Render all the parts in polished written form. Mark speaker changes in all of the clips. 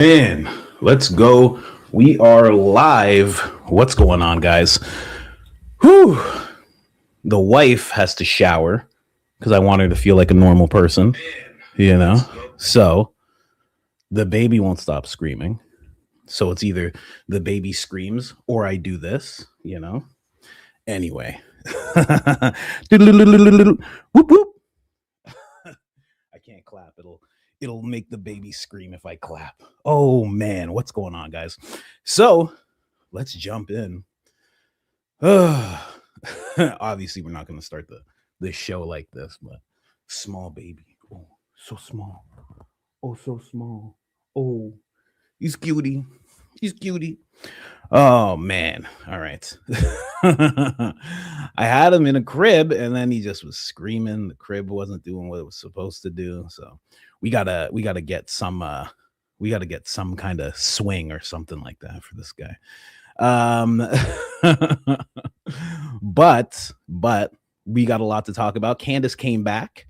Speaker 1: And let's go. We are live. What's going on, guys? Whew. The wife has to shower because I want her to feel like a normal person, you know? So the baby won't stop screaming. So it's either the baby screams or I do this, you know? Anyway. Whoop, whoop. I can't clap. It'll make the baby scream if I clap. Oh man, what's going on, guys? So let's jump in. Obviously, we're not going to start the show like this, but small baby. Oh, so small. Oh, so small. Oh, he's cutie. He's cutie. Oh man. All right. I had him in a crib and then he just was screaming. The crib wasn't doing what it was supposed to do. So we gotta get some kind of swing or something like that for this guy. But we got a lot to talk about. Candace came back.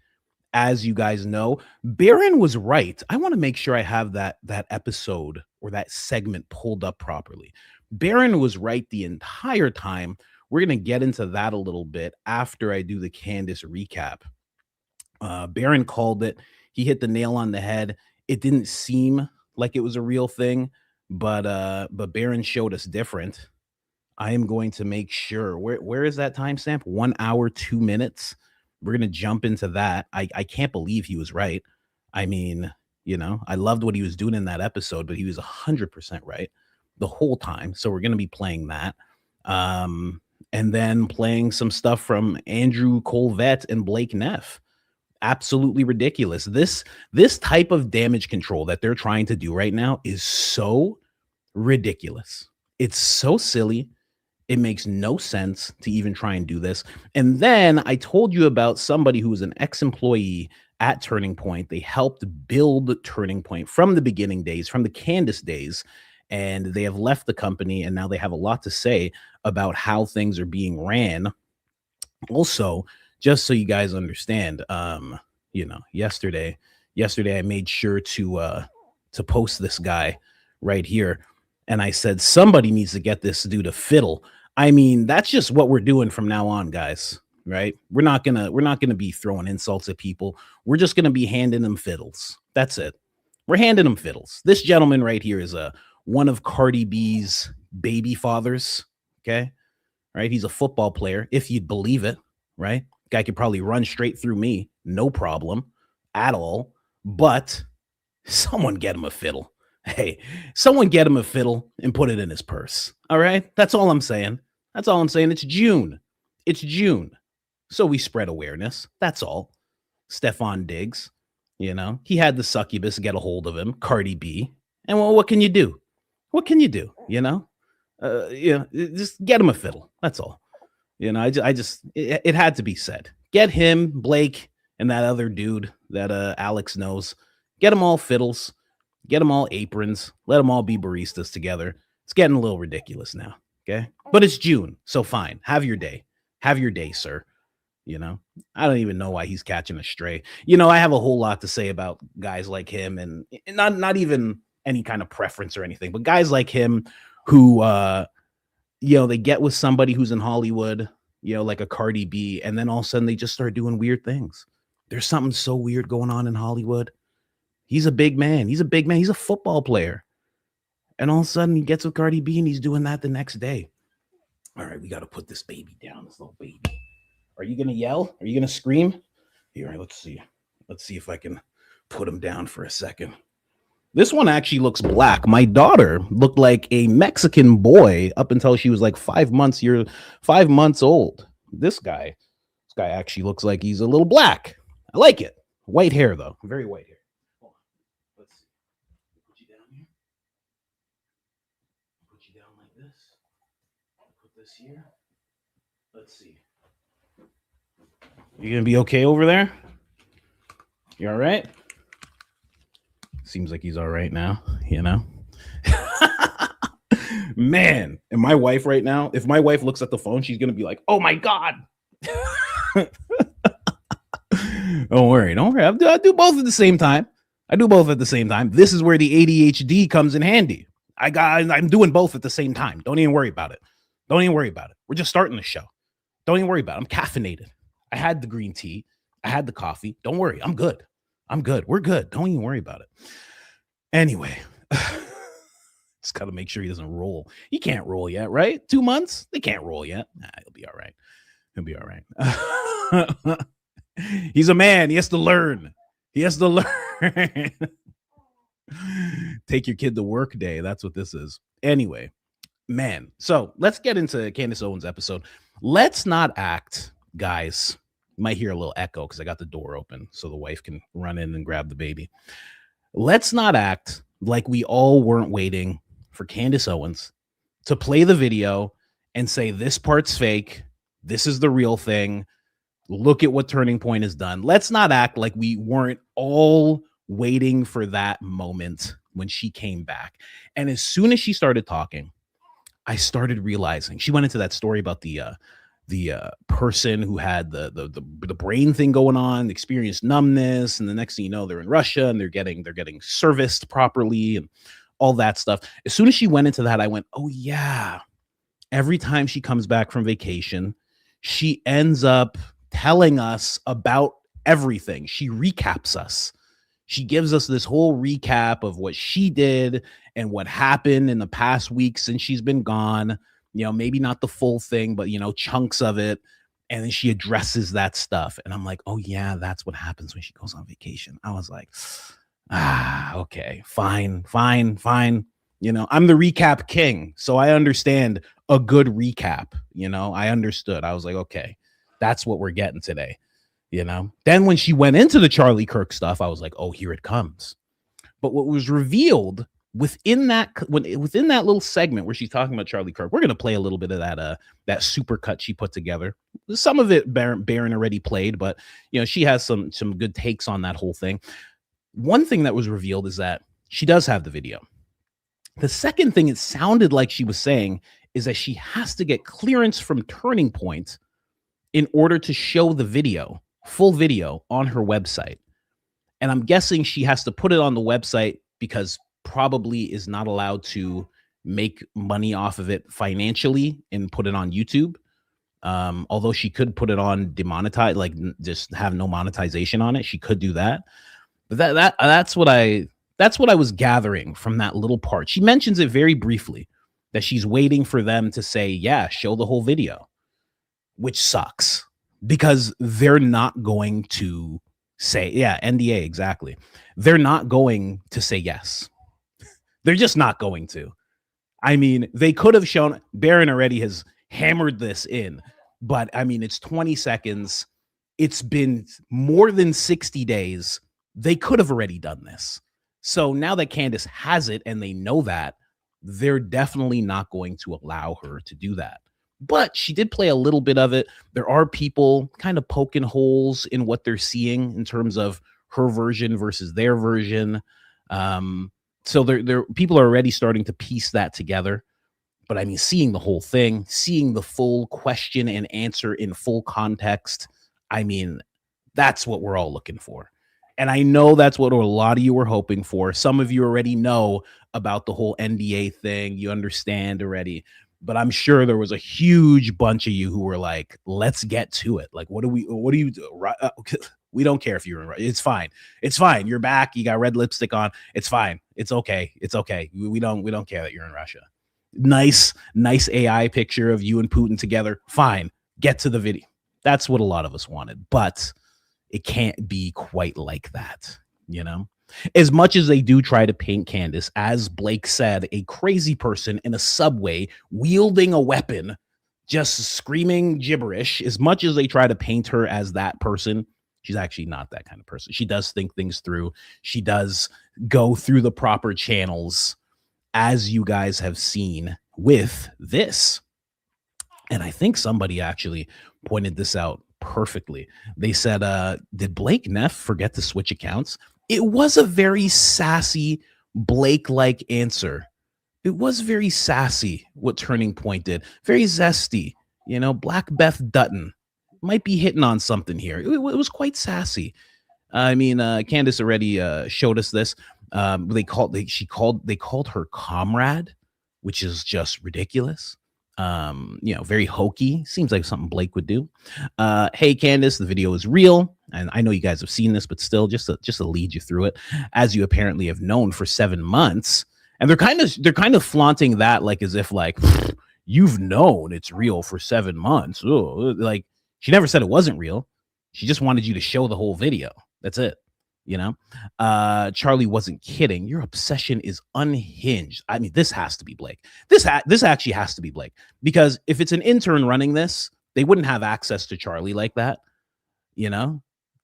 Speaker 1: As you guys know, Baron was right. I want to make sure I have that episode or that segment pulled up properly. Baron was right the entire time. We're going to get into that a little bit after I do the Candace recap. Baron called it. He hit the nail on the head. It didn't seem like it was a real thing, but Baron showed us different. I am going to make sure. Where is that timestamp? 1 hour, 2 minutes. We're going to jump into that. I can't believe he was right. I mean, you know, I loved what he was doing in that episode, but he was 100% right the whole time. So we're going to be playing that. And then playing some stuff from Andrew Colvett and Blake Neff. Absolutely ridiculous. This type of damage control that they're trying to do right now is so ridiculous. It's so silly. It makes no sense to even try and do this. And then I told you about somebody who was an ex-employee at Turning Point. They helped build Turning Point from the beginning days, from the Candace days, and they have left the company, and now they have a lot to say about how things are being ran. Also, just so you guys understand, you know, yesterday I made sure to post this guy right here, and I said somebody needs to get this dude a fiddle. I mean, that's just what we're doing from now on, guys, right? We're not gonna be throwing insults at people. We're just gonna be handing them fiddles. That's it. We're handing them fiddles. This gentleman right here is one of Cardi B's baby fathers. Okay, right? He's a football player, if you'd believe it, right? Guy could probably run straight through me, no problem at all. But someone get him a fiddle. Hey, someone get him a fiddle and put it in his purse. All right. That's all I'm saying. That's all I'm saying. It's June. It's June. So we spread awareness. That's all. Stefan Diggs, you know, he had the succubus get a hold of him, Cardi B. And well, what can you do? What can you do? You know, just get him a fiddle. That's all. You know, it had to be said. Get him, Blake, and that other dude that Alex knows. Get them all fiddles. Get them all aprons. Let them all be baristas together. It's getting a little ridiculous now. Okay. But it's June. So fine. Have your day. Have your day, sir. You know, I don't even know why he's catching a stray. You know, I have a whole lot to say about guys like him, and not even any kind of preference or anything, but guys like him who, you know, they get with somebody who's in Hollywood, you know, like a Cardi B, and then all of a sudden they just start doing weird things. There's something so weird going on in Hollywood. He's a big man. He's a big man. He's a football player. And all of a sudden he gets with Cardi B and he's doing that the next day. All right, we got to put this baby down, this little baby. Are you going to yell? Are you going to scream? Here, all right, let's see. Let's see if I can put him down for a second. This one actually looks black. My daughter looked like a Mexican boy up until she was like 5 months old. This guy actually looks like he's a little black. I like it. White hair, though. Very white hair. Hold on. Let's see. Put you down here. Put you down like this. Put this here. Let's see. You gonna be okay over there? You all right? Seems like he's all right now, you know? Man, and my wife right now, if my wife looks at the phone, she's gonna be like, oh my God. Don't worry. I'll do both at the same time. I do both at the same time. This is where the ADHD comes in handy. I'm doing both at the same time. Don't even worry about it. Don't even worry about it. We're just starting the show. Don't even worry about it. I'm caffeinated. I had the green tea. I had the coffee. Don't worry. I'm good. I'm good. We're good. Don't even worry about it. Anyway, just got to make sure he doesn't roll. He can't roll yet, right? 2 months? They can't roll yet. Nah, he'll be all right. He'll be all right. He's a man. He has to learn. He has to learn. Take your kid to work day. That's what this is. Anyway, man. So let's get into Candace Owens' episode. Let's not act, guys. You might hear a little echo because I got the door open so the wife can run in and grab the baby. Let's not act like we all weren't waiting for Candace Owens to play the video and say, this part's fake. This is the real thing. Look at what Turning Point has done. Let's not act like we weren't all waiting for that moment when she came back. And as soon as she started talking, I started realizing she went into that story about the person who had the brain thing going on, experienced numbness, and the next thing you know, they're in Russia and they're getting serviced properly and all that stuff. As soon as she went into that, I went, oh yeah. Every time she comes back from vacation, she ends up telling us about everything. She recaps us. She gives us this whole recap of what she did and what happened in the past week since she's been gone. You know, maybe not the full thing, but, you know, chunks of it. And then she addresses that stuff. And I'm like, oh, yeah, that's what happens when she goes on vacation. I was like, okay, fine. You know, I'm the recap king. So I understand a good recap. You know, I understood. I was like, okay, that's what we're getting today. You know, then when she went into the Charlie Kirk stuff, I was like, oh, here it comes. But what was revealed within that little segment where she's talking about Charlie Kirk, we're going to play a little bit of that super cut she put together. Some of it Baron already played, but, you know, she has some good takes on that whole thing. One thing that was revealed is that she does have the video. The second thing it sounded like she was saying is that she has to get clearance from Turning Point in order to show the video, full video, on her website. And I'm guessing she has to put it on the website because probably is not allowed to make money off of it financially and put it on YouTube. Although she could put it on demonetize, like just have no monetization on it. She could do that. But that's what I was gathering from that little part. She mentions it very briefly that she's waiting for them to say, yeah, show the whole video, which sucks because they're not going to say, yeah, NDA, exactly. They're not going to say yes. They're just not going to. I mean, they could have shown, Baron already has hammered this in, but I mean, it's 20 seconds. It's been more than 60 days. They could have already done this. So now that Candace has it and they know that, they're definitely not going to allow her to do that. But she did play a little bit of it. There are people kind of poking holes in what they're seeing in terms of her version versus their version. So there people are already starting to piece that together. But I mean, seeing the whole thing, seeing the full question and answer in full context, I mean, that's what we're all looking for. And I know that's what a lot of you were hoping for. Some of you already know about the whole NDA thing. You understand already. But I'm sure there was a huge bunch of you who were like, let's get to it. Like, what do you do? We don't care if you're in Russia. It's fine. It's fine. You're back. You got red lipstick on. It's fine. It's okay. It's okay. We don't care that you're in Russia. Nice AI picture of you and Putin together. Fine. Get to the video. That's what a lot of us wanted. But it can't be quite like that, you know? As much as they do try to paint Candace, as Blake said, a crazy person in a subway wielding a weapon, just screaming gibberish, as much as they try to paint her as that person, she's actually not that kind of person. She does think things through. She does go through the proper channels, as you guys have seen with this. And I think somebody actually pointed this out perfectly. They said, did Blake Neff forget to switch accounts? It was a very sassy Blake-like answer. It was very sassy what Turning Point did. Very zesty. You know, Black Beth Dutton might be hitting on something here. It was quite sassy. I mean, Candace already showed us this. They called her comrade, which is just ridiculous. Very hokey. Seems like something Blake would do. Hey, Candace, the video is real, and I know you guys have seen this, but still, just to lead you through it, as you apparently have known for 7 months, and they're kind of flaunting that like as if like you've known it's real for 7 months. Ooh, like she never said it wasn't real. She just wanted you to show the whole video. That's it. Charlie wasn't kidding. Your obsession is unhinged. I mean, this has to be Blake. This actually has to be Blake, because if it's an intern running this, they wouldn't have access to Charlie like that,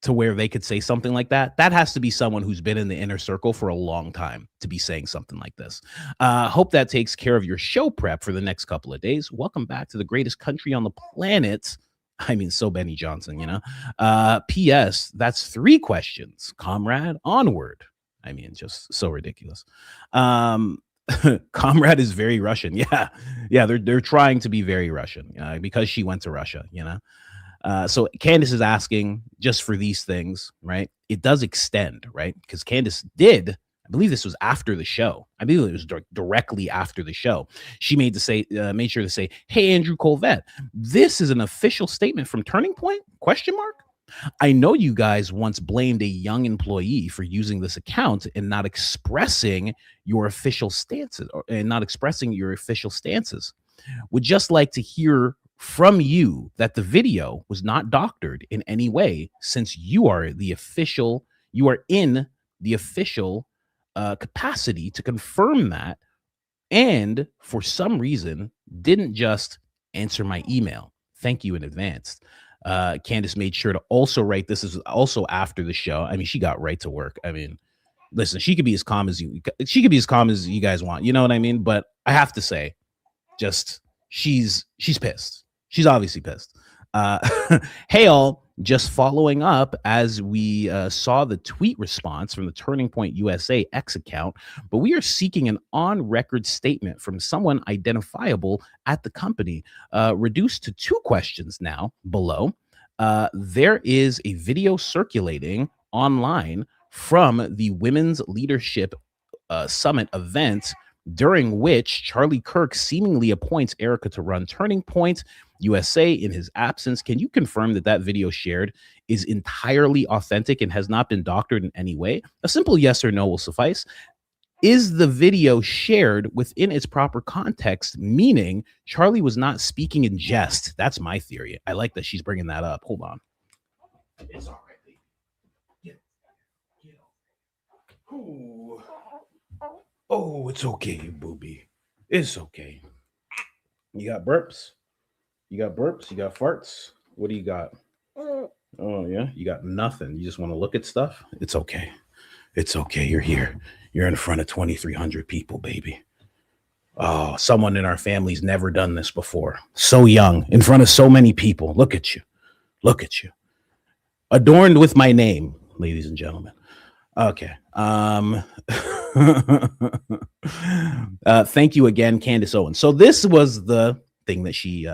Speaker 1: to where they could say something like that. That has to be someone who's been in the inner circle for a long time to be saying something like this. Hope that takes care of your show prep for the next couple of days. Welcome back to the greatest country on the planet. I mean, so Benny Johnson, P.S. That's 3 questions, comrade. Onward. I mean, just so ridiculous. Comrade is very Russian. Yeah. They're trying to be very Russian because she went to Russia. So Candace is asking just for these things, right? It does extend, right? Because Candace did. I believe this was after the show. I believe it was directly after the show. She made sure to say, "Hey, Andrew Colvette, this is an official statement from Turning Point? ? I know you guys once blamed a young employee for using this account and not expressing your official stances. Would just like to hear from you that the video was not doctored in any way, since you are in the official capacity to confirm that, and for some reason didn't just answer my email. Thank you in advance." Candace made sure to also write, this is also after the show. I mean, she got right to work. I mean, listen, she could be as calm as you guys want, you know what I mean? But I have to say, just she's pissed. She's obviously pissed. Hey all, just following up as we saw the tweet response from the Turning Point USA X account, but we are seeking an on-record statement from someone identifiable at the company, reduced to 2 questions now below. There is a video circulating online from the Women's Leadership Summit event, during which Charlie Kirk seemingly appoints Erica to run Turning Point USA in his absence. Can you confirm that video shared is entirely authentic and has not been doctored in any way? A simple yes or no will suffice. Is the video shared within its proper context, meaning Charlie was not speaking in jest? That's my theory. I like that she's bringing that up. Hold on. It's all right, baby. Get Ooh. Oh, it's okay, booby. It's okay. You got burps? You got farts? What do you got? Oh, yeah? You got nothing. You just want to look at stuff? It's okay. It's okay. You're here. You're in front of 2,300 people, baby. Oh, someone in our family's never done this before. So young, in front of so many people. Look at you. Look at you. Adorned with my name, ladies and gentlemen. Okay. Thank you again, Candace Owens. So this was the thing that she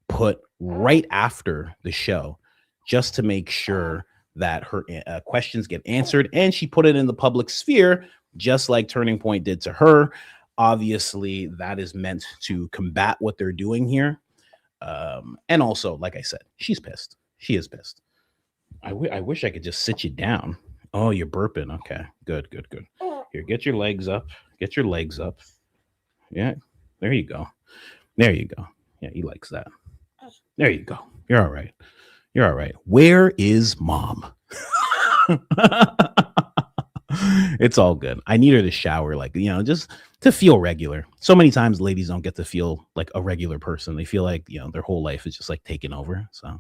Speaker 1: put right after the show, just to make sure that her questions get answered, and she put it in the public sphere, just like Turning Point did to her. Obviously, that is meant to combat what they're doing here. And also, like I said, she's pissed. She is pissed. I wish I could just sit you down. Oh, you're burping. Okay, good. Here, get your legs up. Get your legs up. Yeah, there you go. There you go. Yeah, he likes that. There you go. You're all right. You're all right. Where is mom? It's all good. I need her to shower, just to feel regular. So many times ladies don't get to feel like a regular person. They feel like, their whole life is just like taken over. So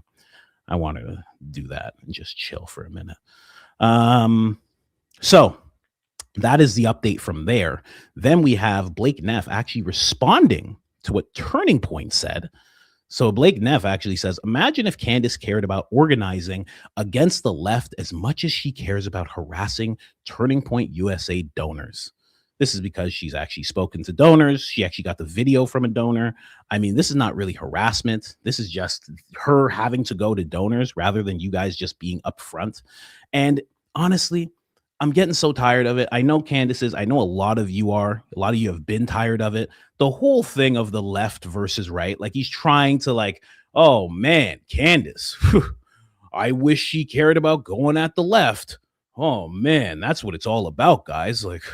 Speaker 1: I want her to do that and just chill for a minute. So that is the update from there. Then we have Blake Neff actually responding to what Turning Point said. So Blake Neff actually says, imagine if Candace cared about organizing against the left as much as she cares about harassing Turning Point USA donors. This is because she's actually spoken to donors. She actually got the video from a donor. I mean, this is not really harassment. This is just her having to go to donors rather than you guys just being upfront. And honestly, I'm getting so tired of it. I know Candace is. I know a lot of you are. A lot of you have been tired of it. The whole thing of the left versus right, like he's trying to like, oh man, Candace, I wish she cared about going at the left. Oh man, that's what it's all about, guys. Like,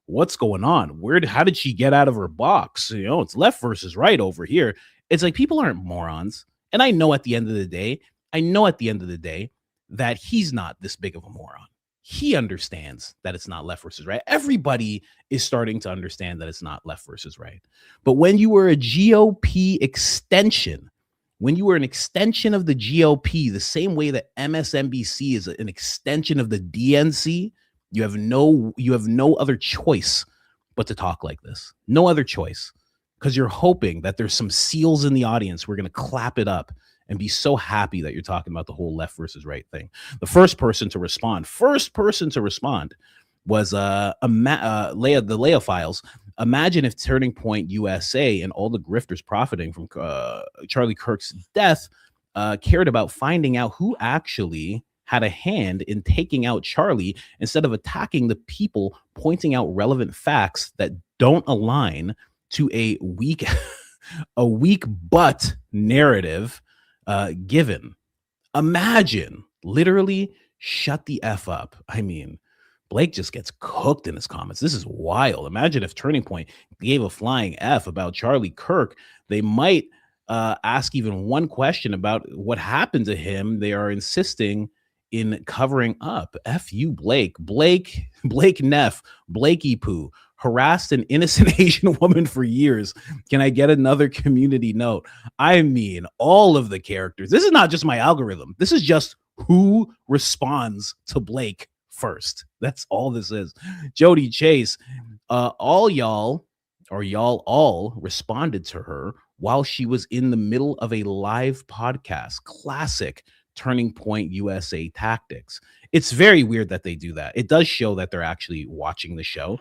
Speaker 1: what's going on? How did she get out of her box? You know, it's left versus right over here. It's like people aren't morons. And I know at the end of the day, that he's not this big of a moron. He understands that it's not left versus right. Everybody is starting to understand that it's not left versus right. But when you were a GOP extension, when you were an extension of the GOP, the same way that MSNBC is an extension of the DNC, you have no other choice but to talk like this. No other choice, because you're hoping that there's some seals in the audience who are going to clap it up and be so happy that you're talking about the whole left versus right thing. The first person to respond was the Leah Files. Imagine if Turning Point USA and all the grifters profiting from Charlie Kirk's death cared about finding out who actually had a hand in taking out Charlie instead of attacking the people pointing out relevant facts that don't align to a weak butt narrative given. Imagine, literally, shut the F up. I mean, Blake just gets cooked in his comments. This is wild. Imagine if Turning Point gave a flying F about Charlie Kirk. They might ask even one question about what happened to him. They are insisting in covering up. F you, Blake Neff, Blakey Poo, harassed an innocent Asian woman for years. Can I get another community note? I mean, all of the characters. This is not just my algorithm. This is just who responds to Blake first. That's all this is. Jody Chase, y'all all responded to her while she was in the middle of a live podcast. Classic Turning Point USA tactics. It's very weird that they do that. It does show that they're actually watching the show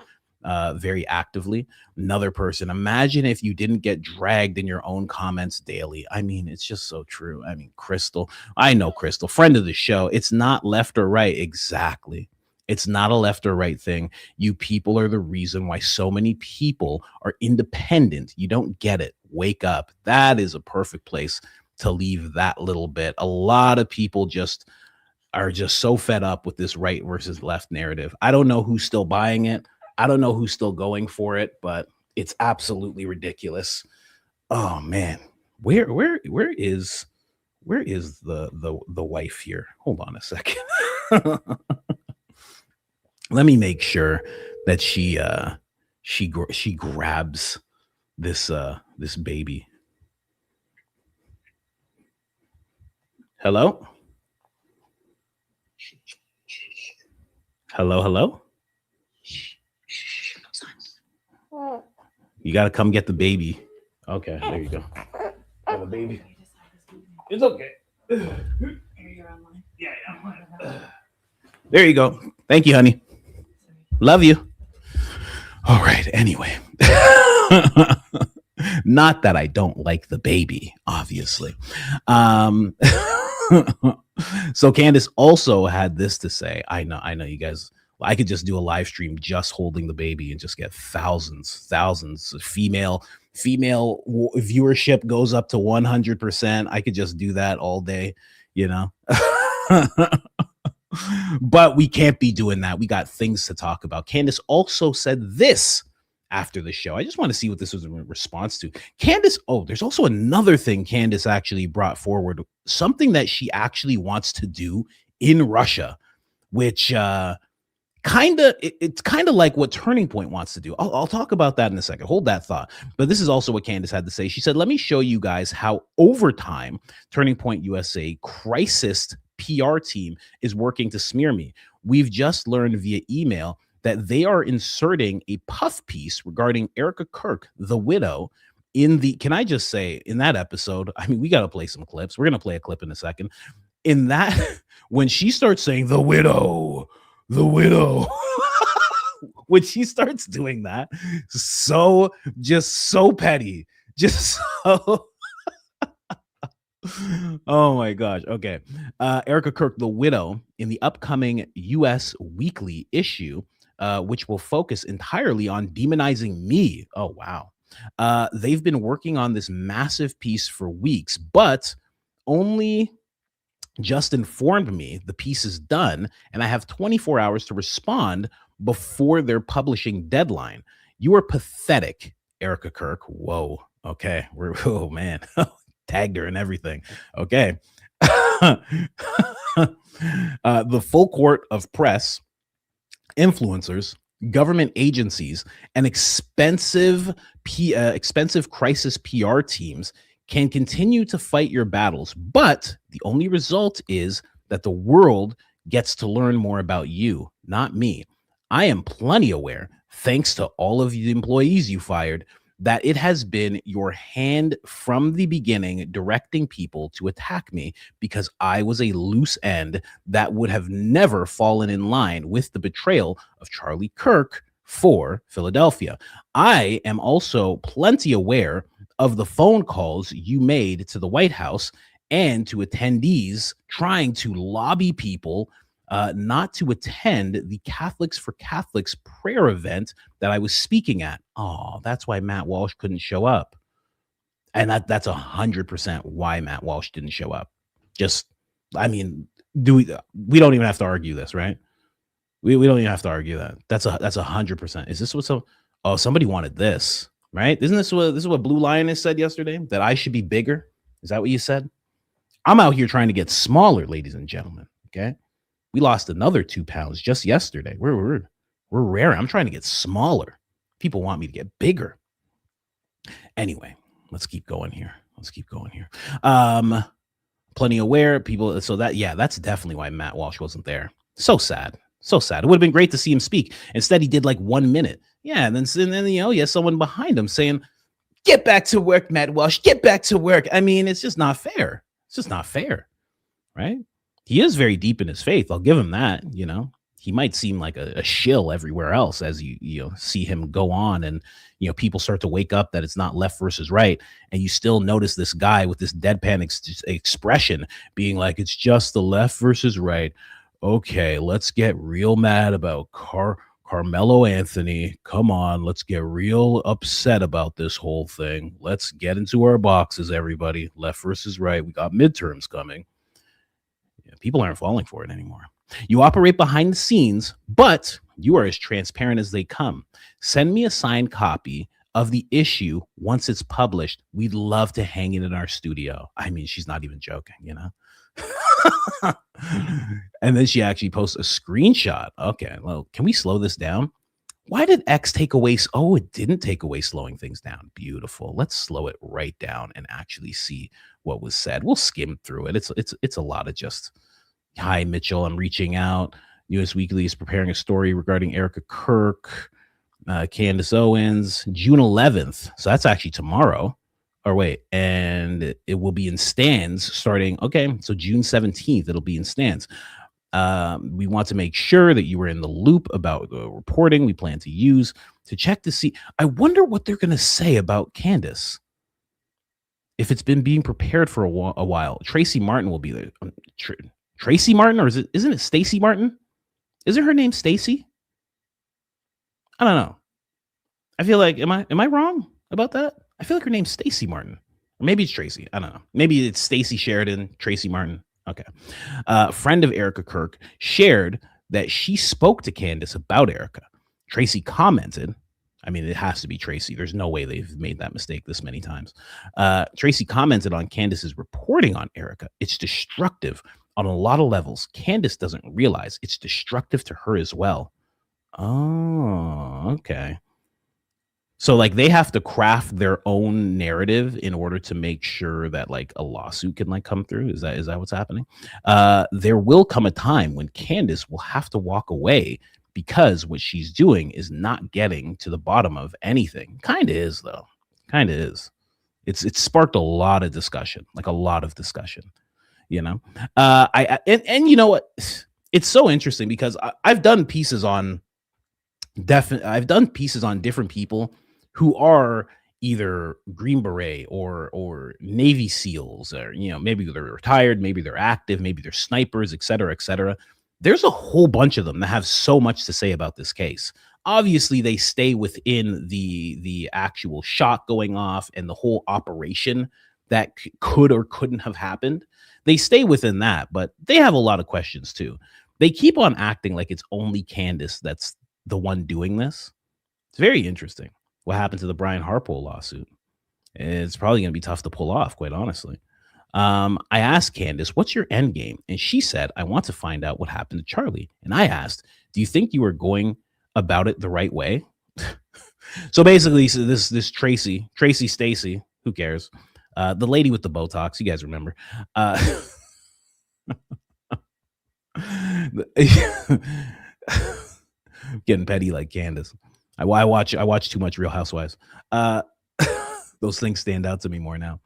Speaker 1: very actively. Another person, imagine if you didn't get dragged in your own comments daily. I mean, it's just so true. I mean, Crystal, I know Crystal, friend of the show. It's not left or right. Exactly. It's not a left or right thing. You people are the reason why so many people are independent. You don't get it. Wake up. That is a perfect place to leave that little bit. A lot of people are just so fed up with this right versus left narrative. I don't know who's still buying it. I don't know who's still going for it, but it's absolutely ridiculous. Oh man, where is the wife here? Hold on a second. Let me make sure that she grabs this baby. Hello? Hello? You got to come get the baby. Okay, there you go. Have a baby. It's okay. Yeah, I'm online. There you go. Thank you, honey. Love you. All right, anyway. Not that I don't like the baby, obviously. So Candace also had this to say. I know you guys, I could just do a live stream just holding the baby and just get thousands of female viewership goes up to 100%. I could just do that all day, you know. But we can't be doing that. We got things to talk about. Candace also said this after the show. I just want to see what this was in response to. Candace, there's also another thing Candace actually brought forward, something that she actually wants to do in Russia, which it's kind of like what Turning Point wants to do. I'll talk about that in a second. Hold that thought. But this is also what Candace had to say. She said, let me show you guys how overtime Turning Point USA crisis PR team is working to smear me. We've just learned via email that they are inserting a puff piece regarding Erica Kirk, the widow, can I just say, in that episode, I mean, we got to play some clips. We're going to play a clip in a second. In that, when she starts saying the widow, when she starts doing that, so just so petty, just so. Oh my gosh. Okay. Erica Kirk, the widow, in the upcoming US weekly issue, which will focus entirely on demonizing me. Oh, wow. They've been working on this massive piece for weeks, but only just informed me the piece is done and I have 24 hours to respond before their publishing deadline. You are pathetic, Erica Kirk. Whoa. Okay. Oh man. Tagged her and everything. Okay. The full court of press, influencers, government agencies, and expensive crisis PR teams can continue to fight your battles, but the only result is that the world gets to learn more about you, not me. I am plenty aware, thanks to all of the employees you fired, that it has been your hand from the beginning directing people to attack me because I was a loose end that would have never fallen in line with the betrayal of Charlie Kirk for Philadelphia. I am also plenty aware of the phone calls you made to the White House and to attendees trying to lobby people not to attend the Catholics for Catholics prayer event that I was speaking at. Oh, that's why Matt Walsh couldn't show up. And that's 100% why Matt Walsh didn't show up. Just, I mean, we don't even have to argue this, right? We don't even have to argue that. That's 100%. Is this what somebody wanted this, right? Isn't this what Blue Lioness said yesterday? That I should be bigger? Is that what you said? I'm out here trying to get smaller, ladies and gentlemen. Okay. We lost another 2 pounds just yesterday. We're rare. I'm trying to get smaller. People want me to get bigger. Anyway, let's keep going here. Plenty aware people. So that's definitely why Matt Walsh wasn't there. So sad. It would have been great to see him speak. Instead, he did like 1 minute. Yeah. And then he has someone behind him saying, "Get back to work, Matt Walsh. Get back to work." I mean, it's just not fair. Right? He is very deep in his faith. I'll give him that. He might seem like a shill everywhere else as you see him go on, and people start to wake up that it's not left versus right, and you still notice this guy with this deadpan expression being like, "It's just the left versus right. Okay, let's get real mad about Carmelo Anthony. Come on, let's get real upset about this whole thing. Let's get into our boxes, everybody. Left versus right. We got midterms coming." People aren't falling for it anymore. You operate behind the scenes, but you are as transparent as they come. Send me a signed copy of the issue once it's published. We'd love to hang it in our studio. I mean, she's not even joking, And then she actually posts a screenshot. Okay, well, can we slow this down? Why did X take away? Oh, it didn't take away slowing things down. Beautiful. Let's slow it right down and actually see what was said. We'll skim through it. It's a lot of just, "Hi, Mitchell. I'm reaching out. US Weekly is preparing a story regarding Erica Kirk, Candace Owens, June 11th. So that's actually tomorrow. Or wait, and it will be in stands starting. Okay, so June 17th, it'll be in stands. We want to make sure that you were in the loop about the reporting we plan to use to check to see." I wonder what they're going to say about Candace. If it's been being prepared for a while. Tracy Martin will be there. Tracy Martin, or isn't it Stacy Martin? Isn't her name Stacy? I don't know. I feel like, am I wrong about that? I feel like her name's Stacy Martin. Or maybe it's Tracy. I don't know. Maybe it's Stacy Sheridan, Tracy Martin. Okay. A friend of Erica Kirk shared that she spoke to Candace about Erica. Tracy commented, I mean, it has to be Tracy. There's no way they've made that mistake this many times. Tracy commented on Candace's reporting on Erica. "It's destructive on a lot of levels. Candace doesn't realize it's destructive to her as well." Oh, okay. So like they have to craft their own narrative in order to make sure that like a lawsuit can like come through. Is that what's happening? There will come a time when Candace will have to walk away because what she's doing is not getting to the bottom of anything. Kind of is though. Kind of is. It's sparked a lot of discussion, like a lot of discussion. And you know what? It's so interesting because I've done pieces on Definitely, I've done pieces on different people who are either Green Beret or Navy SEALs, or maybe they're retired, maybe they're active, maybe they're snipers, et cetera, et cetera. There's a whole bunch of them that have so much to say about this case. Obviously, they stay within the actual shot going off and the whole operation that could or couldn't have happened. They stay within that, but they have a lot of questions too. They keep on acting like it's only Candace that's the one doing this. It's very interesting what happened to the Brian Harpole lawsuit. It's probably going to be tough to pull off, quite honestly. I asked Candace, what's your end game? And she said, I want to find out what happened to Charlie. And I asked, do you think you were going about it the right way? So basically, this Tracy Stacy, who cares? The lady with the Botox, you guys remember. Getting petty like Candace. I watch too much Real Housewives. Those things stand out to me more now.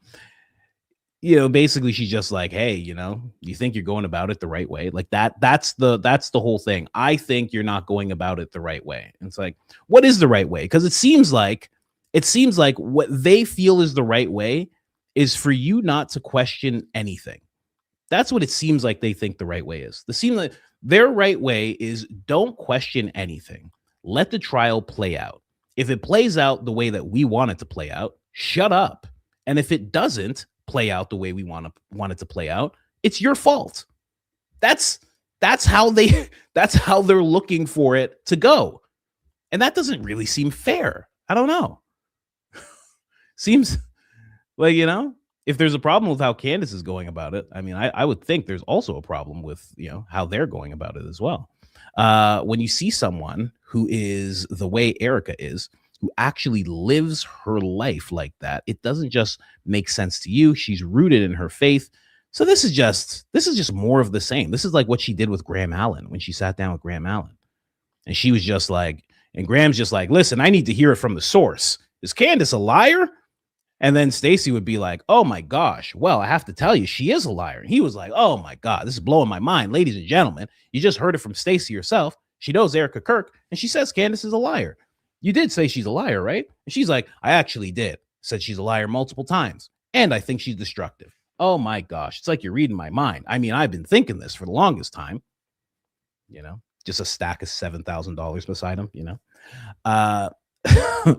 Speaker 1: Basically she's just like, hey, you think you're going about it the right way? Like that's the whole thing. I think you're not going about it the right way. And it's like, what is the right way? Because it seems like what they feel is the right way is for you not to question anything. That's what it seems like they think the right way is. The seem like their right way is don't question anything. Let the trial play out. If it plays out the way that we want it to play out, shut up. And if it doesn't play out the way we want it to play out, it's your fault. That's how they're looking for it to go. And that doesn't really seem fair. I don't know. Seems like, if there's a problem with how Candace is going about it, I mean, I would think there's also a problem with, how they're going about it as well. When you see someone who is the way Erica is, who actually lives her life like that, it doesn't just make sense to you. She's rooted in her faith. So this is just more of the same. This is like what she did with Graham Allen when she sat down with Graham Allen. And she was just like, and Graham's just like, listen, I need to hear it from the source. Is Candace a liar? And then Stacy would be like, oh my gosh, well, I have to tell you, she is a liar. And he was like, oh my God, this is blowing my mind. Ladies and gentlemen, you just heard it from Stacy herself. She knows Erica Kirk, and she says Candace is a liar. You did say she's a liar, right? And she's like, I actually did. Said she's a liar multiple times. And I think she's destructive. Oh my gosh, it's like you're reading my mind. I mean, I've been thinking this for the longest time. Just a stack of $7,000 beside him,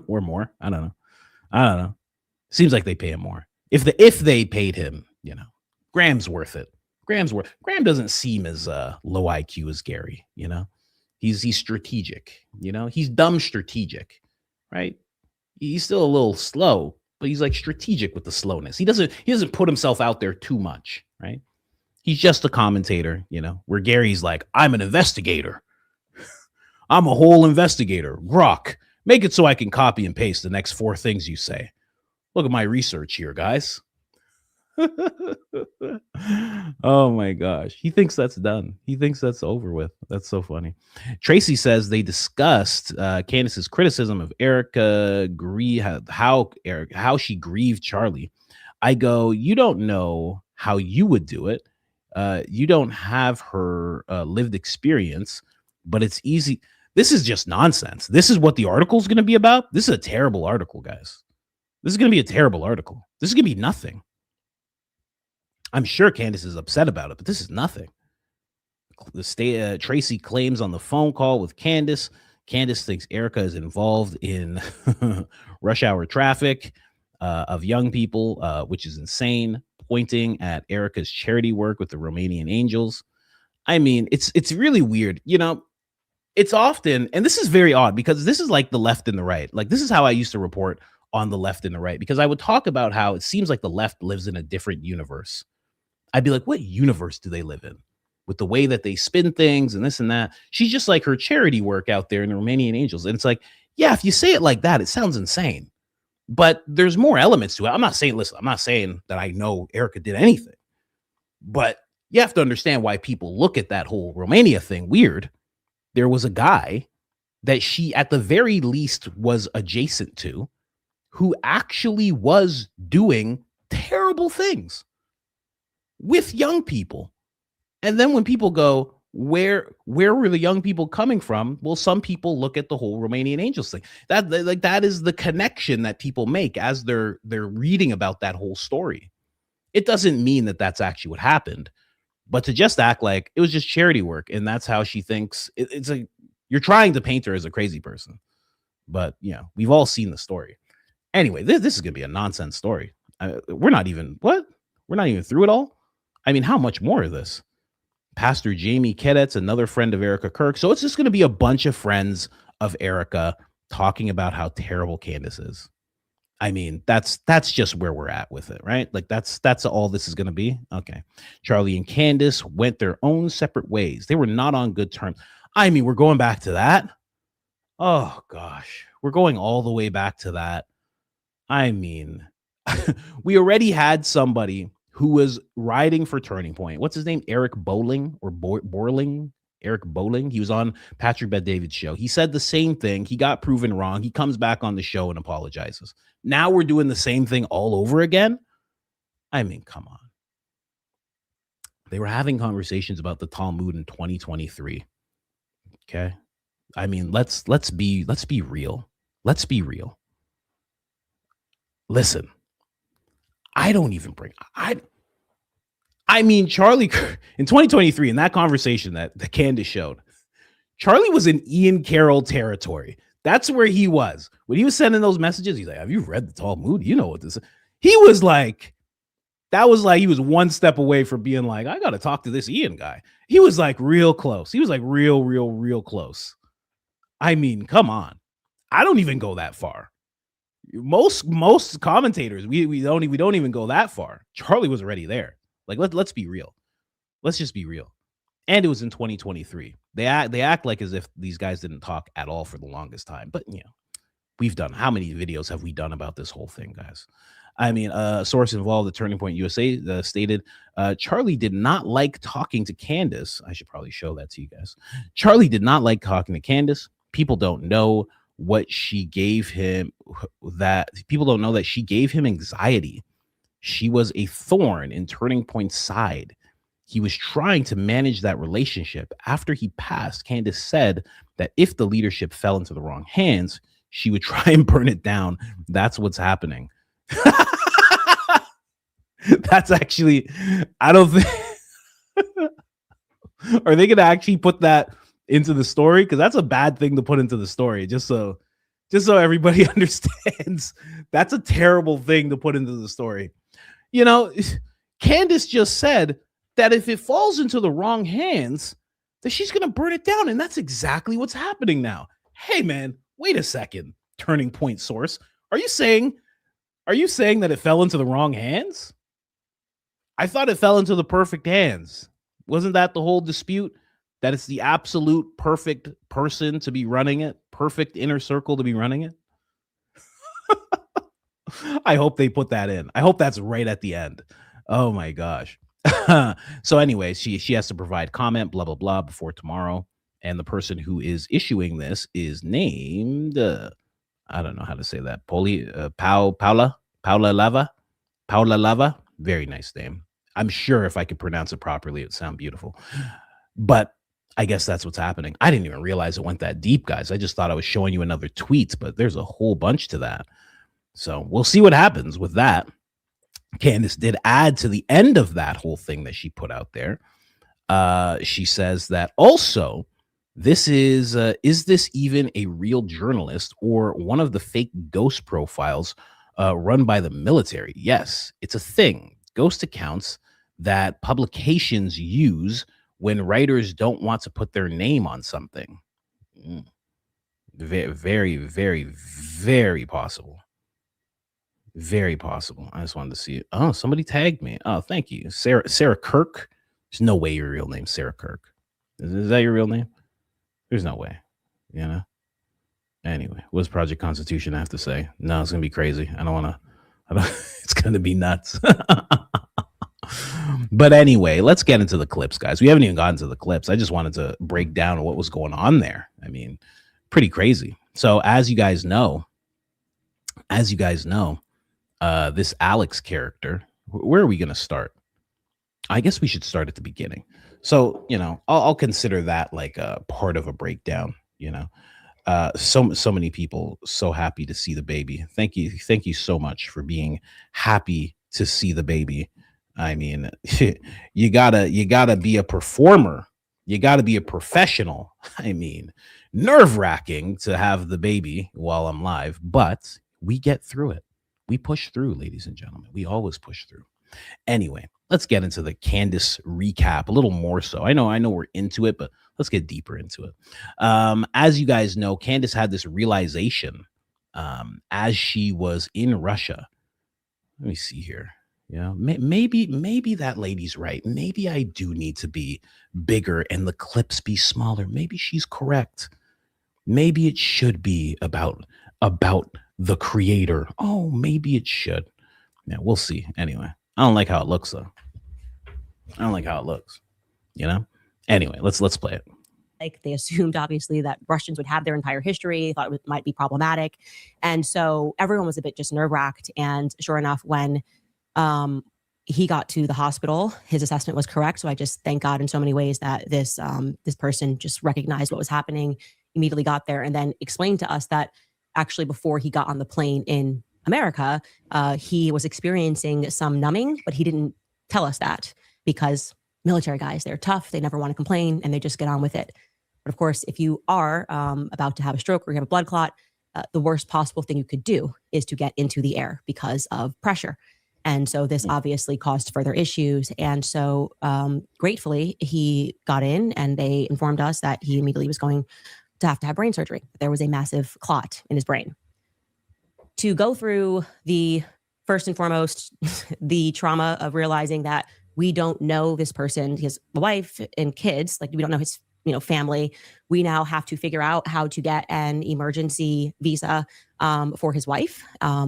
Speaker 1: or more. I don't know. Seems like they pay him more. If they paid him, Graham's worth it. Graham doesn't seem as low IQ as Gary, He's strategic, He's dumb strategic, right? He's still a little slow, but he's like strategic with the slowness. He doesn't put himself out there too much, right? He's just a commentator, where Gary's like, I'm an investigator. I'm a whole investigator. Grok, make it so I can copy and paste the next 4 things you say. Look at my research here, guys. Oh my gosh. He thinks that's done. He thinks that's over with. That's so funny. Tracy says they discussed Candace's criticism of Erica, how she grieved Charlie. I go, you don't know how you would do it. You don't have her lived experience, but it's easy. This is just nonsense. This is what the article is going to be about. This is a terrible article, guys. This is going to be a terrible article. This is going to be nothing. I'm sure Candace is upset about it, but this is nothing. Tracy claims on the phone call with Candace. Candace thinks Erica is involved in rush hour traffic of young people, which is insane, pointing at Erica's charity work with the Romanian Angels. I mean, it's really weird. It's often, and this is very odd because this is like the left and the right. Like, this is how I used to report on the left and the right, because I would talk about how it seems like the left lives in a different universe. I'd be like, what universe do they live in? With the way that they spin things and this and that. She's just like her charity work out there in the Romanian Angels. And it's like, yeah, if you say it like that, it sounds insane. But there's more elements to it. I'm not saying that I know Erica did anything. But you have to understand why people look at that whole Romania thing weird. There was a guy that she, at the very least, was adjacent to, who actually was doing terrible things with young people. And then when people go, Where were the young people coming from? Well, some people look at the whole Romanian Angels thing. That is the connection that people make as they're reading about that whole story. It doesn't mean that that's actually what happened, but to just act like it was just charity work and that's how she thinks, it's like you're trying to paint her as a crazy person. But we've all seen the story. Anyway, this is gonna be a nonsense story. We're not even through it all. I mean, how much more of this? Pastor Jamie Kedet's another friend of Erica Kirk. So it's just going to be a bunch of friends of Erica talking about how terrible Candace is. I mean, that's just where we're at with it, right? Like that's all this is going to be. Okay. Charlie and Candace went their own separate ways. They were not on good terms. I mean, we're going back to that. Oh gosh, we're going all the way back to that. I mean, we already had somebody who was riding for Turning Point. What's his name? Eric Bowling or Borling? Eric Bowling. He was on Patrick Bet-David's show. He said the same thing. He got proven wrong. He comes back on the show and apologizes. Now we're doing the same thing all over again. I mean, come on. They were having conversations about the Talmud in 2023. Okay. I mean, let's be real. Let's be real. Listen. I don't even bring I mean, Charlie in 2023, in that conversation that Candace showed, Charlie was in Ian Carroll territory. That's where he was. When he was sending those messages, he's like, have you read the Talmud? You know what this is. He was like, that was like, he was one step away from being like, I got to talk to this Ian guy. He was like real close. He was like real close. I mean, come on. I don't even go that far. Most commentators, we don't even go that far. Charlie was already there. Like let's be real. Let's just be real. And it was in 2023. They act like as if these guys didn't talk at all for the longest time. But we've done, how many videos have we done about this whole thing, guys? I mean, a source involved at Turning Point USA stated Charlie did not like talking to Candace. I should probably show that to you guys. Charlie did not like talking to Candace. People don't know what she gave him, that people don't know that she gave him anxiety. She was a thorn in Turning Point's side. He was trying to manage that relationship. After he passed, Candace said that if the leadership fell into the wrong hands, she would try and burn it down. That's what's happening. That's actually, I don't think, are they going to actually put that into the story? Because that's a bad thing to put into the story, just so everybody understands. That's a terrible thing to put into the story. Candace just said that if it falls into the wrong hands, that she's going to burn it down. And that's exactly what's happening now. Hey, man, wait a second. Turning Point source. Are you saying that it fell into the wrong hands? I thought it fell into the perfect hands. Wasn't that the whole dispute? That it's the absolute perfect person to be running it, perfect inner circle to be running it? I hope they put that in. I hope that's right at the end. Oh my gosh. So anyway, she has to provide comment, blah, blah, blah, before tomorrow. And the person who is issuing this is named, I don't know how to say that. Paula Lava. Very nice name. I'm sure if I could pronounce it properly, it would sound beautiful. But I guess that's what's happening. I didn't even realize it went that deep, guys. I just thought I was showing you another tweet, but there's a whole bunch to that. So we'll see what happens with that. Candace did add to the end of that whole thing that she put out there. She says that also, this is this even a real journalist or one of the fake ghost profiles run by the military? Yes, it's a thing. Ghost accounts that publications use when writers don't want to put their name on something. Very, very, very, very possible. Very possible. I just wanted to see it. Oh, somebody tagged me. Oh, thank you. Sarah Kirk. There's no way your real name's Sarah Kirk. Is that your real name? There's no way. Anyway, what's Project Constitution have to say? No, it's going to be crazy. It's going to be nuts. But anyway, let's get into the clips, guys. We haven't even gotten to the clips. I just wanted to break down what was going on there. I mean, pretty crazy. So as you guys know, this Alex character, where are we going to start? I guess we should start at the beginning. So, I'll consider that like a part of a breakdown, so many people so happy to see the baby. Thank you so much for being happy to see the baby. I mean, you gotta be a performer. You gotta be a professional. I mean, nerve-wracking to have the baby while I'm live, but we get through it. We push through, ladies and gentlemen. We always push through. Anyway, let's get into the Candace recap a little more so. I know we're into it, but let's get deeper into it. As you guys know, Candace had this realization as she was in Russia. Let me see here. Maybe that lady's right. Maybe I do need to be bigger and the clips be smaller. Maybe she's correct. Maybe it should be about the creator. Oh, maybe it should. Yeah, we'll see. Anyway, I don't like how it looks though. I don't like how it looks. Anyway, let's play it.
Speaker 2: Like they assumed obviously that Russians would have their entire history, thought it might be problematic. And so everyone was a bit just nerve-wracked. And sure enough, when he got to the hospital, his assessment was correct. So I just thank God in so many ways that this person just recognized what was happening, immediately got there, and then explained to us that actually before he got on the plane in America, he was experiencing some numbing, but he didn't tell us that because military guys, they're tough, they never want to complain, and they just get on with it. But of course, if you are about to have a stroke or you have a blood clot, the worst possible thing you could do is to get into the air because of pressure. And so this obviously caused further issues. And so gratefully, he got in and they informed us that he immediately was going to have brain surgery. There was a massive clot in his brain. To go through the first and foremost, the trauma of realizing that we don't know this person, his wife and kids, like we don't know his family. We now have to figure out how to get an emergency visa for his wife.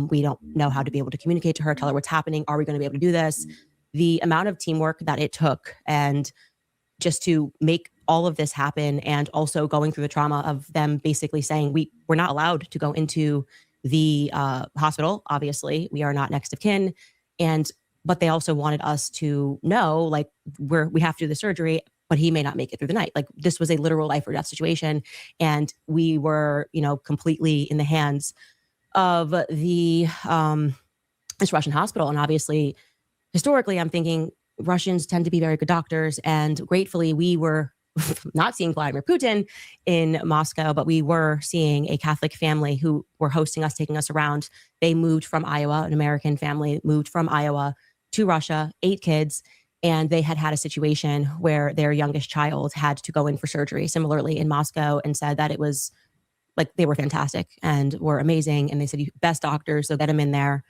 Speaker 2: We don't know how to be able to communicate to her, tell her what's happening. Are we going to be able to do this? The amount of teamwork that it took and just to make all of this happen, and also going through the trauma of them basically saying we're not allowed to go into the hospital. Obviously, we are not next of kin. But they also wanted us to know, like, we have to do the surgery, but he may not make it through the night. Like, this was a literal life or death situation. And we were, completely in the hands of the this Russian hospital. And obviously, historically, I'm thinking Russians tend to be very good doctors. And gratefully, we were not seeing Vladimir Putin in Moscow, but we were seeing a Catholic family who were hosting us, taking us around. They moved from Iowa, an American family moved from Iowa to Russia, 8 kids, and they had a situation where their youngest child had to go in for surgery, similarly in Moscow, and said that it was like they were fantastic and were amazing. And they said, best doctors, so get them in there.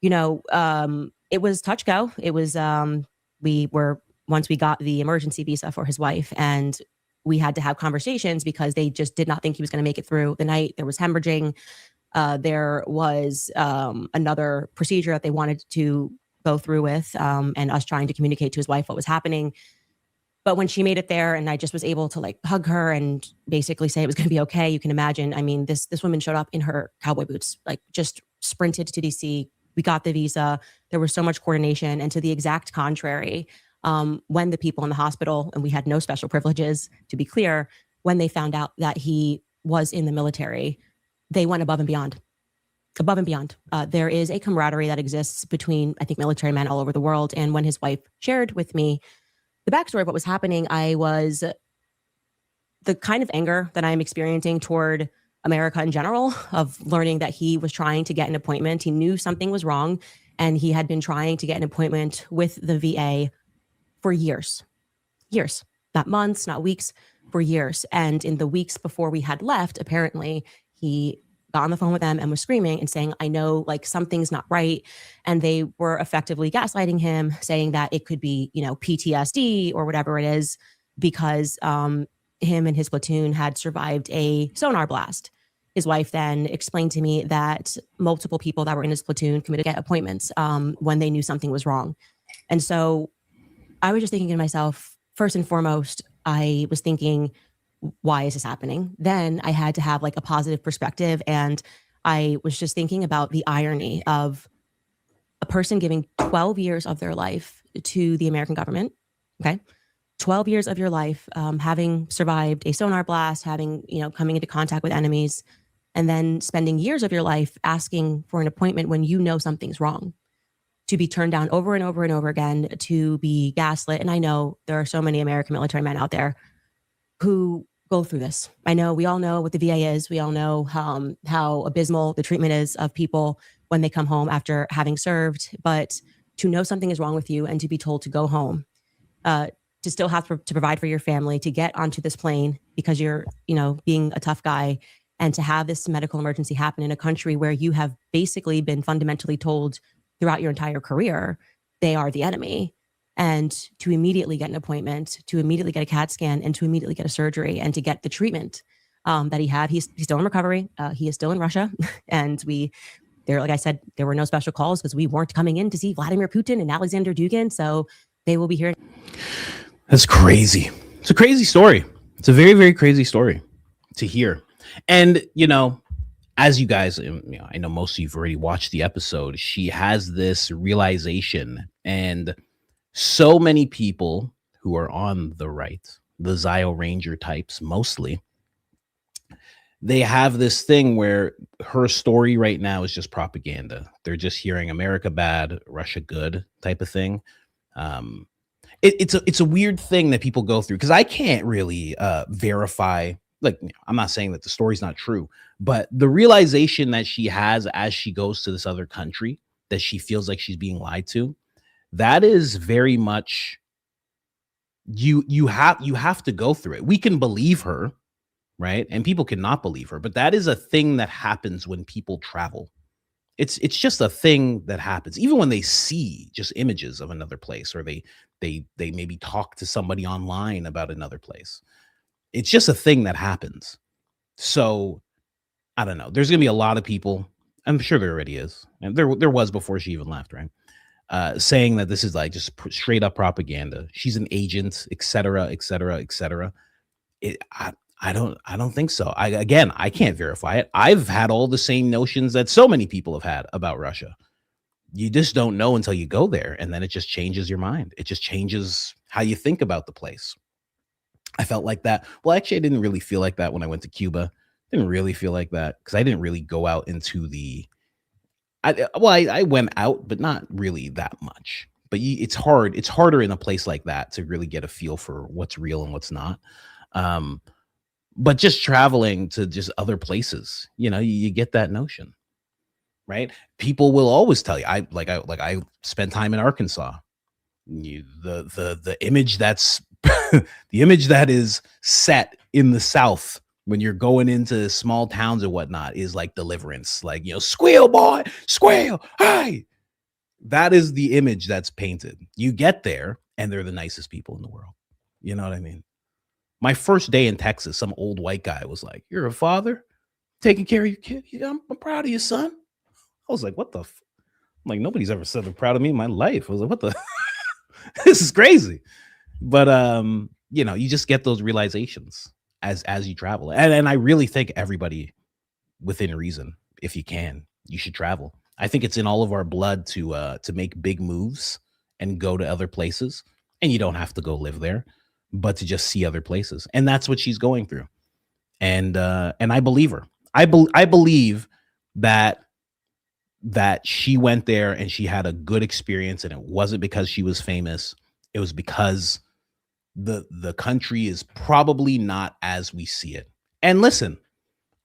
Speaker 2: It was touch go. It was, once we got the emergency visa for his wife, and we had to have conversations because they just did not think he was going to make it through the night. There was hemorrhaging. There was another procedure that they wanted to go through with, and us trying to communicate to his wife what was happening. But when she made it there and I just was able to like hug her and basically say it was going to be okay, you can imagine, I mean, this woman showed up in her cowboy boots, like just sprinted to DC. We got the visa. There was so much coordination. And to the exact contrary, when the people in the hospital, and we had no special privileges, to be clear, when they found out that he was in the military, they went above and beyond. Above and beyond. There is a camaraderie that exists between, I think, military men all over the world. And when his wife shared with me the backstory of what was happening, the kind of anger that I'm experiencing toward America in general, of learning that he was trying to get an appointment. He knew something was wrong, and he had been trying to get an appointment with the VA for years, not months, not weeks, for years. And in the weeks before we had left, apparently he got on the phone with them and was screaming and saying, I know like something's not right. And they were effectively gaslighting him, saying that it could be, PTSD or whatever it is, because him and his platoon had survived a sonar blast. His wife then explained to me that multiple people that were in his platoon committed appointments when they knew something was wrong. And so I was just thinking to myself, first and foremost, I was thinking, why is this happening? Then I had to have like a positive perspective. And I was just thinking about the irony of a person giving 12 years of their life to the American government, okay, 12 years of your life, having survived a sonar blast, having, coming into contact with enemies, and then spending years of your life asking for an appointment when you know something's wrong, to be turned down over and over and over again, to be gaslit. And I know there are so many American military men out there who go through this. I know, we all know what the VA is. We all know how abysmal the treatment is of people when they come home after having served. But to know something is wrong with you and to be told to go home, to still have to provide for your family, to get onto this plane because you're, being a tough guy, and to have this medical emergency happen in a country where you have basically been fundamentally told throughout your entire career they are the enemy, and to immediately get an appointment, to immediately get a CAT scan, and to immediately get a surgery, and to get the treatment that he had. He's still in recovery. He is still in Russia, and like I said, there were no special calls because we weren't coming in to see Vladimir Putin and Alexander Dugin. So they will be here.
Speaker 1: That's crazy. It's a crazy story. It's a very, very crazy story to hear. And, as you guys, I know most of you've already watched the episode, she has this realization, and so many people who are on the right, the Zio Ranger types mostly, they have this thing where her story right now is just propaganda. They're just hearing America bad, Russia good type of thing. It's a weird thing that people go through, because I can't really verify. Like, I'm not saying that the story's not true, but the realization that she has as she goes to this other country, that she feels like she's being lied to, that is very much, you have to go through it. We can believe her, right? And people cannot believe her, but that is a thing that happens when people travel. It's just a thing that happens, even when they see just images of another place, or they maybe talk to somebody online about another place. It's just a thing that happens. So I don't know. There's gonna be a lot of people. I'm sure there already is, and there was before she even left, right? Saying that this is like just straight up propaganda. She's an agent, etc., etc., etc. I don't think so. I can't verify it. I've had all the same notions that so many people have had about Russia. You just don't know until you go there, and then it just changes your mind. It just changes how you think about the place. I felt like that. Well, actually, I didn't really feel like that when I went to Cuba. Didn't really feel like that because I didn't really go out into the. I went out, but not really that much. But it's hard. It's harder in a place like that to really get a feel for what's real and what's not. But just traveling to just other places, you get that notion, right? People will always tell you. I spent time in Arkansas. The image that's the image that is set in the South when you're going into small towns and whatnot is like deliverance, like, squeal, boy, squeal, hey. That is the image that's painted. You get there and they're the nicest people in the world. You know what I mean? My first day in Texas, some old white guy was like, "You're a father taking care of your kid. I'm proud of you, son." I was like, "What the?" I'm like, nobody's ever said they're proud of me in my life. I was like, "What the?" This is crazy. But you just get those realizations as you travel, and I really think everybody, within reason, if you can, you should travel. I think it's in all of our blood to make big moves and go to other places, and you don't have to go live there, but to just see other places, and that's what she's going through, and I believe her. I believe that she went there and she had a good experience, and it wasn't because she was famous. It was because the country is probably not as we see it. And listen,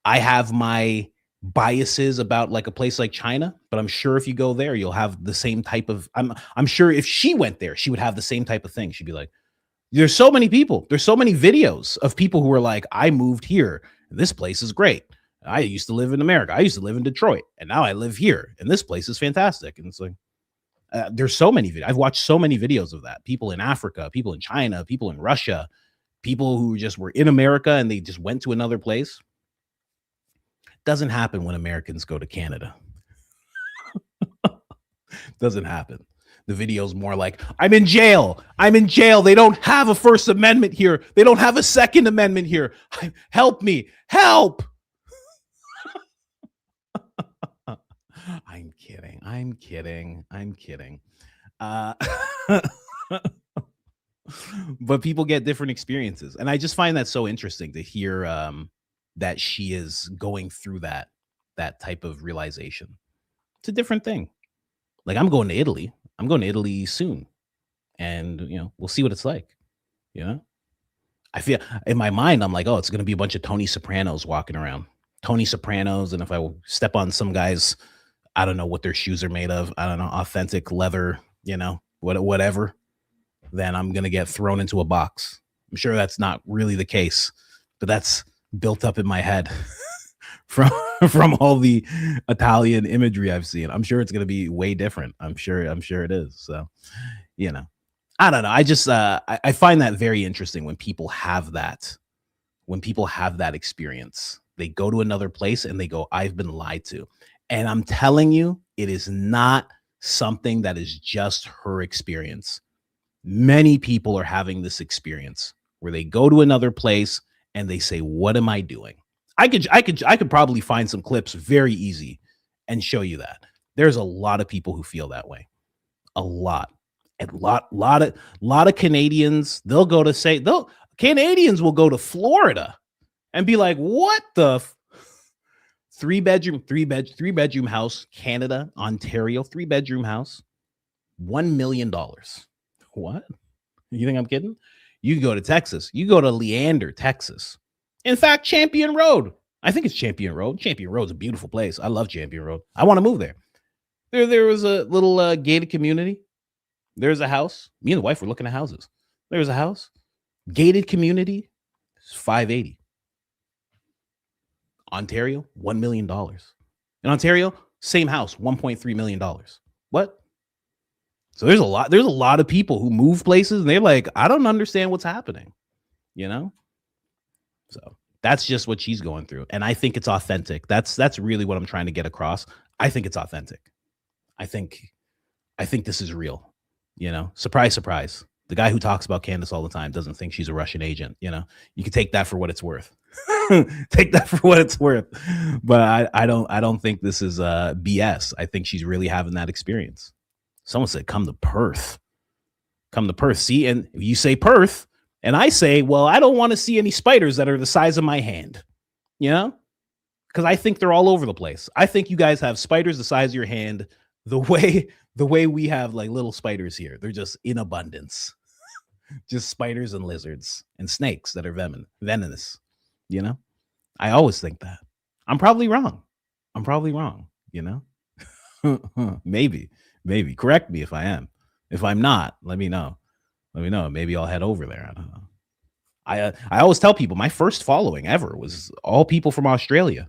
Speaker 1: I have my biases about like a place like China, but I'm sure if you go there, you'll have the same type of, I'm sure if she went there, she would have the same type of thing. She'd be like, there's so many people, there's so many videos of people who are like, I moved here, this place is great. I used to live in America. I used to live in Detroit, and now I live here, and this place is fantastic. And it's like, there's so many videos. I've watched so many videos of that. People in Africa, people in China, people in Russia, people who just were in America and they just went to another place. Doesn't happen when Americans go to Canada. Doesn't happen. The video's more like, I'm in jail. I'm in jail. They don't have a First Amendment here. They don't have a Second Amendment here. Help me. Help. I'm kidding. Uh, but people get different experiences. And I just find that so interesting to hear that she is going through that type of realization. It's a different thing. Like I'm going to Italy. I'm going to Italy soon. And we'll see what it's like. I feel in my mind, I'm like, oh, it's gonna be a bunch of Tony Sopranos walking around. Tony Sopranos, and if I step on some guys, I don't know what their shoes are made of. I don't know, authentic leather, whatever. Then I'm gonna get thrown into a box. I'm sure that's not really the case, but that's built up in my head from all the Italian imagery I've seen. I'm sure it's gonna be way different. I'm sure it is. So, I don't know. I just I find that very interesting when people have that experience. They go to another place and they go, I've been lied to. And I'm telling you, it is not something that is just her experience. Many people are having this experience where they go to another place and they say, what am I doing? I could probably find some clips very easy and show you that. There's a lot of people who feel that way. A lot. And lot of Canadians, Canadians will go to Florida and be like, what the three bedroom house, Canada, Ontario, 3-bedroom house, $1 million. What? You think I'm kidding? You can go to Texas. You go to Leander, Texas. In fact, Champion Road. I think it's Champion Road. Champion Road's a beautiful place. I love Champion Road. I want to move there. There was a little gated community. There's a house. Me and the wife were looking at houses. There's a house. Gated community. It's $580. Ontario, $1 million. In Ontario, same house, $1.3 million. What? So there's a lot of people who move places and they're like, I don't understand what's happening. So that's just what she's going through. And I think it's authentic. That's really what I'm trying to get across. I think it's authentic. I think this is real. Surprise, surprise. The guy who talks about Candace all the time doesn't think she's a Russian agent. You can take that for what it's worth. Take that for what it's worth. But I don't think this is BS. I think she's really having that experience. Someone said, come to Perth. Come to Perth. See, and if you say Perth, and I say, well, I don't want to see any spiders that are the size of my hand. Because I think they're all over the place. I think you guys have spiders the size of your hand the way we have like little spiders here. They're just in abundance. Just spiders and lizards and snakes that are venomous. I always think that. I'm probably wrong. Maybe. Correct me if I am. If I'm not, let me know. Maybe I'll head over there. I don't know. I always tell people my first following ever was all people from Australia.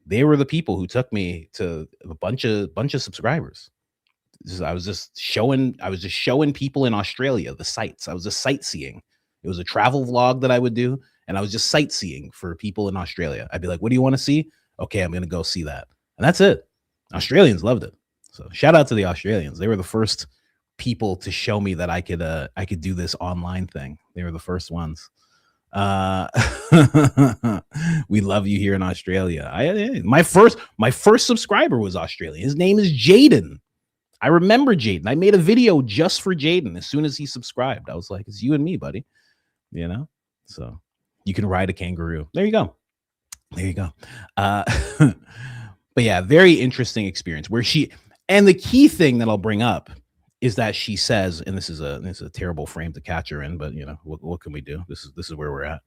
Speaker 1: They were the people who took me to a bunch of subscribers. I was just showing people in Australia the sights. I was just sightseeing. It was a travel vlog that I would do, and I was just sightseeing for people in Australia. I'd be like, what do you want to see? Okay, I'm going to go see that. And that's it. Australians loved it. So shout out to the Australians. They were the first people to show me that I could do this online thing. They were the first ones. We love you here in Australia. My first subscriber was Australian. His name is Jaden. I remember Jaden. I made a video just for Jaden as soon as he subscribed. I was like, it's you and me, buddy. So you can ride a kangaroo. There you go. But yeah, very interesting experience and the key thing that I'll bring up is that she says, and this is a terrible frame to catch her in, but what can we do? This is where we're at.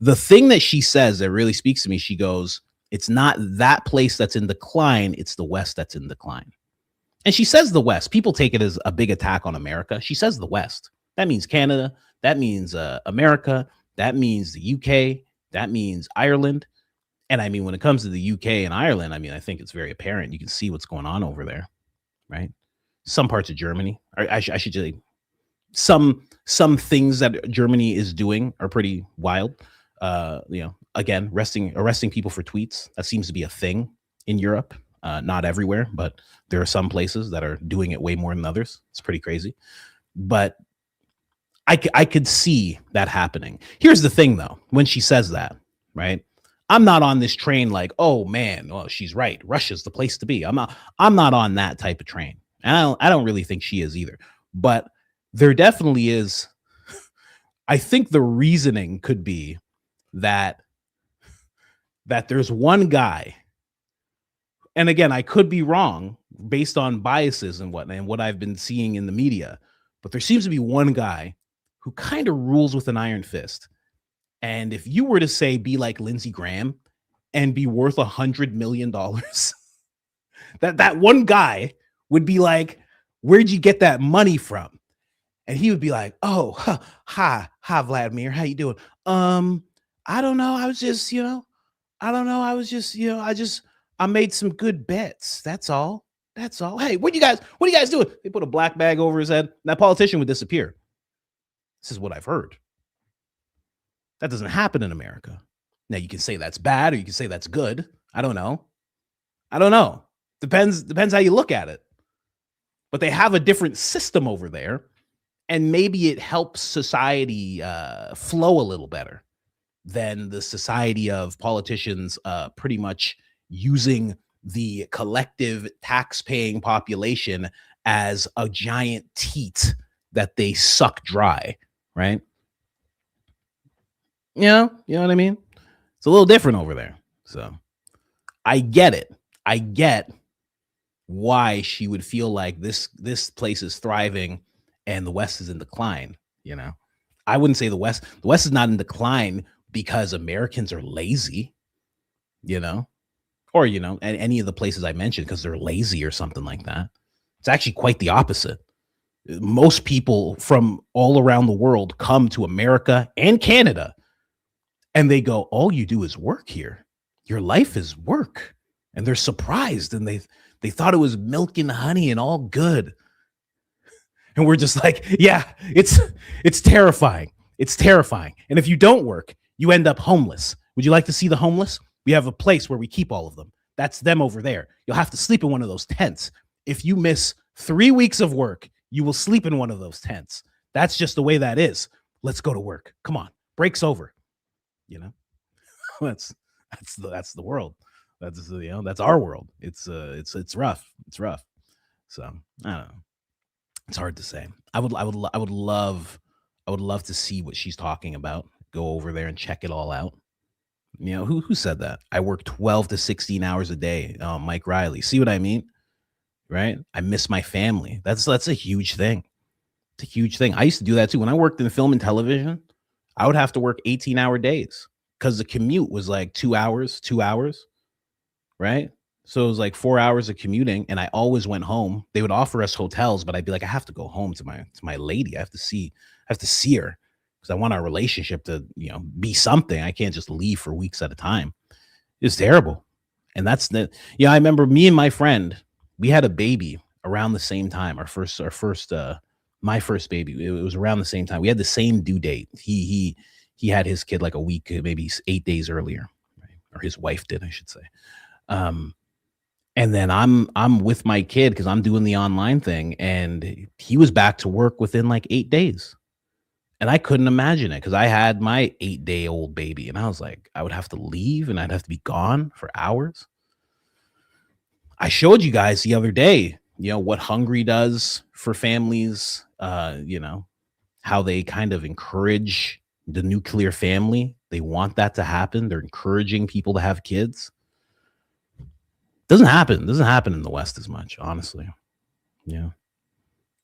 Speaker 1: The thing that she says that really speaks to me, she goes, it's not that place that's in decline, it's the West that's in decline. And she says the West. People take it as a big attack on America. She says the West. That means Canada. That means America. That means the UK. That means Ireland. And I mean, when it comes to the UK and Ireland, I mean, I think it's very apparent. You can see what's going on over there, right? Some parts of Germany, I should say, some things that Germany is doing are pretty wild. Again, arresting people for tweets. That seems to be a thing in Europe. Not everywhere, but there are some places that are doing it way more than others. It's pretty crazy. But I could see that happening. Here's the thing, though. When she says that, right? I'm not on this train like, oh, man, well, she's right. Russia's the place to be. I'm not on that type of train. And I don't really think she is either. But there definitely is. I think the reasoning could be that there's one guy, and again, I could be wrong based on biases and what I've been seeing in the media, but there seems to be one guy who kind of rules with an iron fist. And if you were to say be like Lindsey Graham and be worth $100 million, that one guy would be like, where'd you get that money from? And he would be like, oh, hi, Vladimir, how you doing? I don't know. I was just, I don't know. I was just, I made some good bets. That's all. That's all. Hey, what are you guys doing? They put a black bag over his head. And that politician would disappear. This is what I've heard. That doesn't happen in America. Now you can say that's bad or you can say that's good. I don't know. Depends how you look at it. But they have a different system over there. And maybe it helps society flow a little better than the society of politicians pretty much using the collective tax-paying population as a giant teat that they suck dry, right? You know what I mean? It's a little different over there. So I get it. I get why she would feel like this place is thriving and the West is in decline. I wouldn't say the West is not in decline because Americans are lazy, or, and any of the places I mentioned because they're lazy or something like that. It's actually quite the opposite. Most people from all around the world come to America and Canada and they go, all you do is work here. Your life is work. And they're surprised and they thought it was milk and honey and all good. And we're just like, yeah, it's terrifying. It's terrifying. And if you don't work, you end up homeless. Would you like to see the homeless? We have a place where we keep all of them. That's them over there. You'll have to sleep in one of those tents. If you miss 3 weeks of work, you will sleep in one of those tents. That's just the way that is. Let's go to work. Come on. Break's over. That's the world. That's our world. It's rough. It's rough. So I don't know. It's hard to say. I would love to see what she's talking about. Go over there and check it all out. Who said that? I work 12 to 16 hours a day. Oh, Mike Riley. See what I mean? Right? I miss my family. That's a huge thing. It's a huge thing. I used to do that too. When I worked in film and television, I would have to work 18-hour days because the commute was like 2 hours, right? So it was like 4 hours of commuting, and I always went home. They would offer us hotels, but I'd be like, I have to go home to my lady. I have to see her because I want our relationship to, be something. I can't just leave for weeks at a time. It's terrible. And that's I remember me and my friend, we had a baby around the same time. My first baby. It was around the same time. We had the same due date. He had his kid like a week, maybe 8 days earlier, right? Or his wife did, I should say. And then I'm with my kid because I'm doing the online thing, and he was back to work within like 8 days. And I couldn't imagine it because I had my 8-day-old baby, and I was like, I would have to leave and I'd have to be gone for hours. I showed you guys the other day, what Hungary does for families, how they kind of encourage the nuclear family. They want that to happen. They're encouraging people to have kids. Doesn't happen in the West as much, honestly.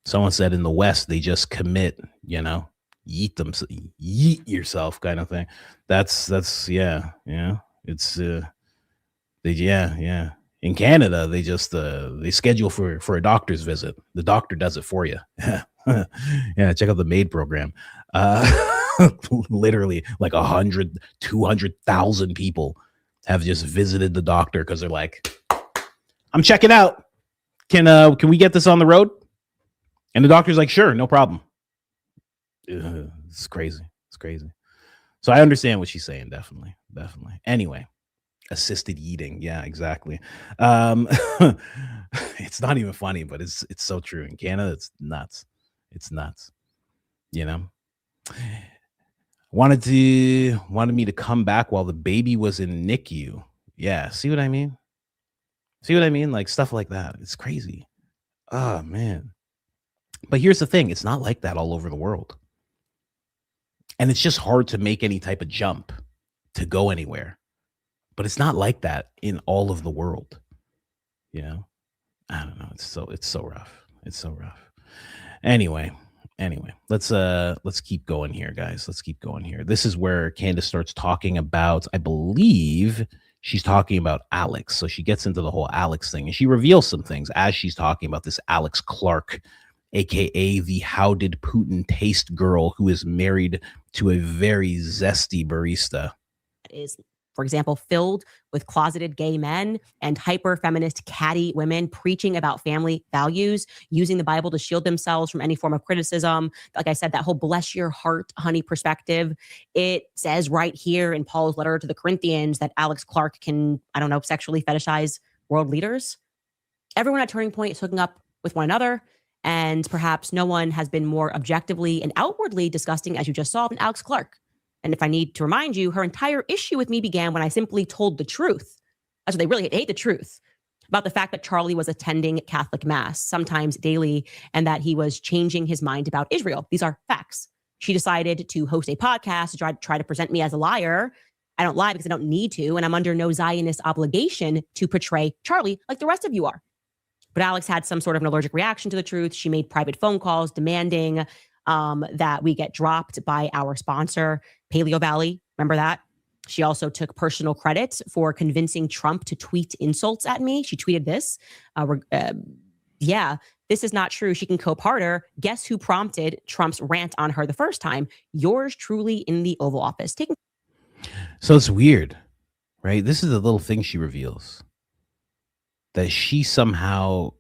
Speaker 1: Someone said in the West they just commit, yeet yourself kind of thing. That's it's in Canada they just they schedule for a doctor's visit. The doctor does it for you. Yeah, check out the MAID program. Literally like 200,000 people have just visited the doctor because they're like, I'm checking out. Can we get this on the road? And the doctor's like, sure, no problem. It's crazy. So I understand what she's saying. Definitely. Anyway, assisted eating. Yeah, exactly. It's not even funny, but it's so true. In Canada, it's nuts. Wanted me to come back while the baby was in NICU. Yeah, see what I mean? Like stuff like that. It's crazy. Oh man. But here's the thing, it's not like that all over the world. And it's just hard to make any type of jump to go anywhere. But it's not like that in all of the world. You know? I don't know. It's so rough. It's so rough. Anyway, let's keep going here, guys. Let's keep going here. This is where Candace starts talking about, I believe she's talking about Alex. So she gets into the whole Alex thing and she reveals some things as she's talking about this Alex Clark, aka the How Did Putin Taste girl who is married to a very zesty barista.
Speaker 2: Is, for example, filled with closeted gay men and hyper-feminist catty women preaching about family values, using the Bible to shield themselves from any form of criticism. Like I said, that whole bless your heart, honey perspective. It says right here in Paul's letter to the Corinthians that Alex Clark can, I don't know, sexually fetishize world leaders. Everyone at Turning Point is hooking up with one another. And perhaps no one has been more objectively and outwardly disgusting, as you just saw, than Alex Clark. And if I need to remind you, her entire issue with me began when I simply told the truth. That's what they really hate, the truth about the fact that Charlie was attending Catholic Mass, sometimes daily, and that he was changing his mind about Israel. These are facts. She decided to host a podcast to try to present me as a liar. I don't lie because I don't need to, and I'm under no Zionist obligation to portray Charlie like the rest of you are. But Alex had some sort of an allergic reaction to the truth. She made private phone calls demanding that we get dropped by our sponsor, Paleo Valley. Remember that? She also took personal credit for convincing Trump to tweet insults at me. She tweeted this. Yeah, this is not true. She can cope harder. Guess who prompted Trump's rant on her the first time? Yours truly in the Oval Office.
Speaker 1: So it's weird, right? This is the little thing she reveals. That she somehow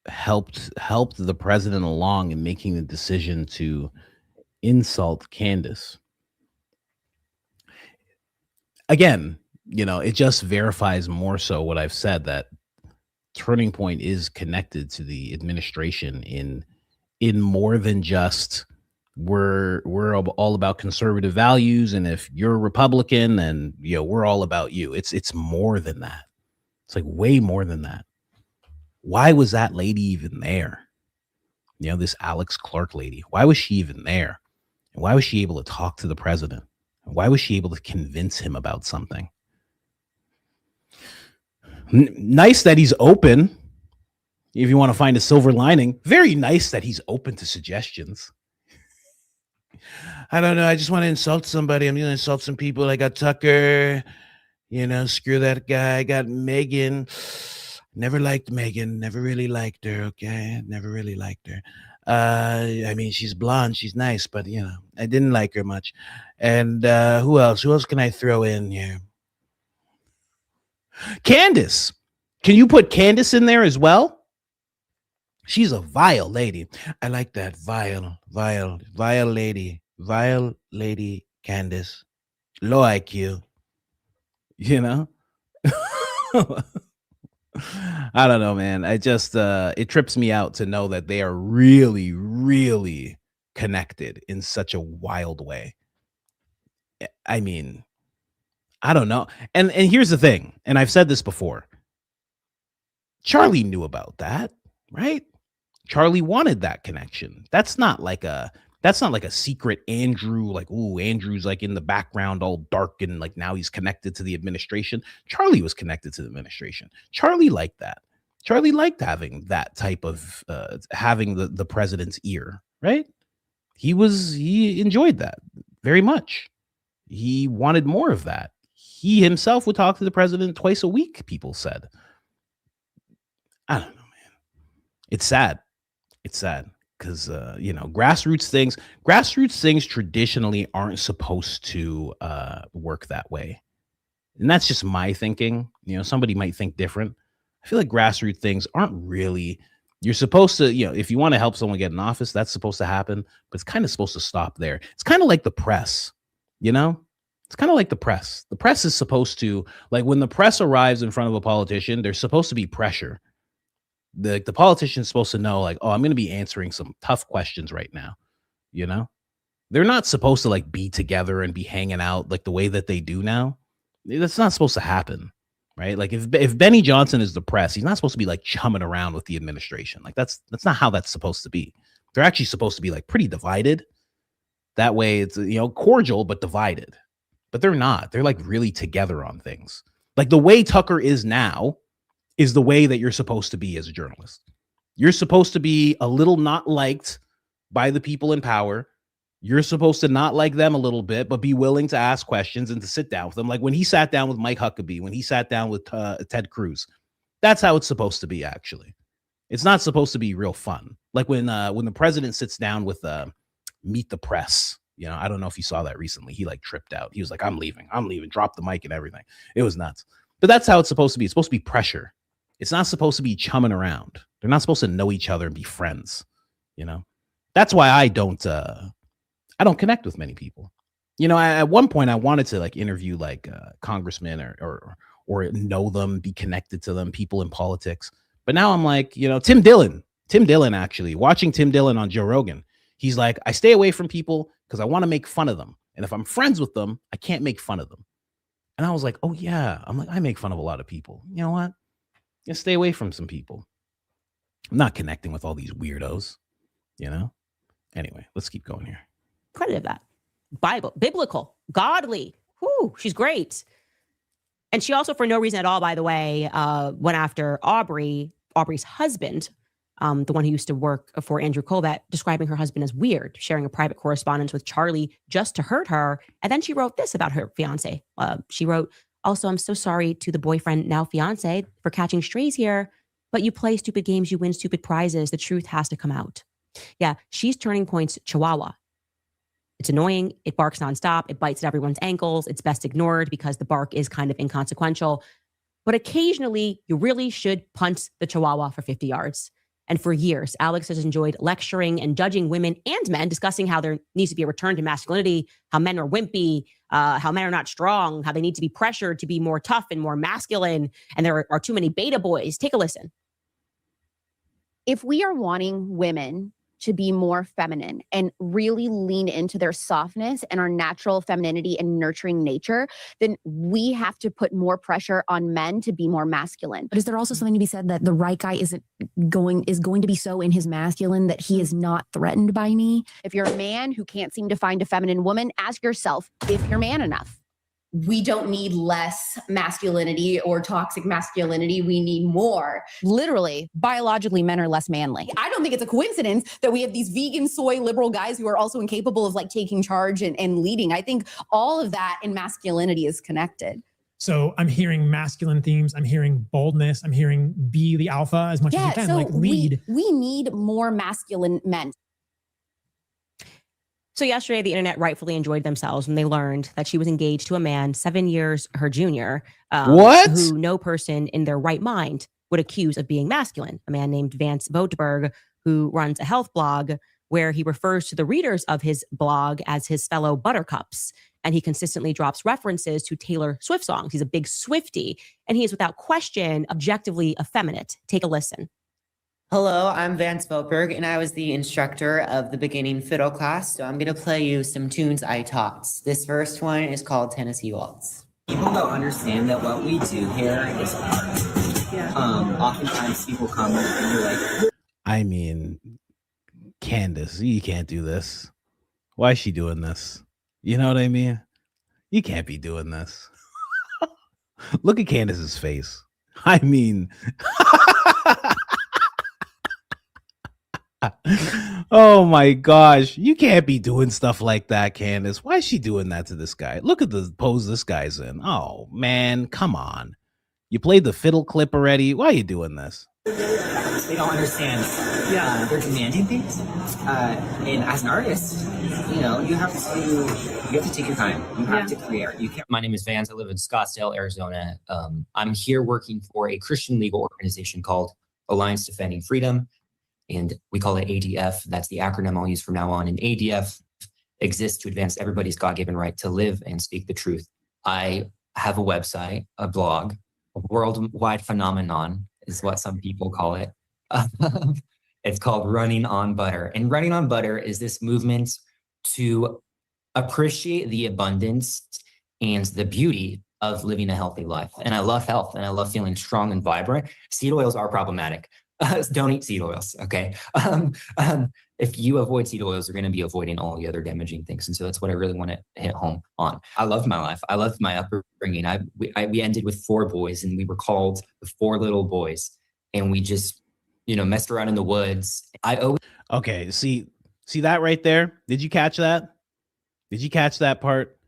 Speaker 1: helped the president along in making the decision to insult Candace. Again, it just verifies more so what I've said, that Turning Point is connected to the administration in more than just we're all about conservative values, and if you're a Republican, then we're all about you. It's more than that. It's like way more than that. Why was that lady even there? This Alex Clark lady. Why was she even there? And why was she able to talk to the president? And why was she able to convince him about something? Nice that he's open. If you want to find a silver lining, very nice that he's open to suggestions. I don't know. I just want to insult somebody. I'm going to insult some people. I got Tucker. Screw that guy. I got Megan. Never liked Megan. Never really liked her. Okay. Never really liked her. I mean, she's blonde. She's nice, but I didn't like her much. And who else? Who else can I throw in here? Candace. Can you put Candace in there as well? She's a vile lady. I like that. Vile lady. Vile lady Candace. Low IQ. I don't know, man. I just it trips me out to know that they are really, really connected in such a wild way. I mean, I don't know. And here's the thing, and I've said this before. Charlie knew about that, right? Charlie wanted that connection. That's not like a secret Andrew, like, ooh, Andrew's like in the background all dark and like now he's connected to the administration. Charlie was connected to the administration. Charlie liked that. Charlie liked having that type of having the president's ear, right? He enjoyed that very much. He wanted more of that. He himself would talk to the president twice a week, people said. I don't know, man. It's sad. It's sad. Because grassroots things traditionally aren't supposed to work that way, and that's just my thinking. Somebody might think different. I feel like grassroots things aren't really. You're supposed to, if you want to help someone get in office, that's supposed to happen, but it's kind of supposed to stop there. It's kind of like the press, It's kind of like the press. The press is supposed to, like, when the press arrives in front of a politician, there's supposed to be pressure. The politician's supposed to know, like, oh, I'm going to be answering some tough questions right now. They're not supposed to like be together and be hanging out like the way that they do now. That's not supposed to happen, right? Like if Benny Johnson is the press, he's not supposed to be like chumming around with the administration. Like that's not how that's supposed to be. They're actually supposed to be like pretty divided. That way it's, cordial, but divided. But they're not. They're like really together on things. Like the way Tucker is now is the way that you're supposed to be as a journalist. You're supposed to be a little not liked by the people in power. You're supposed to not like them a little bit, but be willing to ask questions and to sit down with them. Like when he sat down with Mike Huckabee, when he sat down with Ted Cruz, that's how it's supposed to be. Actually, it's not supposed to be real fun. Like when the president sits down with Meet the Press. I don't know if you saw that recently. He like tripped out. He was like, I'm leaving, drop the mic and everything. It was nuts. But that's how it's supposed to be. It's supposed to be pressure. It's not supposed to be chumming around. They're not supposed to know each other and be friends. That's why I don't connect with many people. At one point I wanted to like interview like congressmen or know them, be connected to them, people in politics. But now I'm like, Tim Dillon, actually watching Tim Dillon on Joe Rogan. He's like, I stay away from people because I want to make fun of them. And if I'm friends with them, I can't make fun of them. And I was like, oh yeah. I'm like, I make fun of a lot of people. You know what? Just stay away from some people. I'm not connecting with all these weirdos, Anyway, let's keep going here.
Speaker 2: Credit of that. Biblical, godly. Whoo, she's great. And she also, for no reason at all, by the way, went after Aubrey's husband, the one who used to work for Andrew Colbert, describing her husband as weird, sharing a private correspondence with Charlie just to hurt her. And then she wrote this about her fiance. She wrote, also, I'm so sorry to the boyfriend, now fiance, for catching strays here, but you play stupid games, you win stupid prizes. The truth has to come out. Yeah, she's Turning Point's Chihuahua. It's annoying. It barks nonstop. It bites at everyone's ankles. It's best ignored because the bark is kind of inconsequential. But occasionally, you really should punt the Chihuahua for 50 yards. And for years, Alex has enjoyed lecturing and judging women and men, discussing how there needs to be a return to masculinity, how men are wimpy, how men are not strong, how they need to be pressured to be more tough and more masculine. And there are too many beta boys. Take a listen.
Speaker 3: If we are wanting women to be more feminine and really lean into their softness and our natural femininity and nurturing nature, then we have to put more pressure on men to be more masculine.
Speaker 4: But is there also something to be said that the right guy is going to be so in his masculine that he is not threatened by me?
Speaker 3: If you're a man who can't seem to find a feminine woman, ask yourself if you're man enough.
Speaker 5: We don't need less masculinity or toxic masculinity. We need more.
Speaker 3: Literally, biologically, men are less manly.
Speaker 5: I don't think it's a coincidence that we have these vegan, soy, liberal guys who are also incapable of like taking charge and leading. I think all of that in masculinity is connected.
Speaker 6: So I'm hearing masculine themes. I'm hearing boldness. I'm hearing be the alpha as much as you can,
Speaker 5: so
Speaker 6: like lead.
Speaker 5: We need more masculine men.
Speaker 2: So yesterday, the internet rightfully enjoyed themselves when they learned that she was engaged to a man 7 years her junior, who no person in their right mind would accuse of being masculine. A man named Vance Vogtberg, who runs a health blog where he refers to the readers of his blog as his fellow buttercups. And he consistently drops references to Taylor Swift songs. He's a big Swiftie, and he is without question objectively effeminate. Take a listen.
Speaker 7: Hello, I'm Vance Vogtberg, and I was the instructor of the beginning fiddle class, so I'm going to play you some tunes I taught. This first one is called Tennessee Waltz.
Speaker 8: People don't understand that what we do here is art. Yeah. Oftentimes people come and you're like...
Speaker 1: I mean, Candace, you can't do this. Why is she doing this? You know what I mean? You can't be doing this. Look at Candace's face. I mean... Oh my gosh, you can't be doing stuff like that, Candace. Why is she doing that to this guy? Look at the pose this guy's in. Oh man, come on. You played the fiddle clip already. Why are you doing this?
Speaker 8: They don't understand. Yeah, they're demanding things. And as an artist, you have to take your time. You have to create. You can't.
Speaker 9: My name is Vance. I live in Scottsdale, Arizona. I'm here working for a Christian legal organization called Alliance Defending Freedom. And we call it ADF. That's the acronym I'll use from now on. And ADF exists to advance everybody's God-given right to live and speak the truth. I have a website, a blog, a worldwide phenomenon is what some people call it. It's called Running on Butter. And Running on Butter is this movement to appreciate the abundance and the beauty of living a healthy life. And I love health and I love feeling strong and vibrant. Seed oils are problematic. Don't eat seed oils, okay? If you avoid seed oils, you're going to be avoiding all the other damaging things. And so that's what I really want to hit home on. I loved my life. I loved my upbringing. We ended with 4 boys, and we were called the 4 little boys. And we just, messed around in the woods.
Speaker 1: Okay, see that right there? Did you catch that? Did you catch that part?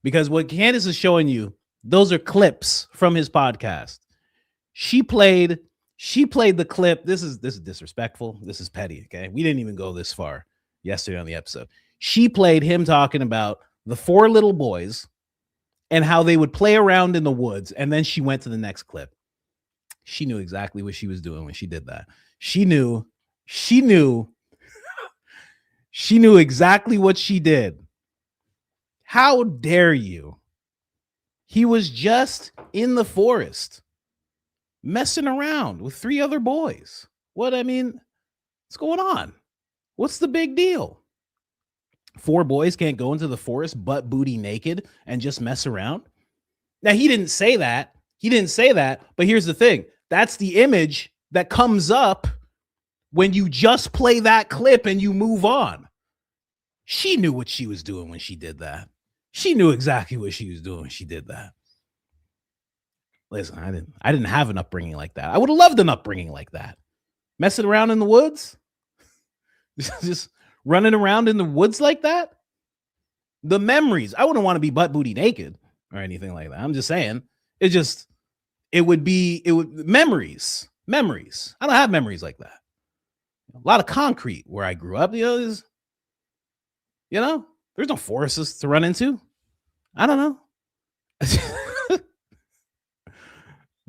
Speaker 1: Because what Candace is showing you, those are clips from his podcast. She played the clip. This is disrespectful. This is petty. Okay. We didn't even go this far yesterday on the episode. She played him talking about the 4 little boys and how they would play around in the woods. And then she went to the next clip. She knew exactly what she was doing when she did that. She knew exactly what she did. How dare you? He was just in the forest messing around with 3 other boys. What's going on? What's the big deal? 4 boys can't go into the forest butt booty naked and just mess around. Now, he didn't say that. But here's the thing. That's the image that comes up when you just play that clip and you move on. She knew what she was doing when she did that. She knew exactly what she was doing when she did that. Listen, I didn't have an upbringing like that. I would have loved an upbringing like that. Messing around in the woods? Just running around in the woods like that? The memories. I wouldn't want to be butt booty naked or anything like that. I'm just saying. It would memories. I don't have memories like that. A lot of concrete where I grew up, there's no forests to run into. I don't know.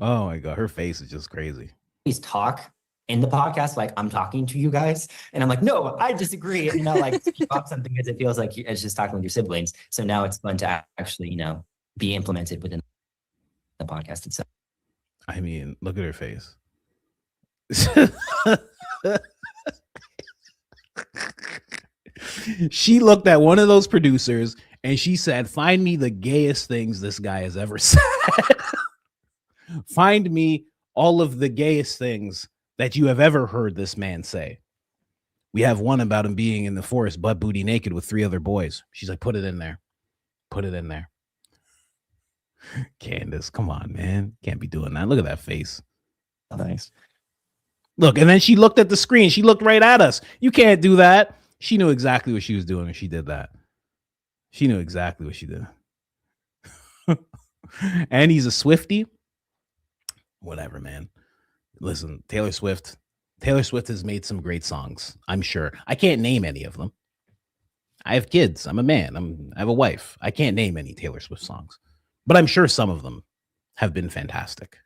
Speaker 1: Oh my God, her face is just crazy.
Speaker 9: Please talk in the podcast like I'm talking to you guys. And I'm like, no, I disagree. And speak off something because it feels like it's just talking with your siblings. So now it's fun to actually, be implemented within the podcast itself.
Speaker 1: Look at her face. She looked at one of those producers and she said, find me the gayest things this guy has ever said. Find me all of the gayest things that you have ever heard this man say. We have one about him being in the forest butt booty naked with 3 other boys. She's like, put it in there. Candace, come on, man. Can't be doing that. Look at that face. Nice. Look, and then she looked at the screen. She looked right at us. You can't do that. She knew exactly what she was doing when she did that. She knew exactly what she did. And he's a Swiftie. Whatever, man. Listen, Taylor Swift has made some great songs, I'm sure. I can't name any of them. I have kids. I'm a man. I have a wife. I can't name any Taylor Swift songs. But I'm sure some of them have been fantastic.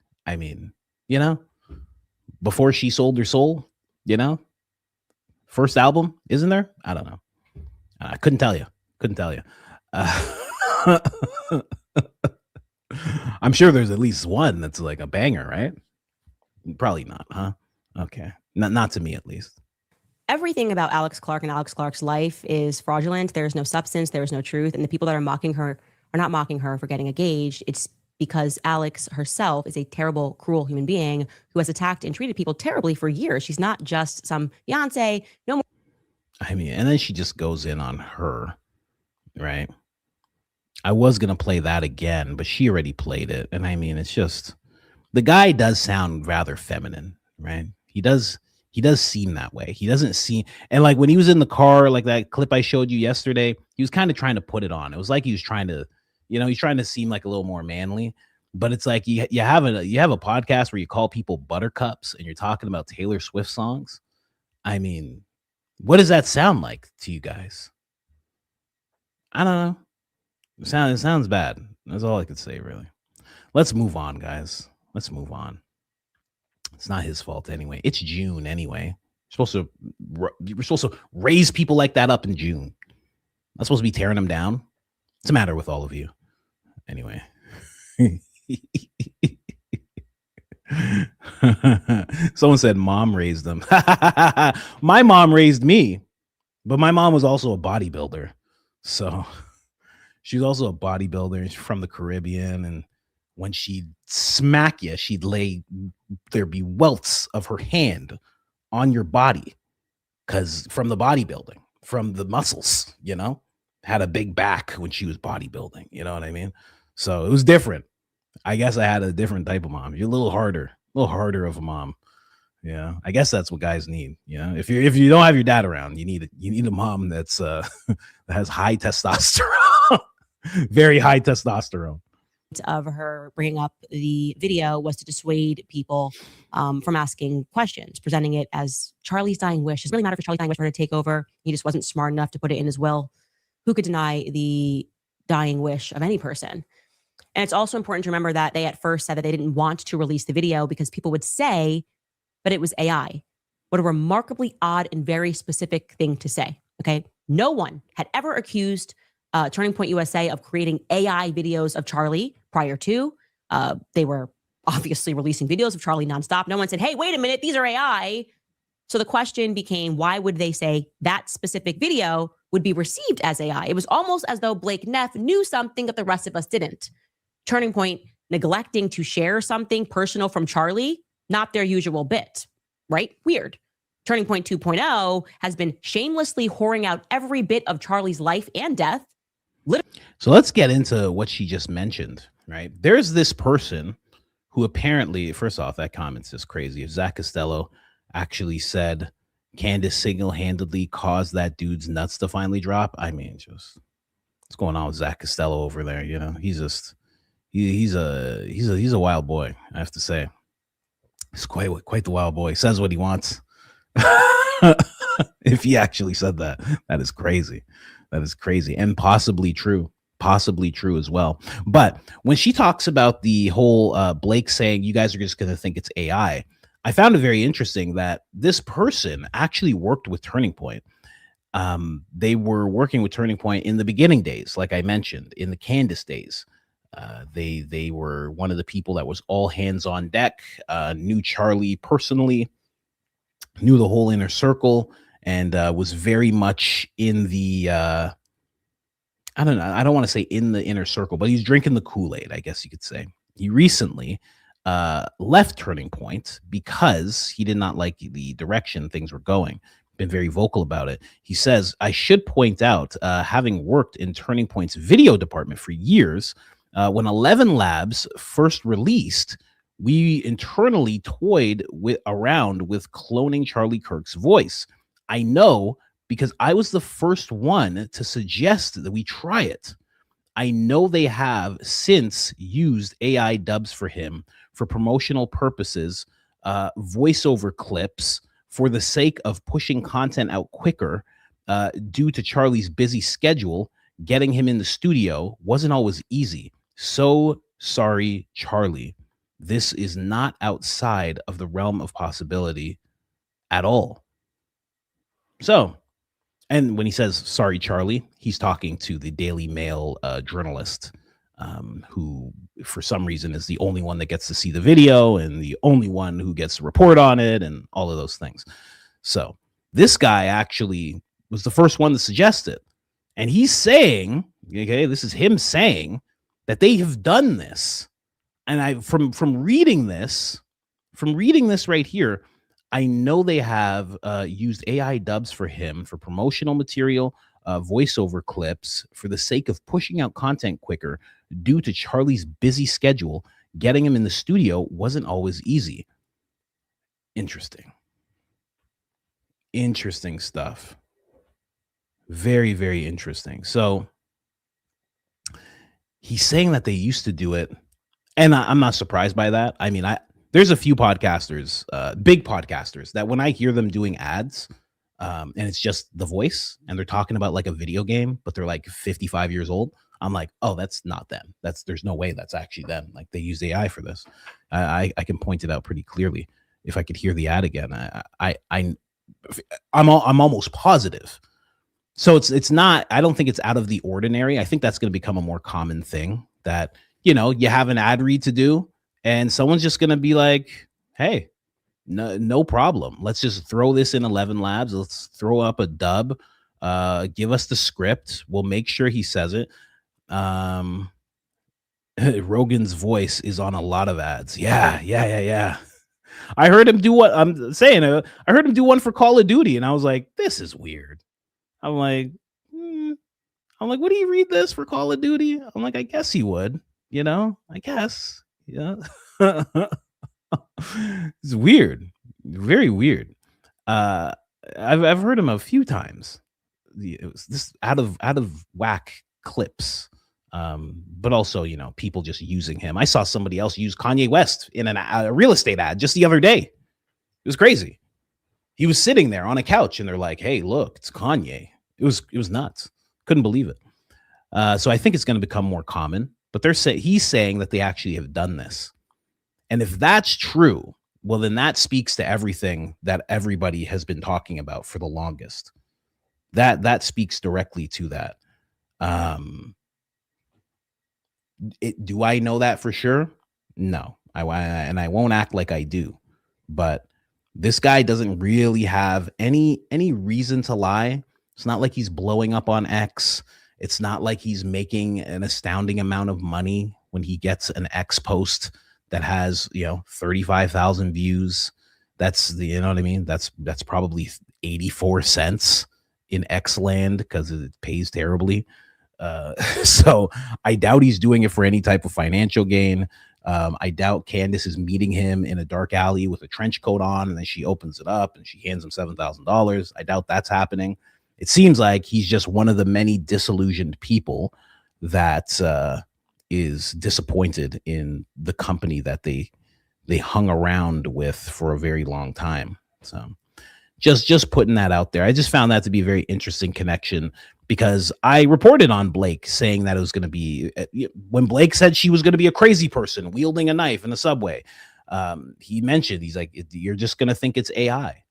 Speaker 1: Before She Sold Her Soul, first album, isn't there? I don't know. I couldn't tell you. I'm sure there's at least one that's like a banger, right? Probably not, huh? Okay. Not to me, at least.
Speaker 2: Everything about Alex Clark and Alex Clark's life is fraudulent. There's no substance. There's no truth. And the people that are mocking her are not mocking her for getting engaged. It's because Alex herself is a terrible, cruel human being who has attacked and treated people terribly for years. She's not just some Beyonce. No more.
Speaker 1: And then she just goes in on her, right? I was going to play that again, but she already played it. And it's just, the guy does sound rather feminine, right? He does seem that way. He doesn't seem, and like when he was in the car, like that clip I showed you yesterday, he was kind of trying to put it on. It was like he was trying to, he's trying to seem like a little more manly, but it's like you have a podcast where you call people buttercups and you're talking about Taylor Swift songs. What does that sound like to you guys? I don't know. It sounds bad. That's all I could say, really. Let's move on, guys. Let's move on. It's not his fault anyway. It's June anyway. We're supposed to raise people like that up in June. Not supposed to be tearing them down. What's the matter with all of you? Anyway. Someone said mom raised them. My mom raised me, but my mom was also a bodybuilder. So she's also a bodybuilder from the Caribbean, and when she'd smack you, there'd be welts of her hand on your body because from the bodybuilding, from the muscles, had a big back when she was bodybuilding. You know what I mean? So it was different. I guess I had a different type of mom. You're a little harder of a mom. Yeah, I guess that's what guys need. If you don't have your dad around, you need a mom that's that has high testosterone, very high testosterone.
Speaker 2: Of her bringing up the video was to dissuade people from asking questions, presenting it as Charlie's dying wish. It doesn't really matter if Charlie's dying wish for her to take over. He just wasn't smart enough to put it in his will. Who could deny the dying wish of any person? And it's also important to remember that they at first said that they didn't want to release the video because people would say, but it was AI. What a remarkably odd and very specific thing to say. Okay. No one had ever accused Turning Point USA of creating AI videos of Charlie prior to. They were obviously releasing videos of Charlie nonstop. No one said, hey, wait a minute, these are AI. So the question became, why would they say that specific video would be received as AI? It was almost as though Blake Neff knew something that the rest of us didn't. Turning Point neglecting to share something personal from Charlie, not their usual bit, right? Weird. Turning Point 2.0 has been shamelessly whoring out every bit of Charlie's life and death.
Speaker 1: So let's get into what she just mentioned, right? There's this person who apparently, first off, that comment's just crazy. If Zach Costello actually said Candace single-handedly caused that dude's nuts to finally drop, I mean, just what's going on with Zach Costello over there? He's just he's a wild boy, I have to say. He's quite the wild boy. He says what he wants. If he actually said that, that is crazy. That is crazy and possibly true as well. But when she talks about the whole Blake saying you guys are just going to think it's AI, I found it very interesting that this person actually worked with Turning Point. They were working with Turning Point in the beginning days, like I mentioned, in the Candace days. They were one of the people that was all hands on deck, knew Charlie personally, knew the whole inner circle, and was very much in the I don't want to say in the inner circle, but he's drinking the Kool-Aid, I guess you could say. He recently left Turning Point because he did not like the direction things were going. Been very vocal about it. He says, I should point out, having worked in Turning Point's video department for years, when 11 Labs first released, we internally toyed around with cloning Charlie Kirk's voice. I know because I was the first one to suggest that we try it. I know they have since used AI dubs for him for promotional purposes, voiceover clips for the sake of pushing content out quicker due to Charlie's busy schedule. Getting him in the studio wasn't always easy. So sorry, Charlie. This is not outside of the realm of possibility at all. So, and when he says, sorry, Charlie, he's talking to the Daily Mail journalist who, for some reason, is the only one that gets to see the video and the only one who gets to report on it and all of those things. So this guy actually was the first one to suggest it. And he's saying, okay, this is him saying that they have done this. And I, from reading this right here, I know they have used AI dubs for him for promotional material, voiceover clips for the sake of pushing out content quicker due to Charlie's busy schedule. Getting him in the studio wasn't always easy. Interesting stuff. Very, very interesting. So he's saying that they used to do it. And I'm not surprised by that. I mean, there's a few podcasters, big podcasters, that when I hear them doing ads, and it's just the voice, and they're talking about like a video game, but they're like 55 years old, I'm like, oh, that's not them. There's no way that's actually them. Like they used AI for this. I can point it out pretty clearly if I could hear the ad again. I'm almost positive. So it's not. I don't think it's out of the ordinary. I think that's going to become a more common thing that, you have an ad read to do and someone's just going to be like, hey, no problem. Let's just throw this in 11 Labs. Let's throw up a dub. Give us the script. We'll make sure he says it. Rogan's voice is on a lot of ads. Yeah. I heard him do what I'm saying. I heard him do one for Call of Duty, and I was like, this is weird. I'm like, would he read this for Call of Duty? I'm like, I guess he would, I guess. Yeah. It's weird. Very weird. I've heard him a few times. It was this out of whack clips. But also, people just using him. I saw somebody else use Kanye West in a real estate ad just the other day. It was crazy. He was sitting there on a couch and they're like, hey, look, it's Kanye. It was nuts. Couldn't believe it. So I think it's going to become more common, but he's saying that they actually have done this. And if that's true, well, then that speaks to everything that everybody has been talking about for the longest. That speaks directly to that. Do I know that for sure? No, I won't act like I do, but this guy doesn't really have any reason to lie. It's not like he's blowing up on X. It's not like he's making an astounding amount of money when he gets an X post that has, 35,000 views. That's you know what I mean? That's probably 84 cents in X land because it pays terribly. So I doubt he's doing it for any type of financial gain. I doubt Candace is meeting him in a dark alley with a trench coat on, and then she opens it up and she hands him $7,000. I doubt that's happening. It seems like he's just one of the many disillusioned people that is disappointed in the company that they hung around with for a very long time. So just putting that out there. I just found that to be a very interesting connection, because I reported on Blake saying that it was going to be, when Blake said she was going to be a crazy person wielding a knife in the subway, he mentioned, he's like, you're just going to think it's AI.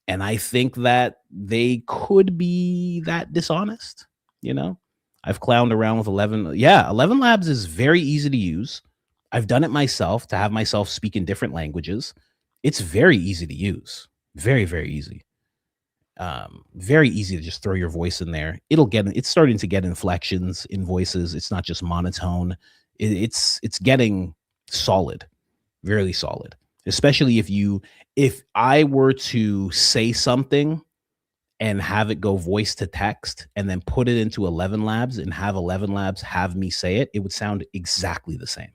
Speaker 1: And I think that they could be that dishonest. I've clowned around with 11. Yeah, 11 Labs is very easy to use. I've done it myself to have myself speak in different languages. It's very easy to use. Very, very easy. Very easy to just throw your voice in there. It's starting to get inflections in voices. It's not just monotone. It's getting solid, very solid. Especially if I were to say something and have it go voice to text and then put it into 11 Labs and have 11 Labs have me say it, it would sound exactly the same.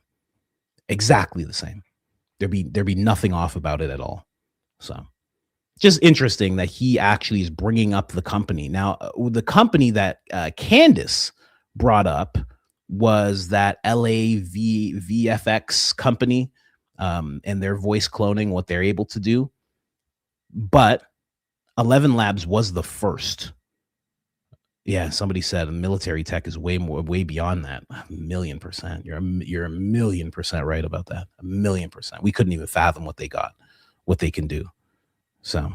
Speaker 1: Exactly the same. There'd be nothing off about it at all. So just interesting that he actually is bringing up the company. Now, the company that Candace brought up was that VFX company, and their voice cloning, what they're able to do. But 11 Labs was the first. Yeah, somebody said military tech is way beyond that. 1,000,000%. You're 1,000,000% right about that. 1,000,000%. We couldn't even fathom what they can do. So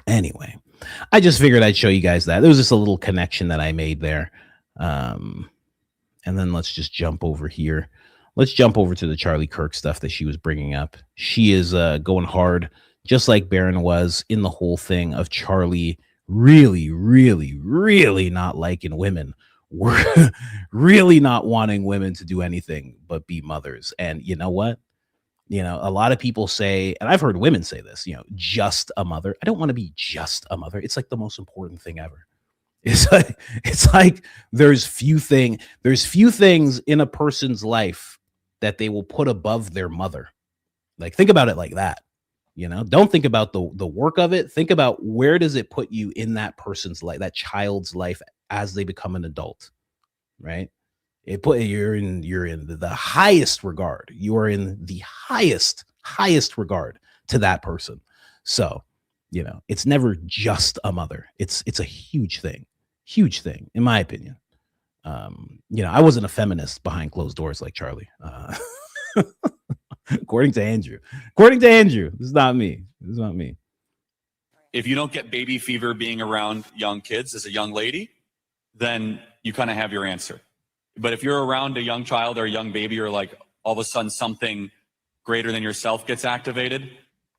Speaker 1: anyway, I just figured I'd show you guys that. There was just a little connection that I made there. And then let's just jump over here. Let's jump over to the Charlie Kirk stuff that she was bringing up. She is going hard, just like Baron was, in the whole thing of Charlie really, really, really not liking women. We're really not wanting women to do anything but be mothers. And you know what? A lot of people say, and I've heard women say this, just a mother. I don't want to be just a mother. It's like the most important thing ever. It's like there's few things in a person's life that they will put above their mother. Like, think about it like that. Don't think about the work of it. Think about where does it put you in that person's life, that child's life, as they become an adult, right? You're in the highest regard. You are in the highest regard to that person. So, it's never just a mother. It's a huge thing, in my opinion. I wasn't a feminist behind closed doors like Charlie. According to Andrew, this is not me.
Speaker 10: If you don't get baby fever being around young kids as a young lady, then you kind of have your answer. But if you're around a young child or a young baby, or like all of a sudden something greater than yourself gets activated,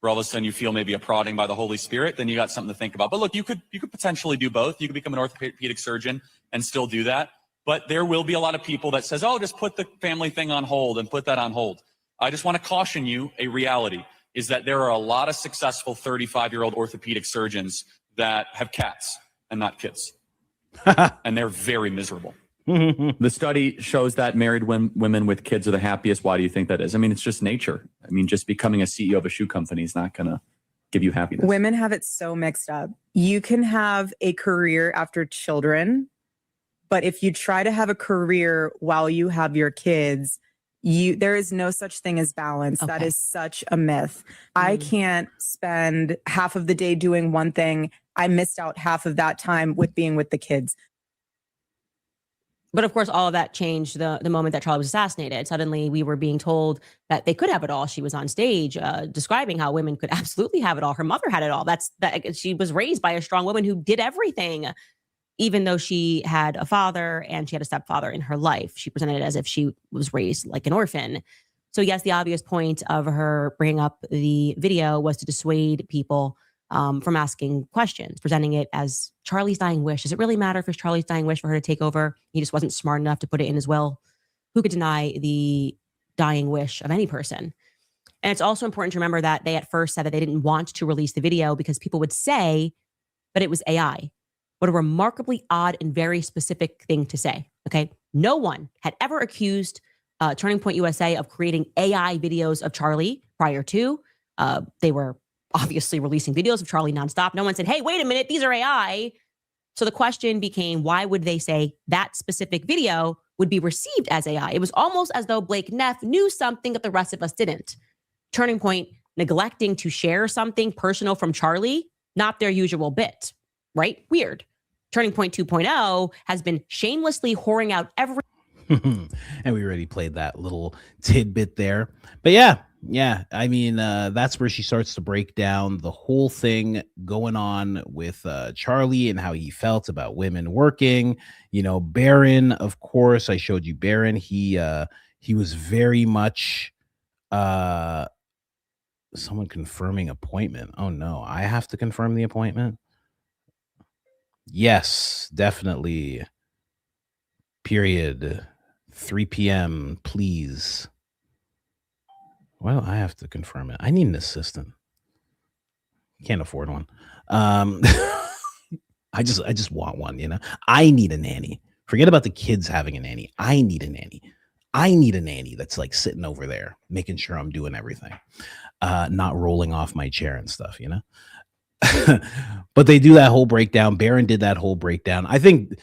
Speaker 10: or all of a sudden you feel maybe a prodding by the Holy Spirit, then you got something to think about. But look, you could potentially do both. You could become an orthopedic surgeon and still do that. But there will be a lot of people that says, oh, just put the family thing on hold and put that on hold. I just want to caution you, a reality is that there are a lot of successful 35-year-old orthopedic surgeons that have cats and not kids. And they're very miserable.
Speaker 11: The study shows that married women with kids are the happiest. Why do you think that is? I mean, it's just nature. I mean, just becoming a CEO of a shoe company is not going to give you happiness.
Speaker 12: Women have it so mixed up. You can have a career after children, but if you try to have a career while you have your kids, there is no such thing as balance.
Speaker 2: Okay.
Speaker 12: That is such a myth. I can't spend half of the day doing one thing. I missed out half of that time with being with the kids.
Speaker 2: But of course, all of that changed the moment that Charlie was assassinated. Suddenly, we were being told that they could have it all. She was on stage describing how women could absolutely have it all. Her mother had it all. She was raised by a strong woman who did everything, even though she had a father and she had a stepfather in her life. She presented it as if she was raised like an orphan. So yes, the obvious point of her bringing up the video was to dissuade people from asking questions, presenting it as Charlie's dying wish. Does it really matter if it's Charlie's dying wish for her to take over? He just wasn't smart enough to put it in his will. Who could deny the dying wish of any person? And it's also important to remember that they at first said that they didn't want to release the video because people would say that it was AI. What a remarkably odd and very specific thing to say, okay? No one had ever accused Turning Point USA of creating AI videos of Charlie prior to. They were obviously releasing videos of Charlie nonstop. No one said, hey, wait a minute, these are AI. So the question became, why would they say that specific video would be received as AI? It was almost as though Blake Neff knew something that the rest of us didn't. Turning Point neglecting to share something personal from Charlie, not their usual bit, right? Weird. Turning Point 2.0 has been shamelessly whoring out every...
Speaker 1: And we already played that little tidbit there. But yeah, I mean, that's where she starts to break down the whole thing going on with Charlie and how he felt about women working. You know, Baron, of course, I showed you Baron. He was very much someone confirming appointment. Oh no, I have to confirm the appointment. Yes, definitely. Period. 3 p.m. please. Well, I have to confirm it. I need an assistant. Can't afford one. I just want one, you know. I need a nanny. Forget about the kids having a nanny. I need a nanny. I need a nanny that's like sitting over there, making sure I'm doing everything, not rolling off my chair and stuff, you know. But they do that whole breakdown. Baron did that whole breakdown. I think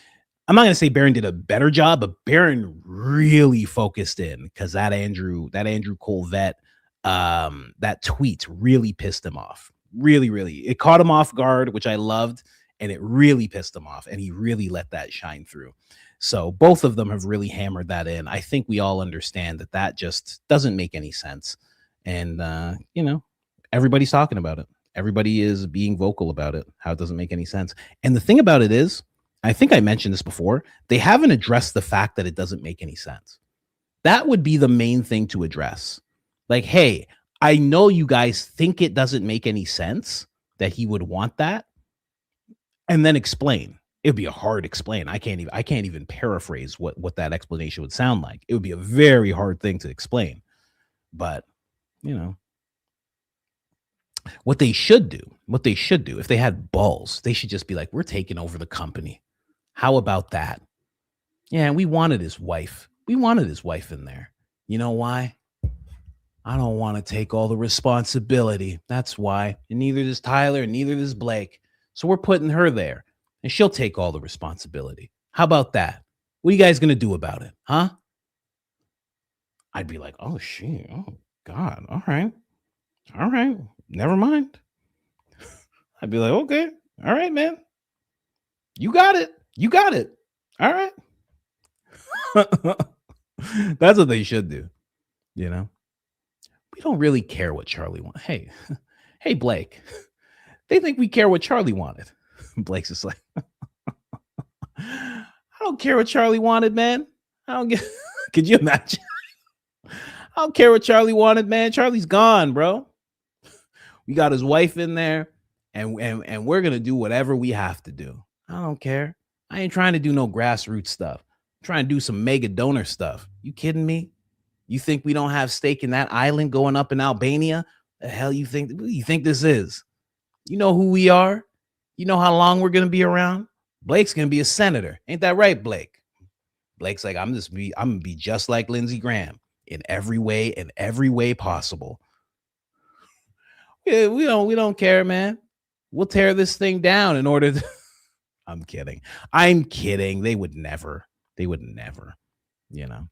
Speaker 1: I'm not going to say Baron did a better job, but Baron really focused in because that Andrew Cole vet, that tweet really pissed him off. Really, it caught him off guard, which I loved, and it really pissed him off, and he really let that shine through. So both of them have really hammered that in. I think we all understand that just doesn't make any sense, and you know, everybody's talking about it. Everybody is being vocal about it, how it doesn't make any sense. And the thing about it is, I think I mentioned this before, they haven't addressed the fact that it doesn't make any sense. That would be the main thing to address. Like, hey, I know you guys think it doesn't make any sense that he would want that, and then explain. It would be a hard explain. I can't even paraphrase what that explanation would sound like. It would be a very hard thing to explain. But, you know, what they should do, if they had balls, they should just be like, we're taking over the company. How about that? Yeah, we wanted his wife. We wanted his wife in there. You know why? I don't want to take all the responsibility. That's why. And neither does Tyler, and neither does Blake. So we're putting her there, and she'll take all the responsibility. How about that? What are you guys going to do about it? Huh? I'd be like, oh, shit. Oh, God. All right. Never mind. I'd be like, okay. All right, man. You got it. All right. That's what they should do. You know, we don't really care what Charlie wants. Hey, Blake, they think we care what Charlie wanted. Blake's just like, I don't care what Charlie wanted, man. I don't get, could you imagine? I don't care what Charlie wanted, man. Charlie's gone, bro. We got his wife in there, and we're going to do whatever we have to do. I don't care. I ain't trying to do no grassroots stuff. Trying to do some mega donor stuff. You kidding me? You think we don't have stake in that island going up in Albania? The hell you think? Who do you think this is? You know who we are? You know how long we're gonna be around? Blake's gonna be a senator. Ain't that right, Blake? Blake's like, I'm gonna be just like Lindsey Graham in every way possible. Yeah, we don't care, man. We'll tear this thing down in order to I'm kidding. They would never, you know.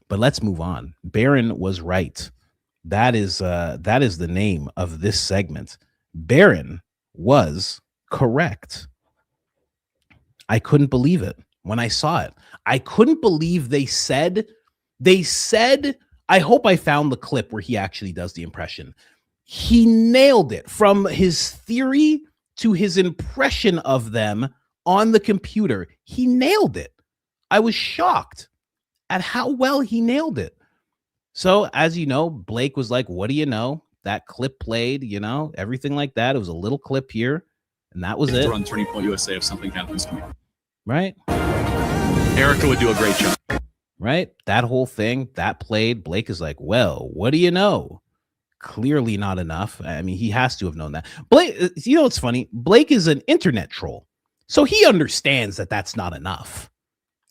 Speaker 1: But let's move on. Baron was right. That is the name of this segment. Baron was correct. I couldn't believe it when I saw it. I couldn't believe they said, I hope I found the clip where he actually does the impression. He nailed it from his theory to his impression of them on the computer. He nailed it. I was shocked at how well he nailed it. So, as you know, Blake was like, what do you know? That clip played, you know, everything like that. It was a little clip here, and that was it.
Speaker 13: Run Turning Point USA if something happens to me.
Speaker 1: Right?
Speaker 13: Erica would do a great job.
Speaker 1: Right? That whole thing, that played. Blake is like, well, what do you know? Clearly not enough. I mean, he has to have known that. Blake, you know what's funny? Blake is an internet troll. So he understands that that's not enough.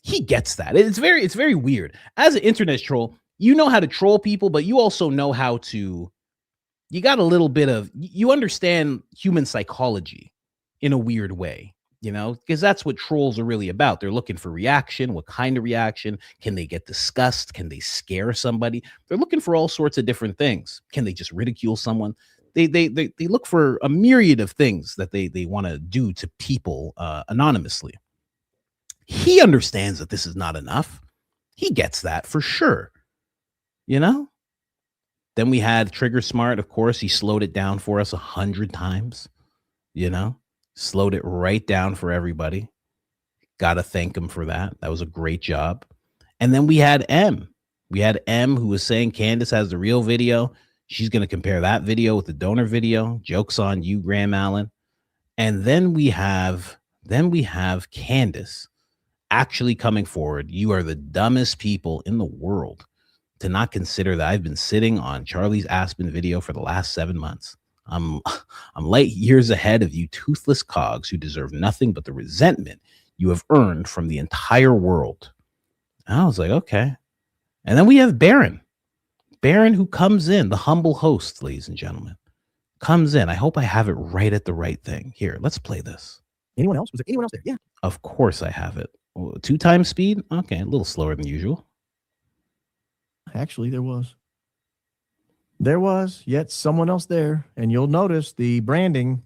Speaker 1: He gets that. It's very weird. As an internet troll, you know how to troll people, but you also know how to, you got a little bit of, you understand human psychology in a weird way, you know, because that's what trolls are really about. They're looking for reaction. What kind of reaction? Can they get disgust? Can they scare somebody? They're looking for all sorts of different things. Can they just ridicule someone? They look for a myriad of things that they want to do to people anonymously. He understands that this is not enough. He gets that for sure. You know? Then we had Trigger Smart. Of course, he slowed it down for us 100 times. You know? Slowed it right down for everybody. Gotta thank him for that. That was a great job. And then we had M. We had M who was saying Candace has the real video. She's going to compare that video with the donor video. Joke's on you, Graham Allen. And then we have Candace actually coming forward. You are the dumbest people in the world to not consider that I've been sitting on Charlie's Aspen video for the last 7 months. I'm light years ahead of you toothless cogs who deserve nothing but the resentment you have earned from the entire world. And I was like, okay. And then we have Baron who comes in, the humble host, ladies and gentlemen, comes in. I hope I have it right at the right thing. Here, let's play this.
Speaker 14: Anyone else? Was there anyone else there? Yeah.
Speaker 1: Of course I have it. 2 times speed? Okay, a little slower than usual.
Speaker 14: Actually, there was. There was yet someone else there. And you'll notice the branding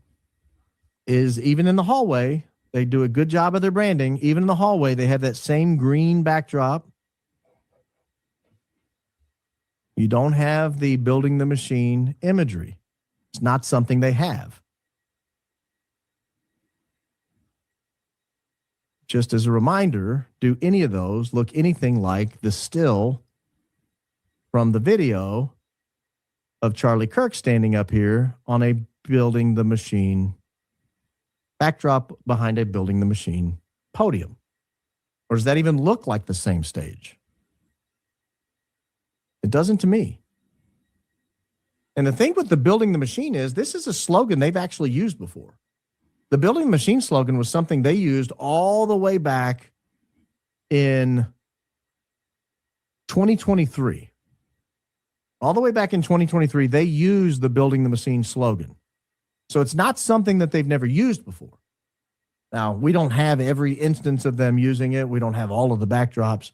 Speaker 14: is even in the hallway. They do a good job of their branding. Even in the hallway, they have that same green backdrop. You don't have the building the machine imagery. It's not something they have. Just as a reminder, do any of those look anything like the still from the video of Charlie Kirk standing up here on a building the machine backdrop behind a building the machine podium? Or does that even look like the same stage? It doesn't to me. And the thing with the building the machine is this is a slogan they've actually used before. The building the machine slogan was something they used all the way back in 2023. All the way back in 2023, they used the building the machine slogan. So it's not something that they've never used before. Now, we don't have every instance of them using it. We don't have all of the backdrops.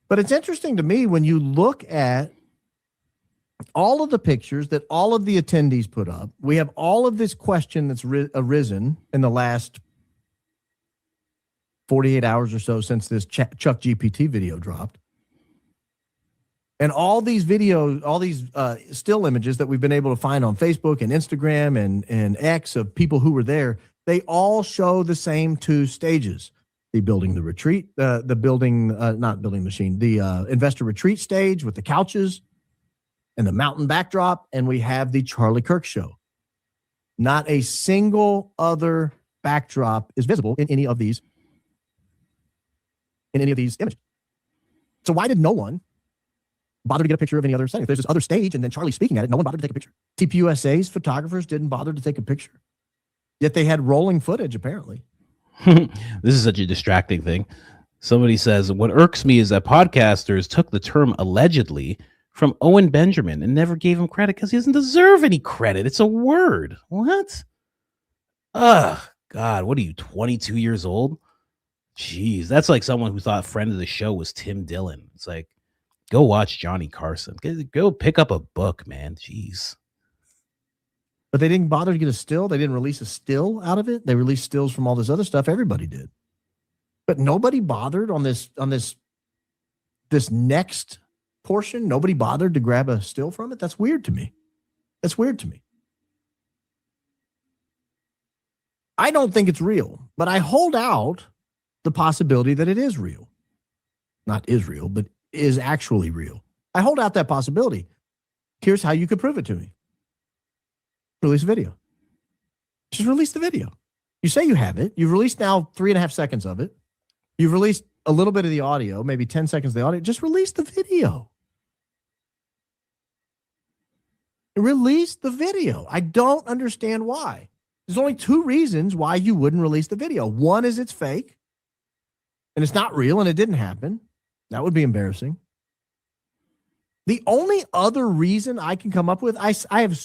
Speaker 14: But it's interesting to me when you look at all of the pictures that all of the attendees put up. We have all of this question that's arisen in the last 48 hours or so since this Chuck GPT video dropped. And all these videos, all these still images that we've been able to find on Facebook and Instagram and X of people who were there, they all show the same 2 stages. The building the retreat, the building, not building machine, the investor retreat stage with the couches and the mountain backdrop. And we have the Charlie Kirk show. Not a single other backdrop is visible in any of these in any of these images. So why did no one bother to get a picture of any other setting? If there's this other stage and then Charlie speaking at it, no one bothered to take a picture. TPUSA's photographers didn't bother to take a picture. Yet they had rolling footage, apparently.
Speaker 1: This is such a distracting thing. Somebody says, what irks me is that podcasters took the term allegedly from Owen Benjamin and never gave him credit because he doesn't deserve any credit. It's a word. What? Ugh, God, what are you, 22 years old? Jeez, that's like someone who thought friend of the show was Tim Dillon. It's like, go watch Johnny Carson. Go pick up a book, man. Jeez.
Speaker 14: But they didn't bother to get a still. They didn't release a still out of it. They released stills from all this other stuff. Everybody did. But nobody bothered on this next portion. Nobody bothered to grab a still from it. That's weird to me. That's weird to me. I don't think it's real, but I hold out the possibility that it is real. Not is real, but is actually real. I hold out that possibility. Here's how you could prove it to me. Release a video. Just release the video. You say you have it. You've released now 3.5 seconds of it. You've released a little bit of the audio, maybe 10 seconds of the audio. Just release the video. Release the video. I don't understand why. There's only 2 reasons why you wouldn't release the video. One is it's fake and it's not real and it didn't happen. That would be embarrassing. The only other reason I can come up with, I have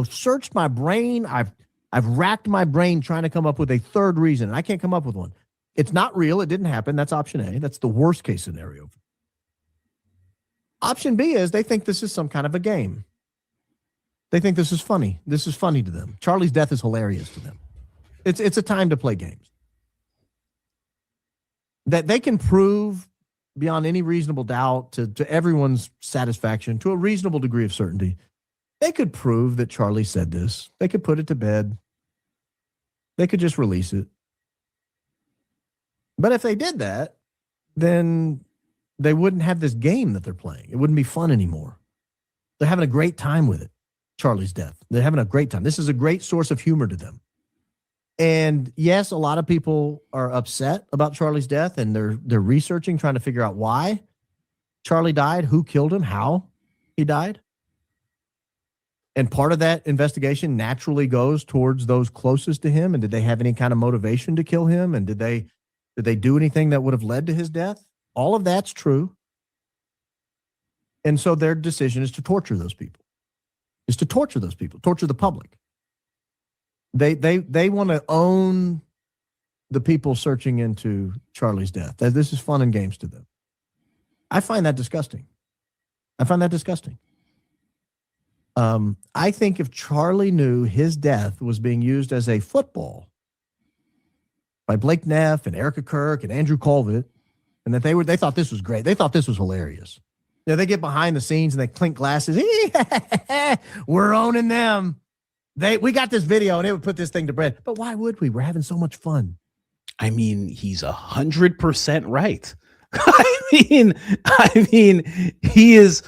Speaker 14: searched my brain. I've racked my brain trying to come up with a third reason, and I can't come up with one. It's not real. It didn't happen. That's option A. That's the worst case scenario. Option B is they think this is some kind of a game. They think this is funny. This is funny to them. Charlie's death is hilarious to them. It's a time to play games. That they can prove beyond any reasonable doubt to everyone's satisfaction, to a reasonable degree of certainty. They could prove that Charlie said this. They could put it to bed. They could just release it. But if they did that, then they wouldn't have this game that they're playing. It wouldn't be fun anymore. They're having a great time with it, Charlie's death. They're having a great time. This is a great source of humor to them. And yes, a lot of people are upset about Charlie's death, and they're researching, trying to figure out why Charlie died, who killed him, how he died. And part of that investigation naturally goes towards those closest to him. And did they have any kind of motivation to kill him? And did they do anything that would have led to his death? All of that's true. And so their decision is to torture those people, torture the public. They want to own the people searching into Charlie's death. This is fun and games to them. I find that disgusting. I think if Charlie knew his death was being used as a football by Blake Neff and Erica Kirk and Andrew Colvin, and that they thought this was great. They thought this was hilarious. They get behind the scenes and they clink glasses. We're owning them. We got this video and it would put this thing to bed. But why would we? We're having so much fun.
Speaker 1: I mean, he's 100% right. I mean, he is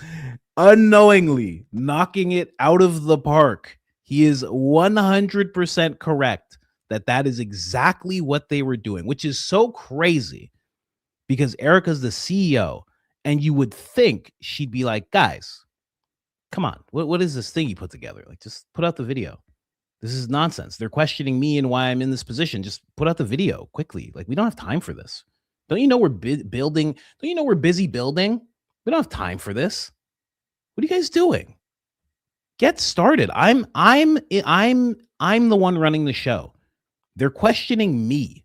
Speaker 1: unknowingly knocking it out of the park. He is 100% correct that is exactly what they were doing, which is so crazy because Erica's the CEO, and you would think she'd be like, guys, come on, what is this thing you put together? Like, just put out the video. This is nonsense. They're questioning me and why I'm in this position. Just put out the video quickly. Like, we don't have time for this. Don't you know we're building? Don't you know we're busy building? We don't have time for this. What are you guys doing? Get started. I'm the one running the show. They're questioning me.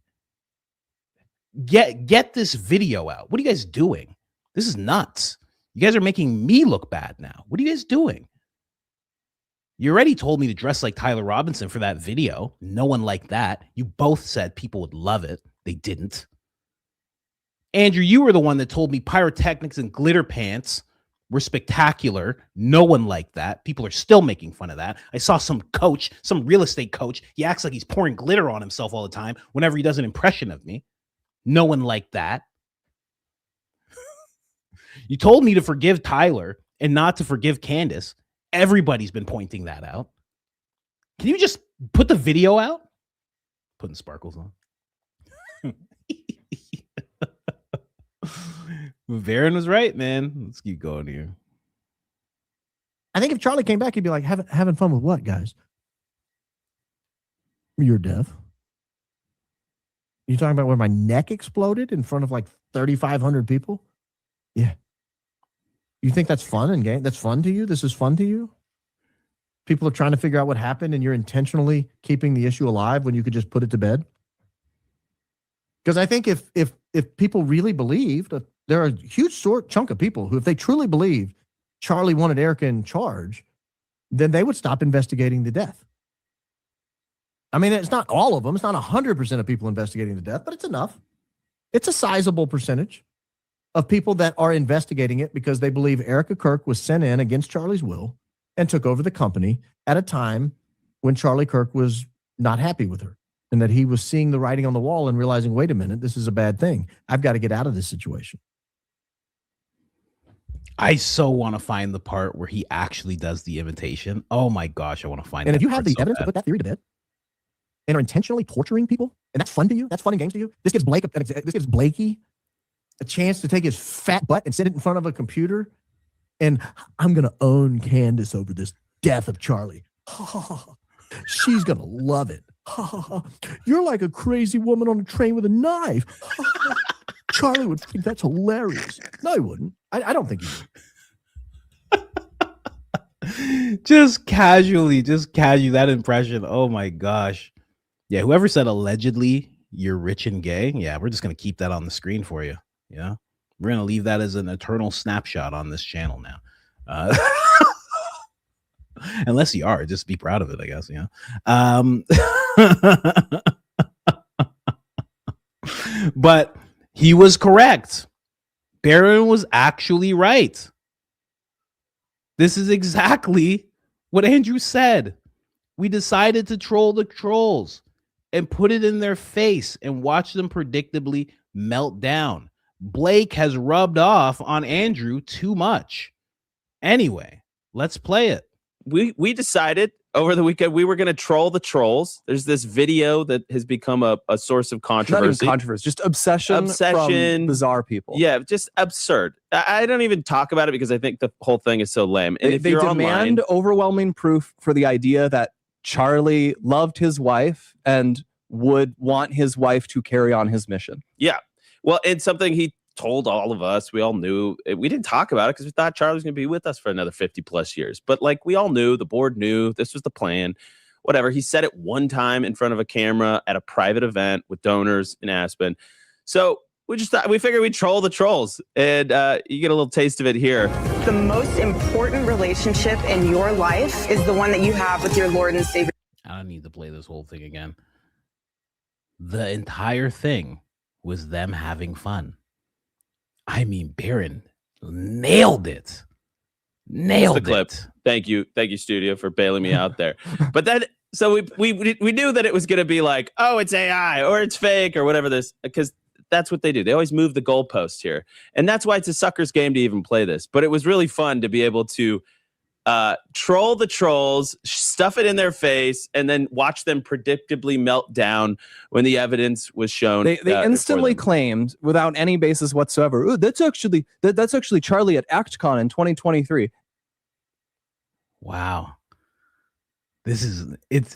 Speaker 1: Get this video out. What are you guys doing? This is nuts. You guys are making me look bad now. What are you guys doing? You already told me to dress like Tyler Robinson for that video. No one liked that. You both said people would love it. They didn't. Andrew, you were the one that told me pyrotechnics and glitter pants were spectacular. No one liked that. People are still making fun of that. I saw some real estate coach. He acts like he's pouring glitter on himself all the time whenever he does an impression of me. No one liked that. You told me to forgive Tyler and not to forgive Candace. Everybody's been pointing that out. Can you just put the video out? Putting sparkles on. Baron was right, man. Let's keep going here.
Speaker 14: I think if Charlie came back, he'd be like, having fun with what, guys? Your death. You talking about where my neck exploded in front of like 3,500 people? Yeah. You think that's fun and game? That's fun to you? This is fun to you? People are trying to figure out what happened and you're intentionally keeping the issue alive when you could just put it to bed? Because I think if people really believed, there are a huge chunk of people who, if they truly believed Charlie wanted Erica in charge, then they would stop investigating the death. I mean, it's not all of them. It's not 100% of people investigating the death, but it's enough. It's a sizable percentage of people that are investigating it because they believe Erica Kirk was sent in against Charlie's will and took over the company at a time when Charlie Kirk was not happy with her and that he was seeing the writing on the wall and realizing, wait a minute, this is a bad thing. I've got to get out of this situation.
Speaker 1: I so want to find the part where he actually does the invitation. Oh my gosh, I want to find
Speaker 14: And
Speaker 1: that
Speaker 14: if you have
Speaker 1: part
Speaker 14: the
Speaker 1: so
Speaker 14: evidence to
Speaker 1: bad.
Speaker 14: put that theory to bed and are intentionally torturing people, and that's fun to you, that's fun and games to you, this gives Blakey a chance to take his fat butt and sit it in front of a computer, and I'm going to own Candace over this death of Charlie. She's going to love it. You're like a crazy woman on a train with a knife. Charlie would think that's hilarious. No, he wouldn't. I don't think he would.
Speaker 1: Just casually, that impression. Oh my gosh. Yeah, whoever said allegedly you're rich and gay, yeah, we're just going to keep that on the screen for you. Yeah, we're going to leave that as an eternal snapshot on this channel now. Unless you are, just be proud of it, I guess. Yeah. But he was correct. Baron was actually right. This is exactly what Andrew said. We decided to troll the trolls and put it in their face and watch them predictably melt down. Blake has rubbed off on Andrew too much. Anyway, let's play it.
Speaker 15: We decided over the weekend we were going to troll the trolls. There's this video that has become a source of controversy.
Speaker 16: Not even controversy, just obsession from bizarre people.
Speaker 15: Yeah, just absurd. I don't even talk about it because I think the whole thing is so lame. And if
Speaker 16: they
Speaker 15: you're
Speaker 16: demand
Speaker 15: online,
Speaker 16: overwhelming proof for the idea that Charlie loved his wife and would want his wife to carry on his mission.
Speaker 15: yeah. Well, it's something he told all of us. We all knew. We didn't talk about it because we thought Charlie was going to be with us for another 50 plus years. But like we all knew, the board knew this was the plan. Whatever. He said it one time in front of a camera at a private event with donors in Aspen. So we just thought, we figured we'd troll the trolls, and you get a little taste of it here.
Speaker 17: The most important relationship in your life is the one that you have with your Lord and Savior.
Speaker 1: I don't need to play this whole thing again. The entire thing was them having fun. I mean, Baron nailed it. Nailed
Speaker 15: the clip.
Speaker 1: it.
Speaker 15: Thank you, studio, for bailing me out there. But then, so we knew that it was going to be like, oh, it's AI or it's fake or whatever this, because that's what they do. They always move the goalpost here, and that's why it's a sucker's game to even play this. But it was really fun to be able to troll the trolls, stuff it in their face, and then watch them predictably melt down when the evidence was shown.
Speaker 16: They instantly claimed, without any basis whatsoever, "Ooh, that's actually Charlie at ActCon in 2023.
Speaker 1: Wow. It's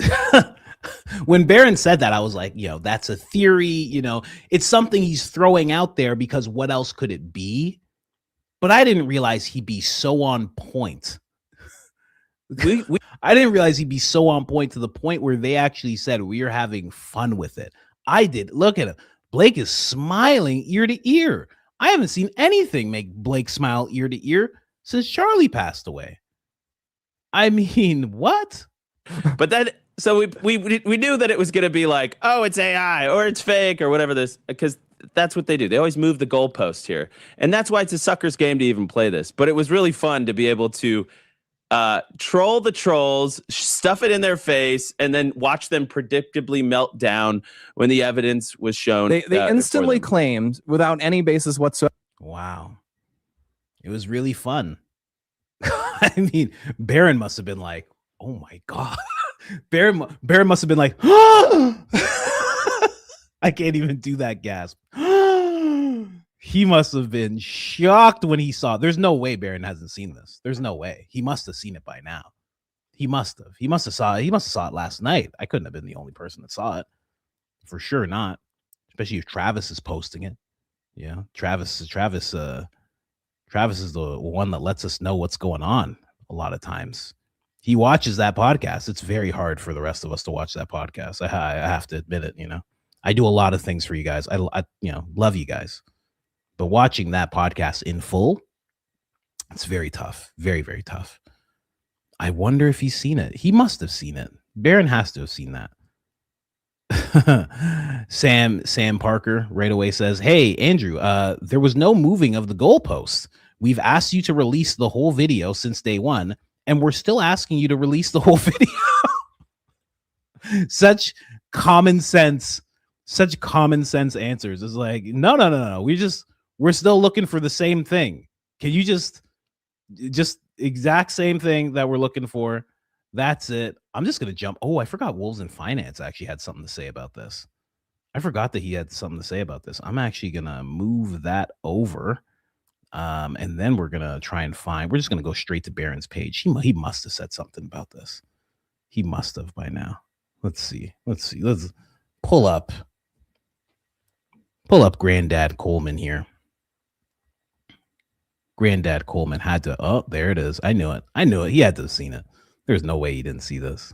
Speaker 1: when Baron said that, I was like, that's a theory, it's something he's throwing out there because what else could it be? But I didn't realize he'd be so on point. I didn't realize he'd be so on point to the point where they actually said we are having fun with it. I did. Look at him. Blake is smiling ear to ear. I haven't seen anything make Blake smile ear to ear since Charlie passed away. I mean, what?
Speaker 15: But then, so we knew that it was going to be like, oh, it's AI or it's fake or whatever this, because that's what they do. They always move the goalpost here, and that's why it's a sucker's game to even play this. But it was really fun to be able to troll the trolls, stuff it in their face, and then watch them predictably melt down when the evidence was shown.
Speaker 16: They instantly claimed, without any basis whatsoever.
Speaker 1: Wow. It was really fun. I mean, Baron must have been like, oh my God. Baron must have been like, I can't even do that gasp. He must have been shocked when he saw. There's no way Baron hasn't seen this. There's no way. He must have seen it by now. He must have. He must have saw it last night. I couldn't have been the only person that saw it. For sure not. Especially if Travis is posting it. Yeah. Travis is the one that lets us know what's going on a lot of times. He watches that podcast. It's very hard for the rest of us to watch that podcast. I have to admit it, I do a lot of things for you guys. I love you guys. But watching that podcast in full, it's very tough. Very, very tough. I wonder if he's seen it. He must have seen it. Baron has to have seen that. Sam Parker right away says, hey, Andrew, there was no moving of the goalposts. We've asked you to release the whole video since day one, and we're still asking you to release the whole video. Such common sense answers. It's like, no. We're still looking for the same thing. Can you just exact same thing that we're looking for? That's it. I'm just going to jump. Oh, I forgot Wolves in Finance actually had something to say about this. I forgot that he had something to say about this. I'm actually going to move that over. And then we're going to try and we're just going to go straight to Baron's page. He must have said something about this. He must have by now. Let's see. Let's pull up Granddad Coleman here. Granddad Coleman had to. Oh, there it is. I knew it. He had to have seen it. There's no way he didn't see this.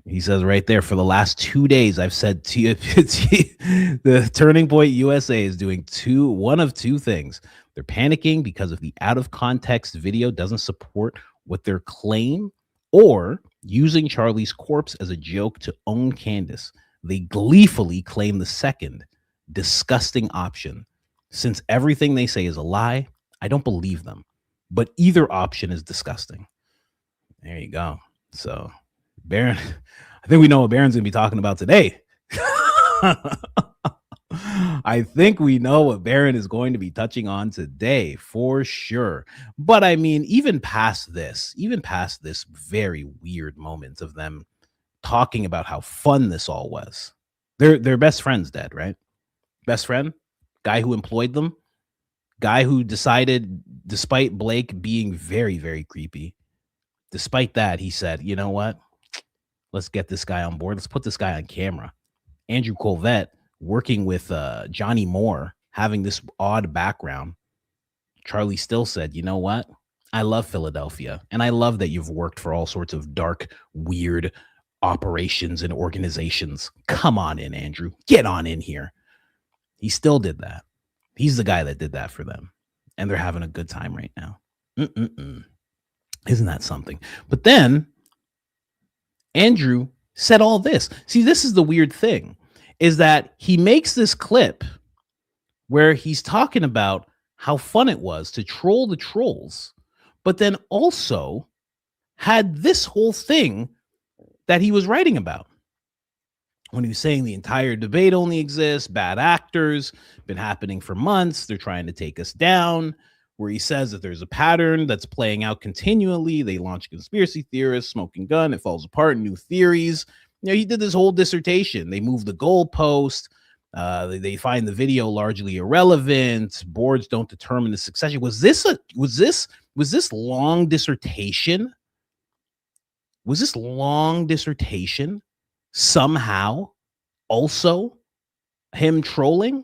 Speaker 1: He says right there, for the last 2 days, I've said to you, the Turning Point USA is doing one of two things. They're panicking because of the out of context video doesn't support what their claim, or using Charlie's corpse as a joke to own Candace. They gleefully claim the second disgusting option. Since everything they say is a lie, I don't believe them. But either option is disgusting. There you go. So, Baron, I think we know what Baron's going to be talking about today. I think we know what Baron is going to be touching on today for sure. But I mean, even past this very weird moment of them talking about how fun this all was. Their best friend's dead, right? Best friend, guy who employed them, guy who decided, despite Blake being very, very creepy, despite that, he said, you know what? Let's get this guy on board. Let's put this guy on camera. Andrew Colvette working with Johnny Moore, having this odd background. Charlie still said, you know what? I love Philadelphia. And I love that you've worked for all sorts of dark, weird operations and organizations. Come on in, Andrew. Get on in here. He still did that. He's the guy that did that for them. And they're having a good time right now. Isn't that something? But then Andrew said all this. See, this is the weird thing, is that he makes this clip where he's talking about how fun it was to troll the trolls, but then also had this whole thing that he was writing about. When he was saying the entire debate only exists, bad actors, been happening for months, they're trying to take us down, where he says that there's a pattern that's playing out continually. They launch conspiracy theorists, smoking gun, it falls apart, new theories. You know, he did this whole dissertation. They moved the goalpost. They find the video largely irrelevant. Boards don't determine the succession. Was this long dissertation? Was this long dissertation somehow also him trolling?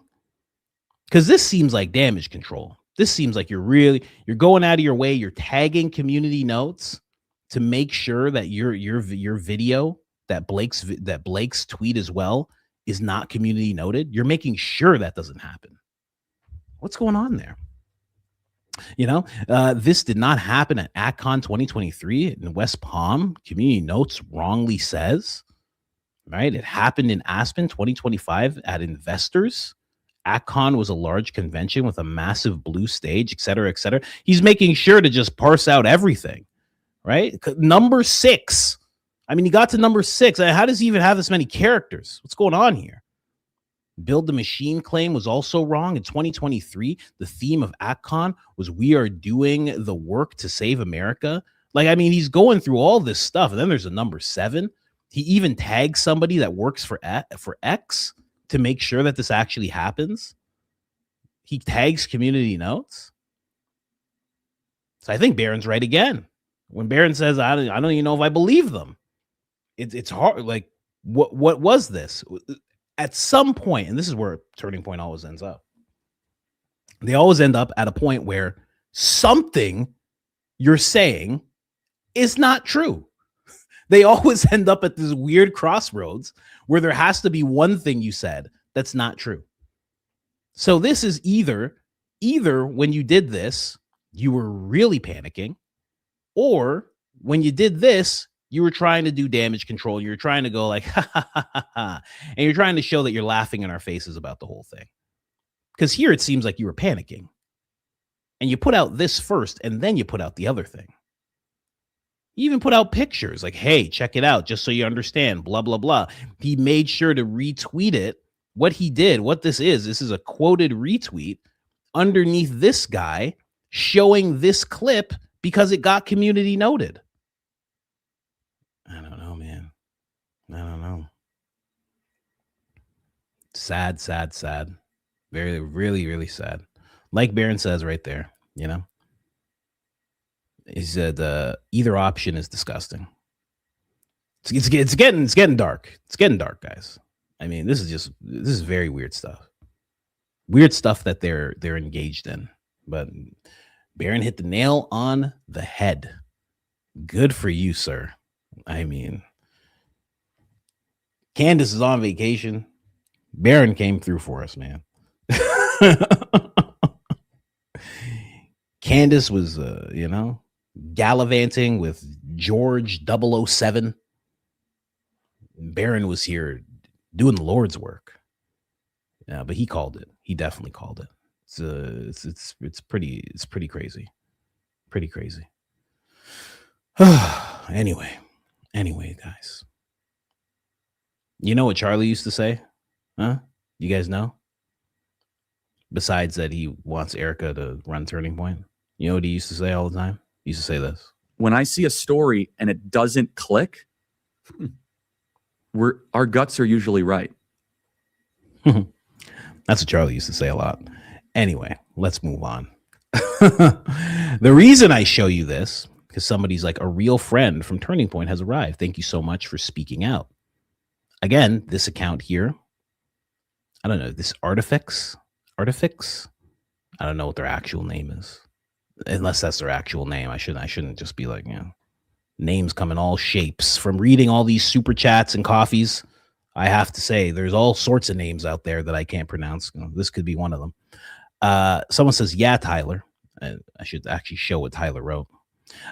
Speaker 1: Because this seems like damage control. This seems like you're going out of your way. You're tagging community notes to make sure that your video, that Blake's tweet as well, is not community noted. You're making sure that doesn't happen. What's going on there? You know, this did not happen at ACCON 2023 in West Palm. Community notes wrongly says, right? It happened in Aspen 2025 at Investors. ACCON was a large convention with a massive blue stage, et cetera, et cetera. He's making sure to just parse out everything, right? Number 6. I mean, he got to number 6. How does he even have this many characters? What's going on here? Build the Machine claim was also wrong. In 2023, the theme of ACCON was "We are doing the work to save America." Like, I mean, he's going through all this stuff. And then there's a number 7. He even tags somebody that works for X to make sure that this actually happens. He tags community notes. So I think Baron's right again. When Baron says, I don't even know if I believe them. It's hard. Like, what was this? At some point, and this is where Turning Point always ends up. They always end up at a point where something you're saying is not true. They always end up at this weird crossroads where there has to be one thing you said that's not true. So this is either when you did this, you were really panicking, or when you did this, you were trying to do damage control. You're trying to go like, ha, ha, ha, ha, ha, and you're trying to show that you're laughing in our faces about the whole thing. Because here it seems like you were panicking. And you put out this first, and then you put out the other thing. You even put out pictures like, hey, check it out, just so you understand, blah, blah, blah. He made sure to retweet it. What he did, what this is a quoted retweet underneath this guy showing this clip because it got community noted. I don't know, man. I don't know. Sad, sad, sad. Very, really, really sad. Like Baron says right there, you know, he said either option is disgusting. It's getting dark. It's getting dark, guys. I mean, this is very weird stuff. Weird stuff that they're engaged in. But Baron hit the nail on the head. Good for you, sir. I mean, Candace is on vacation. Baron came through for us, man. Candace was, gallivanting with George 007. Baron was here doing the Lord's work. Yeah, but he called it. He definitely called it. It's pretty crazy. Pretty crazy. Anyway, guys. You know what Charlie used to say? Huh? You guys know? Besides that he wants Erica to run Turning Point. You know what he used to say all the time? He used to say this.
Speaker 11: When I see a story and it doesn't click, our guts are usually right.
Speaker 1: That's what Charlie used to say a lot. Anyway, let's move on. The reason I show you this, because somebody's like, a real friend from Turning Point has arrived. Thank you so much for speaking out. Again, this account here, I don't know, this Artifix. I don't know what their actual name is. Unless that's their actual name. I shouldn't just be like, names come in all shapes. From reading all these super chats and coffees, I have to say there's all sorts of names out there that I can't pronounce. This could be one of them. Someone says, yeah, Tyler. I should actually show what Tyler wrote.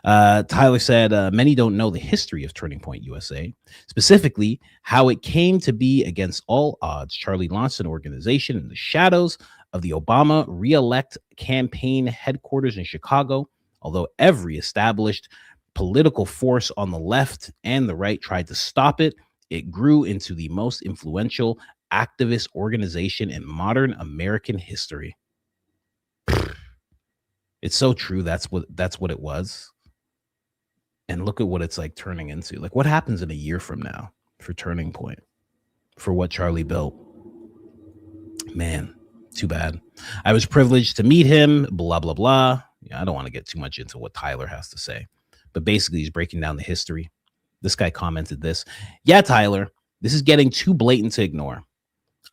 Speaker 1: Tyler said, many don't know the history of Turning Point USA, specifically how it came to be against all odds. Charlie launched an organization in the shadows of the Obama re-elect campaign headquarters in Chicago. Although every established political force on the left and the right tried to stop it, it grew into the most influential activist organization in modern American history. It's so true. That's what it was. And look at what it's like turning into. Like, what happens in a year from now for Turning Point, for what Charlie built? Man, too bad. I was privileged to meet him, blah, blah, blah. Yeah, I don't want to get too much into what Tyler has to say, but basically he's breaking down the history. This guy commented this. Yeah, Tyler, this is getting too blatant to ignore.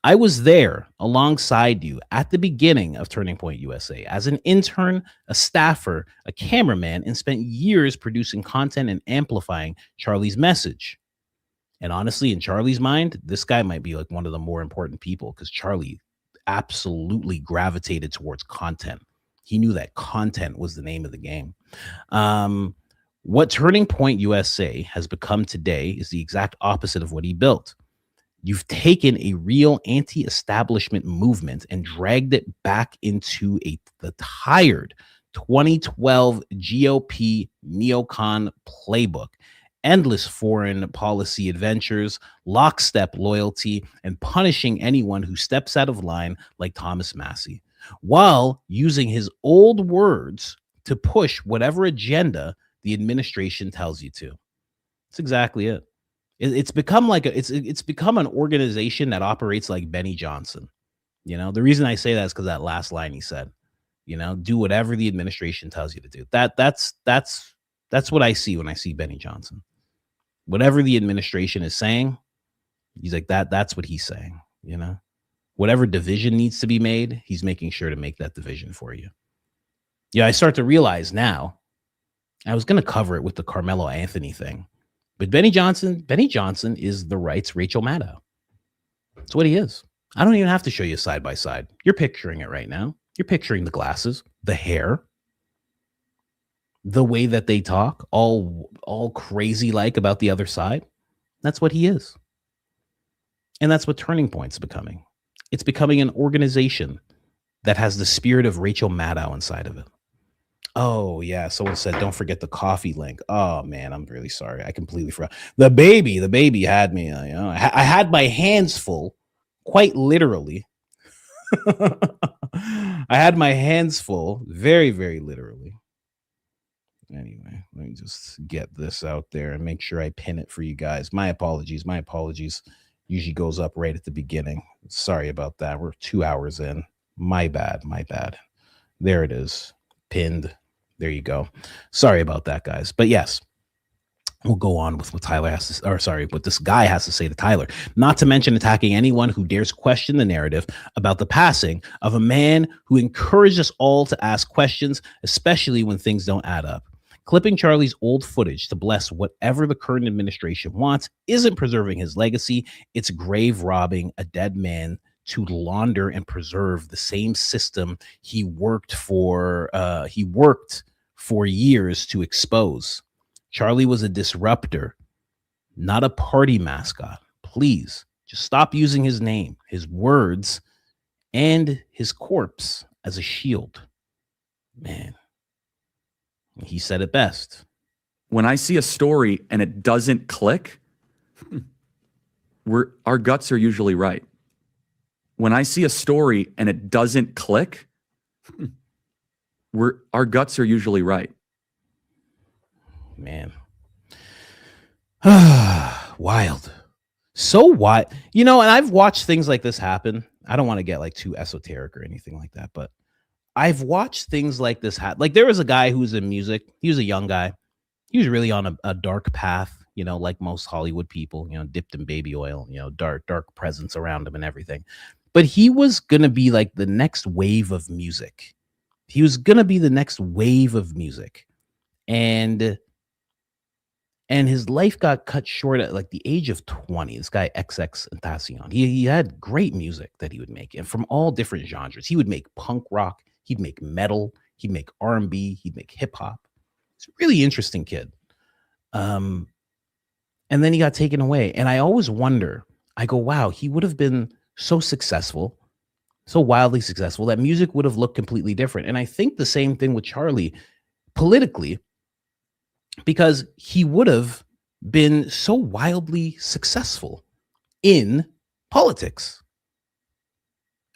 Speaker 1: I was there alongside you at the beginning of Turning Point USA as an intern, a staffer, a cameraman, and spent years producing content and amplifying Charlie's message. And honestly, in Charlie's mind, this guy might be like one of the more important people because Charlie absolutely gravitated towards content. He knew that content was the name of the game. What Turning Point USA has become today is the exact opposite of what he built. You've taken a real anti-establishment movement and dragged it back into the tired 2012 GOP neocon playbook. Endless foreign policy adventures, lockstep loyalty, and punishing anyone who steps out of line like Thomas Massey, while using his old words to push whatever agenda the administration tells you to. That's exactly it. It's become like it's become an organization that operates like Benny Johnson. You know, the reason I say that is because that last line he said, you know, do whatever the administration tells you to do. That's what I see when I see Benny Johnson. Whatever the administration is saying, he's like that's what he's saying, you know. Whatever division needs to be made, he's making sure to make that division for you. Yeah, I start to realize now, I was going to cover it with the Carmelo Anthony thing, but Benny Johnson is the right's Rachel Maddow. That's what he is. I don't even have to show you side by side. You're picturing it right now. You're picturing the glasses, the hair, the way that they talk, all crazy like about the other side. That's what he is. And that's what Turning Point's becoming. It's becoming an organization that has the spirit of Rachel Maddow inside of it. Oh, yeah. Someone said, don't forget the coffee link. Oh, man, I'm really sorry. I completely forgot. The baby had me. You know, I had my hands full, quite literally. I had my hands full, very, very literally. Anyway, let me just get this out there and make sure I pin it for you guys. My apologies. Usually goes up right at the beginning. Sorry about that. We're 2 hours in. My bad. There it is. Pinned. There you go. Sorry about that, guys. But yes, we'll go on with what what this guy has to say to Tyler. Not to mention attacking anyone who dares question the narrative about the passing of a man who encouraged us all to ask questions, especially when things don't add up. Clipping Charlie's old footage to bless whatever the current administration wants isn't preserving his legacy. It's grave robbing a dead man to launder and preserve the same system he worked for years to expose. Charlie was a disruptor, not a party mascot. Please just stop using his name, his words, and his corpse as a shield. Man, he said it best.
Speaker 11: When I see a story and it doesn't click, our guts are usually right. When I see a story and it doesn't click, our guts are usually right.
Speaker 1: Man. Wild. So wild. You know, and I've watched things like this happen. I don't want to get like too esoteric or anything like that, but I've watched things like this happen. Like there was a guy who was in music. He was a young guy. He was really on a dark path, you know, like most Hollywood people, you know, dipped in baby oil, you know, dark presence around him and everything. But he was going to be like the next wave of music. And his life got cut short at like the age of 20. This guy XXXTentacion. He had great music that he would make, and from all different genres. He would make punk rock, he'd make metal, he'd make R&B, he'd make hip hop. He's a really interesting kid. And then he got taken away. And I always wonder, I go, wow, he would have been so successful, so wildly successful, that music would have looked completely different. And I think the same thing with Charlie politically, because he would have been so wildly successful in politics.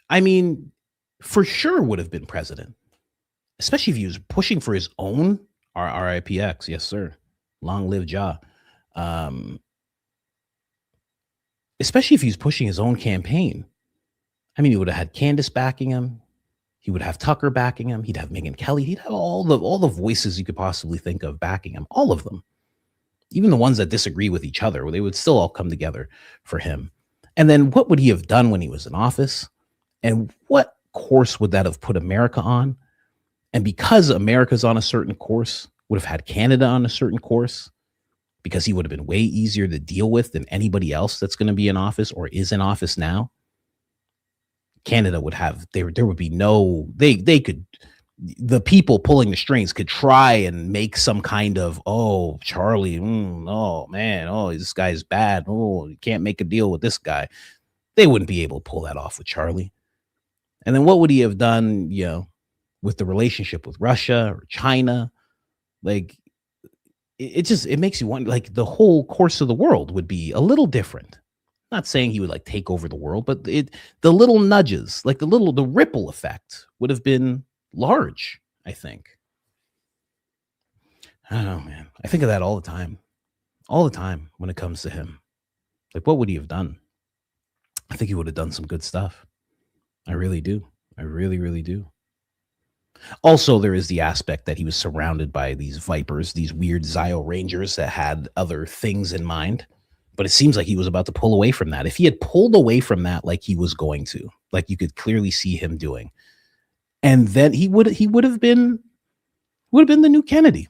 Speaker 1: I mean, for sure would have been president, especially if he was pushing for his own RIPX. Yes, sir. Long live Ja. Especially if he was pushing his own campaign. I mean, he would have had Candace backing him. He would have Tucker backing him. He'd have Megyn Kelly. He'd have all the voices you could possibly think of backing him. All of them. Even the ones that disagree with each other, they would still all come together for him. And then what would he have done when he was in office? And what course would that have put America on? And because America's on a certain course, would have had Canada on a certain course, because he would have been way easier to deal with than anybody else that's going to be in office or is in office now. Canada would have, there would be no, they could, the people pulling the strings could try and make some kind of, oh, Charlie, oh man, oh, this guy's bad. Oh, you can't make a deal with this guy. They wouldn't be able to pull that off with Charlie. And then what would he have done, you know, with the relationship with Russia or China? Like, it makes you wonder, like the whole course of the world would be a little different. Not saying he would like take over the world, but the little nudges, like the ripple effect would have been large, I think. I don't know, man. I think of that all the time when it comes to him. Like, what would he have done? I think he would have done some good stuff. I really do. I really, really do. Also, there is the aspect that he was surrounded by these vipers, these weird Zio Rangers that had other things in mind. But it seems like he was about to pull away from that. If he had pulled away from that like he was going to, like you could clearly see him doing, and then he would have been the new Kennedy.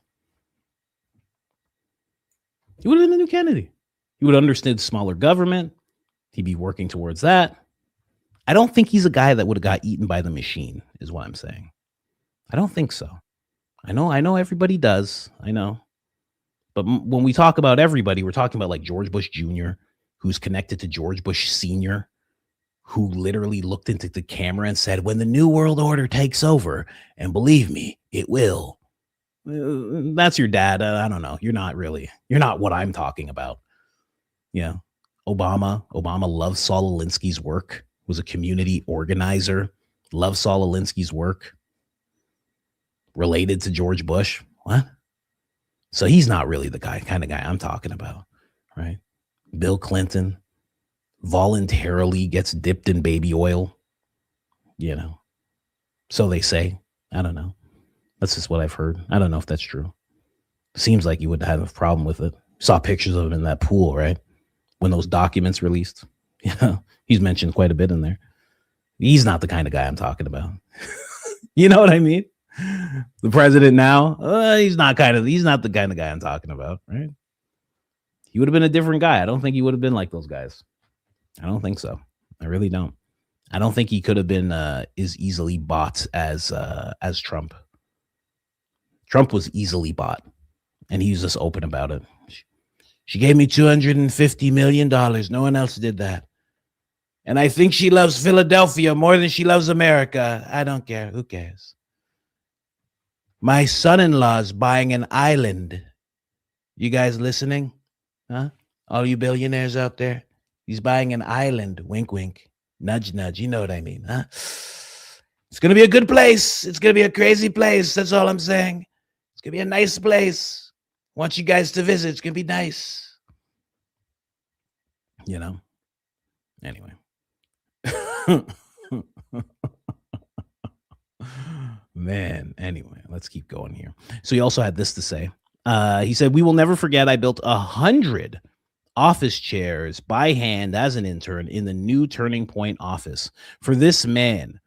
Speaker 1: He would have been the new Kennedy. He would have understood smaller government. He'd be working towards that. I don't think he's a guy that would have got eaten by the machine, is what I'm saying. I don't think so. I know everybody does. I know. But when we talk about everybody, we're talking about like George Bush Jr., who's connected to George Bush Sr., who literally looked into the camera and said, when the New World Order takes over, and believe me, it will. That's your dad. I don't know. You're not what I'm talking about. Yeah. Obama loves Saul Alinsky's work, was a community organizer, loves Saul Alinsky's work, related to George Bush. What? So he's not really the kind of guy I'm talking about, right? Bill Clinton voluntarily gets dipped in baby oil, so they say. I don't know. That's just what I've heard. I don't know if that's true. Seems like you would have a problem with it. Saw pictures of him in that pool, right? When those documents released. Yeah, he's mentioned quite a bit in there. He's not the kind of guy I'm talking about. You know what I mean? The president now, he's not the kind of guy I'm talking about, right? He would have been a different guy. I don't think he would have been like those guys. I don't think so. I really don't. I don't think he could have been as easily bought as Trump. Trump was easily bought, and he was just open about it. She gave me $250 million. No one else did that. And I think she loves Philadelphia more than she loves America. I don't care. Who cares? My son-in-law's buying an island. You guys listening? Huh? All you billionaires out there? He's buying an island. Wink, wink. Nudge, nudge. You know what I mean, huh? It's going to be a good place. It's going to be a crazy place. That's all I'm saying. It's going to be a nice place. Want you guys to visit. It's going to be nice. Anyway. Man, anyway, let's keep going here. So he also had this to say. He said, we will never forget I built 100 office chairs by hand as an intern in the new Turning Point office for this man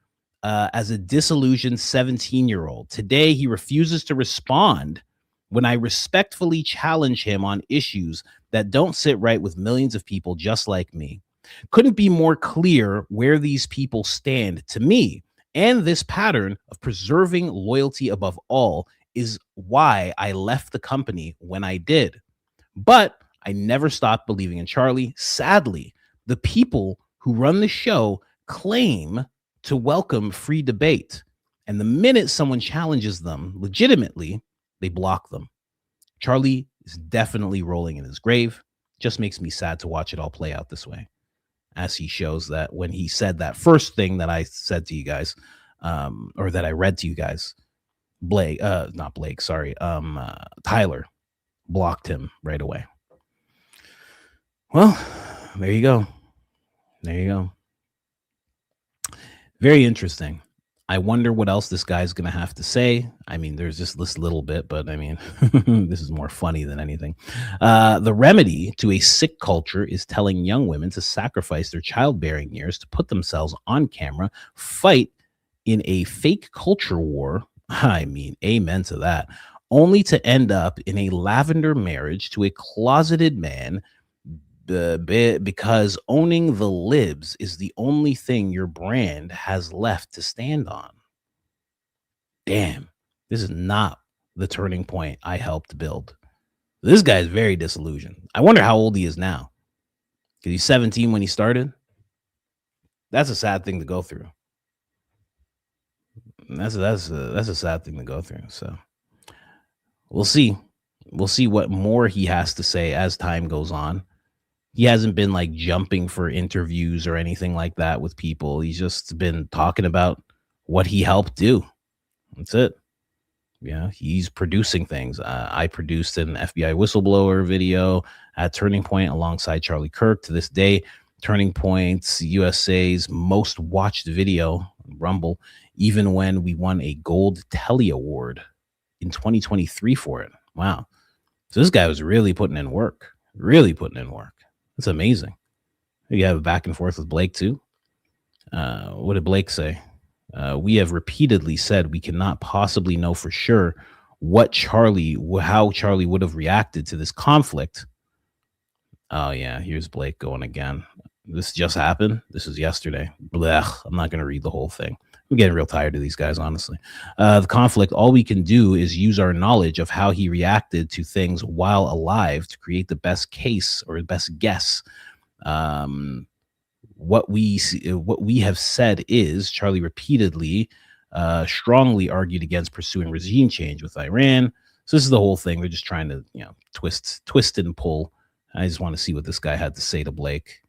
Speaker 1: as a disillusioned 17-year-old. Today, he refuses to respond when I respectfully challenge him on issues that don't sit right with millions of people just like me. Couldn't be more clear where these people stand to me. And this pattern of preserving loyalty above all is why I left the company when I did. But I never stopped believing in Charlie. Sadly, the people who run the show claim to welcome free debate. And the minute someone challenges them legitimately, they block them. Charlie is definitely rolling in his grave. Just makes me sad to watch it all play out this way. As he shows that when he said that first thing that I said to you guys, or that I read to you guys, Tyler blocked him right away. Well, there you go. There you go. Very interesting. I wonder what else this guy's going to have to say. I mean, there's just this little bit, but I mean, this is more funny than anything. The remedy to a sick culture is telling young women to sacrifice their childbearing years to put themselves on camera, fight in a fake culture war. I mean, amen to that. Only to end up in a lavender marriage to a closeted man because owning the libs is the only thing your brand has left to stand on. Damn, this is not the Turning Point I helped build. This guy is very disillusioned. I wonder how old he is now. Because he's 17 when he started. That's a sad thing to go through. That's a sad thing to go through. So we'll see. We'll see what more he has to say as time goes on. He hasn't been like jumping for interviews or anything like that with people. He's just been talking about what he helped do. That's it. Yeah, he's producing things. I produced an FBI whistleblower video at Turning Point alongside Charlie Kirk. To this day, Turning Points, USA's most watched video, Rumble, even when we won a Gold Telly Award in 2023 for it. Wow. So this guy was really putting in work. Really putting in work. It's amazing. You have a back and forth with Blake too. What did Blake say? We have repeatedly said we cannot possibly know for sure how Charlie would have reacted to this conflict. Oh yeah, here's Blake going again. This just happened. This is yesterday. Blech. I'm not going to read the whole thing. I'm getting real tired of these guys, honestly. The conflict, all we can do is use our knowledge of how he reacted to things while alive to create the best case or the best guess. What we have said is Charlie repeatedly strongly argued against pursuing regime change with Iran. So this is the whole thing. They're just trying to, twist and pull. I just want to see what this guy had to say to Blake.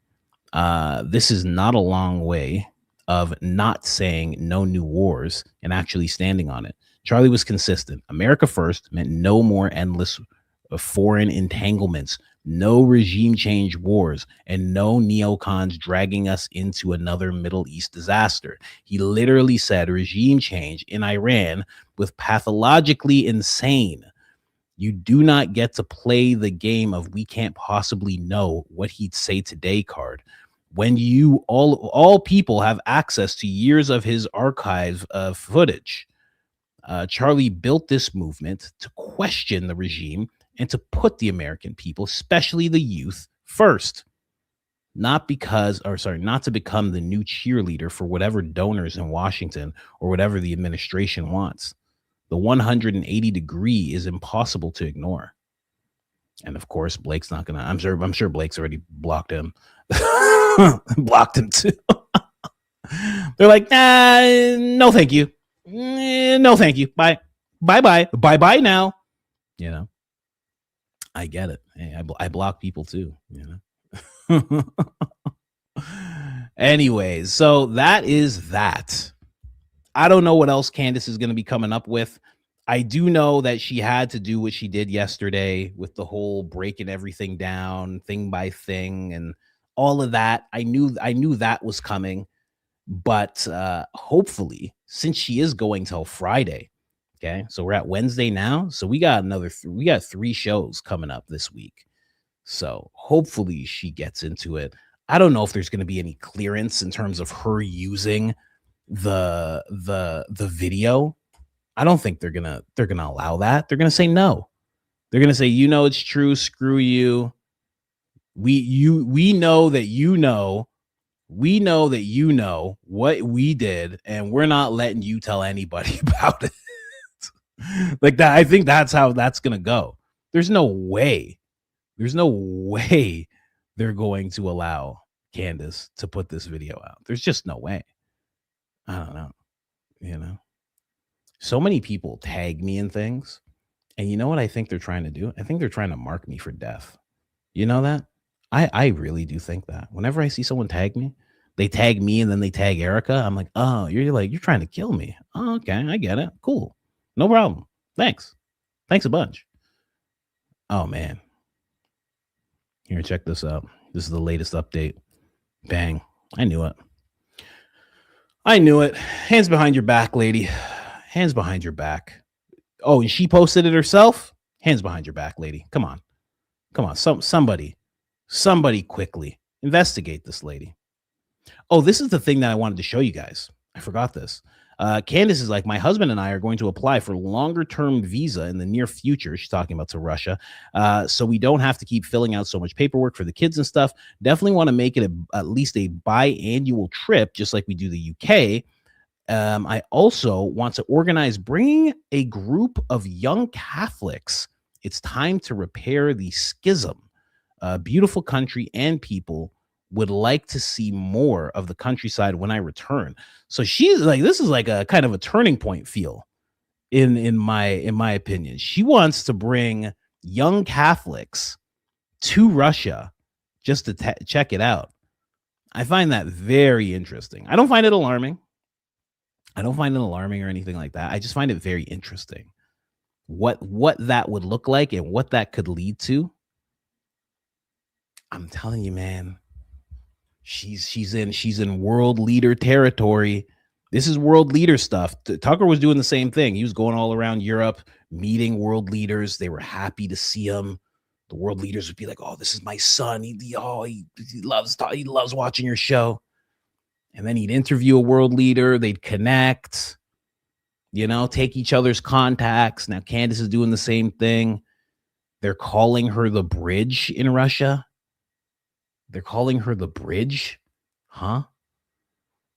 Speaker 1: This is not a long way of not saying no new wars and actually standing on it. Charlie was consistent. America first meant no more endless foreign entanglements, no regime change wars, and no neocons dragging us into another Middle East disaster. He literally said regime change in Iran was pathologically insane. You do not get to play the game of we can't possibly know what he'd say today card. When you all people have access to years of his archive of footage. Charlie built this movement to question the regime and to put the American people, especially the youth, first. Not to become the new cheerleader for whatever donors in Washington or whatever the administration wants. The 180 degree is impossible to ignore. And of course, Blake's not gonna. I'm sure Blake's already blocked him. Blocked him too. They're like, no, thank you. No, thank you. Bye. Bye now. I get it. Hey, I block people too. Anyways, so that is that. I don't know what else Candace is going to be coming up with. I do know that she had to do what she did yesterday with the whole breaking everything down thing by thing and all of that. I knew that was coming, but hopefully, since she is going till Friday, okay, so we're at Wednesday now, so we got 3 shows coming up this week. So hopefully she gets into it. I don't know if there's going to be any clearance in terms of her using the video. I don't think they're gonna allow that. They're gonna say no. They're gonna say, it's true. Screw you. We know that you know. We know that you know what we did, and we're not letting you tell anybody about it. Like that. I think that's how that's gonna go. There's no way they're going to allow Candace to put this video out. There's just no way. I don't know. So many people tag me in things, and you know what I think they're trying to do? I think they're trying to mark me for death. You know that? I really do think that. Whenever I see someone tag me, they tag me and then they tag Erica. I'm like, oh, you're trying to kill me. Oh, okay, I get it. Cool. No problem. Thanks a bunch. Oh man. Here, check this out. This is the latest update. Bang. I knew it. Hands behind your back, lady. Hands behind your back. Oh, and she posted it herself? Hands behind your back, lady. Come on. Somebody quickly investigate this lady. Oh, this is the thing that I wanted to show you guys. I forgot this. Candace is like, my husband and I are going to apply for longer term visa in the near future. She's talking about to Russia. So we don't have to keep filling out so much paperwork for the kids and stuff. Definitely want to make it at least a biannual trip, just like we do the UK. I also want to organize bringing a group of young Catholics. It's time to repair the schism. Beautiful country and people. Would like to see more of the countryside when I return. So she's like, this is like a kind of a turning point feel in my opinion. She wants to bring young Catholics to Russia just to check it out. I find that very interesting. I don't find it alarming. Or anything like that. I just find it very interesting. What that would look like and what that could lead to. I'm telling you, man. she's in world leader territory. This is world leader stuff. Tucker was doing the same thing. He was going all around Europe, meeting world leaders. They were happy to see him. The world leaders would be like, "Oh, this is my son. He loves watching your show." And then he'd interview a world leader. They'd connect, take each other's contacts. Now Candace is doing the same thing. They're calling her the bridge in Russia. They're calling her the bridge, huh?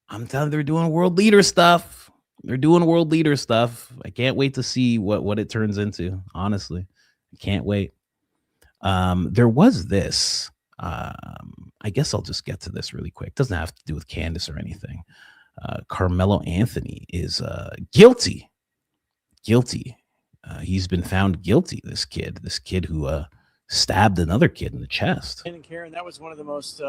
Speaker 1: I'm telling you, they're doing world leader stuff. They're doing world leader stuff. I can't wait to see what it turns into. Honestly, I can't wait. There was this. I guess I'll just get to this really quick. Doesn't have to do with Candace or anything. Carmelo Anthony is guilty. He's been found guilty. This kid who stabbed another kid in the chest.
Speaker 18: And Karen, that was one of the most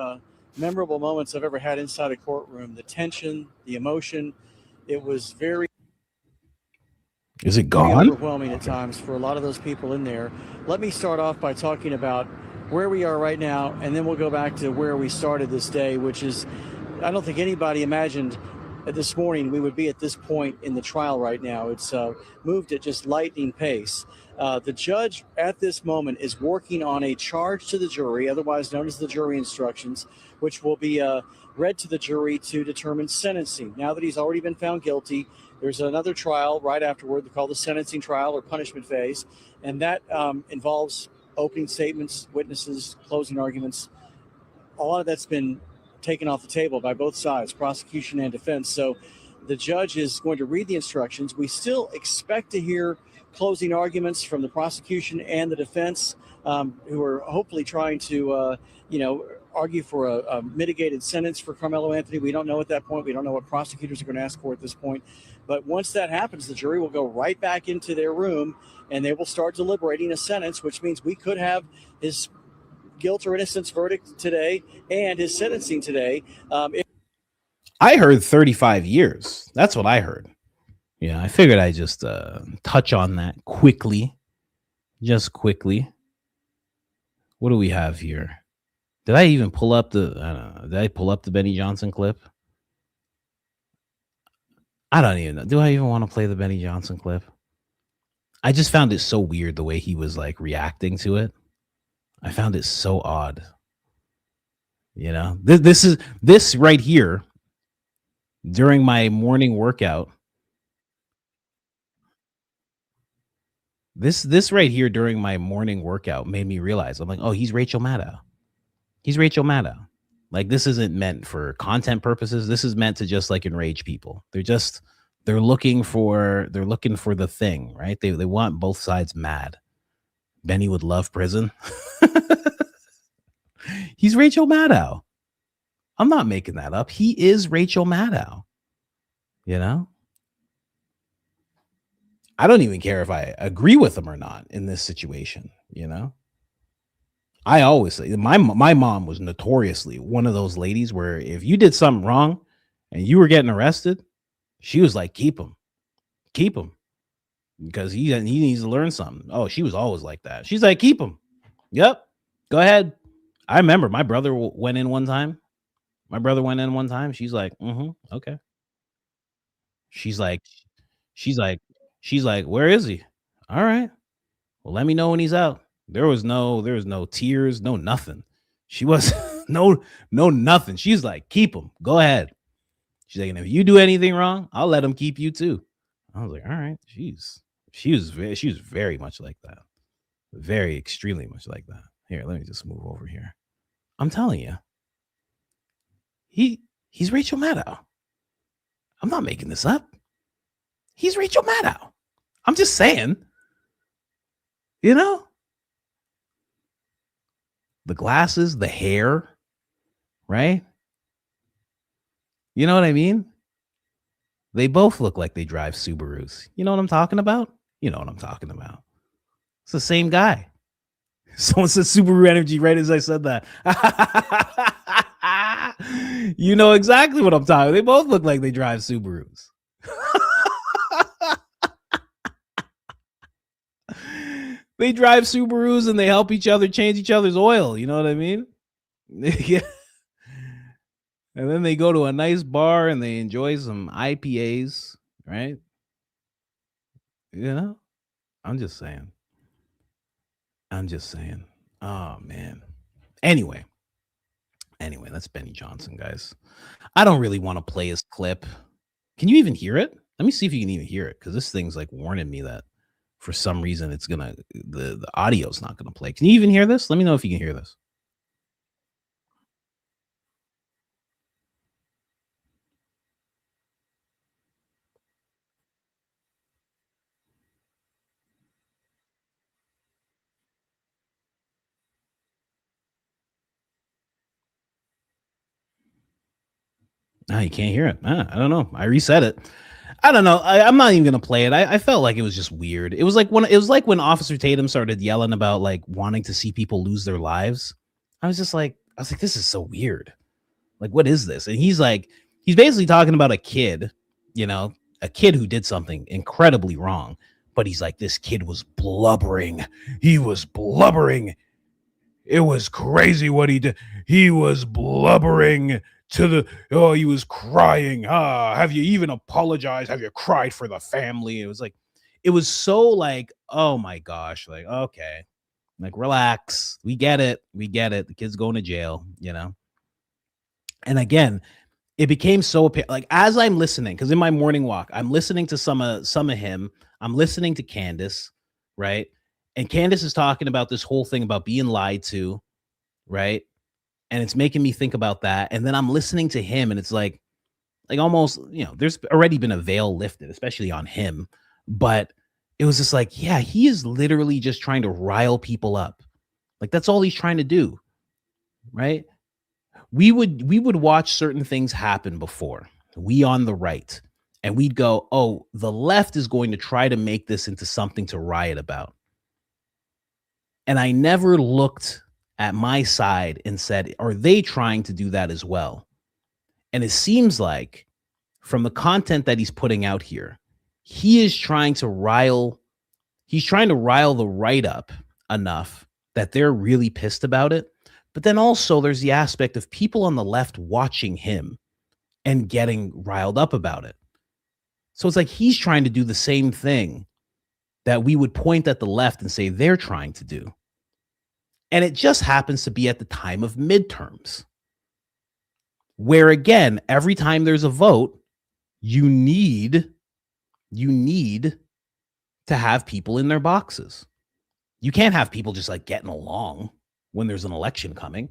Speaker 18: memorable moments I've ever had inside a courtroom. The tension, the emotion, it was very.
Speaker 1: Is it gone?
Speaker 18: Overwhelming at times for a lot of those people in there. Let me start off by talking about where we are right now, and then we'll go back to where we started this day, which is, I don't think anybody imagined this morning we would be at this point in the trial right now. It's moved at just lightning pace. The judge at this moment is working on a charge to the jury, otherwise known as the jury instructions, which will be read to the jury to determine sentencing. Now that he's already been found guilty, there's another trial right afterward called the sentencing trial or punishment phase, and that involves opening statements, witnesses, closing arguments. A lot of that's been taken off the table by both sides, prosecution and defense. So the judge is going to read the instructions. We still expect to hear closing arguments from the prosecution and the defense, who are hopefully trying to, argue for a mitigated sentence for Carmelo Anthony. We don't know at that point. We don't know what prosecutors are going to ask for at this point. But once that happens, the jury will go right back into their room and they will start deliberating a sentence, which means we could have his guilt or innocence verdict today and his sentencing today.
Speaker 1: I heard 35 years. That's what I heard. Yeah, I figured I'd just touch on that quickly. Just quickly. What do we have here? Did I even pull up did I pull up the Benny Johnson clip? I don't even know. Do I even want to play the Benny Johnson clip? I just found it so weird the way he was like reacting to it. I found it so odd. This right here during my morning workout. This right here during my morning workout made me realize, I'm like, oh, he's Rachel Maddow. He's Rachel Maddow. Like, this isn't meant for content purposes. This is meant to just like enrage people. They're looking for the thing, right? They want both sides mad. Benny would love prison. He's Rachel Maddow. I'm not making that up. He is Rachel Maddow. I don't even care if I agree with him or not in this situation. I always say my mom was notoriously one of those ladies where if you did something wrong and you were getting arrested, she was like, keep him because he needs to learn something. Oh, she was always like that. She's like, keep him. Yep. Go ahead. I remember my brother went in one time. She's like, okay. She's like, where is he? All right. Well, let me know when he's out. There was no tears, no nothing. She was no nothing. She's like, keep him. Go ahead. She's like, and if you do anything wrong, I'll let him keep you too. I was like, all right. She was very much like that. Very extremely much like that. Here, let me just move over here. I'm telling you. He's Rachel Maddow. I'm not making this up. He's Rachel Maddow. I'm just saying. The glasses, the hair, right? You know what I mean? They both look like they drive Subarus. You know what I'm talking about? You know what I'm talking about. It's the same guy. Someone said Subaru Energy right as I said that. You know exactly what I'm talking about. They both look like they drive Subarus. They drive Subarus and they help each other change each other's oil. You know what I mean? Yeah. And then they go to a nice bar and they enjoy some IPAs, right? You know, I'm just saying. Oh man. Anyway, that's Benny Johnson, guys. I don't really want to play his clip. Can you even hear it? Let me see if you can even hear it, because this thing's like warning me that for some reason it's gonna the audio's not gonna play. Can you even hear this? Let me know if you can hear this. No, you can't hear it. I don't know. I reset it. I don't know. I'm not even gonna play it. I felt like it was just weird. It was like when Officer Tatum started yelling about like wanting to see people lose their lives. I was like, this is so weird. Like, what is this? And he's basically talking about a kid, a kid who did something incredibly wrong. But he's like, this kid was blubbering. He was blubbering. It was crazy what he did. He was blubbering he was crying. Have you even apologized? Have you cried for the family? It was so like, oh my gosh, like, okay, like, relax. We get it. The kid's going to jail, And again, it became so like, as I'm listening, because in my morning walk, I'm listening to some of him. I'm listening to Candace, right? And Candace is talking about this whole thing about being lied to, right? And it's making me think about that. And then I'm listening to him, and it's like almost, there's already been a veil lifted, especially on him. But it was just like, yeah, he is literally just trying to rile people up. Like, that's all he's trying to do, right? We would watch certain things happen before, we on the right, and we'd go, oh, the left is going to try to make this into something to riot about. And I never looked at my side and said, are they trying to do that as well? And it seems like, from the content that he's putting out here, he's trying to rile the right up enough that they're really pissed about it. But then also there's the aspect of people on the left watching him and getting riled up about it. So it's like he's trying to do the same thing that we would point at the left and say they're trying to do. And it just happens to be at the time of midterms, where, again, every time there's a vote, you need to have people in their boxes. You can't have people just like getting along when there's an election coming,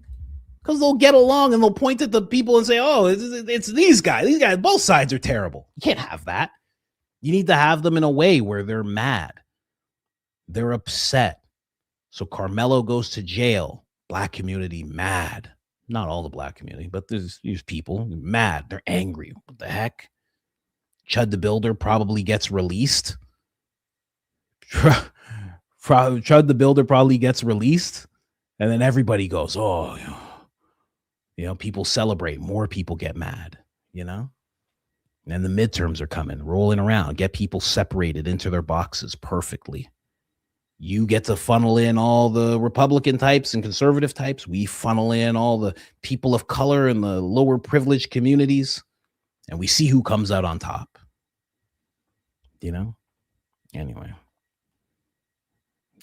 Speaker 1: because they'll get along and they'll point at the people and say, oh, it's these guys. These guys, both sides are terrible. You can't have that. You need to have them in a way where they're mad. They're upset. So Carmelo goes to jail. Black community mad. Not all the black community, but there's people mad. They're angry. What the heck? Chud the Builder probably gets released. Chud the Builder probably gets released. And then everybody goes, oh, people celebrate. More people get mad, And the midterms are coming, rolling around. Get people separated into their boxes perfectly. You get to funnel in all the Republican types and conservative types. We funnel in all the people of color and the lower privileged communities. And we see who comes out on top. Anyway.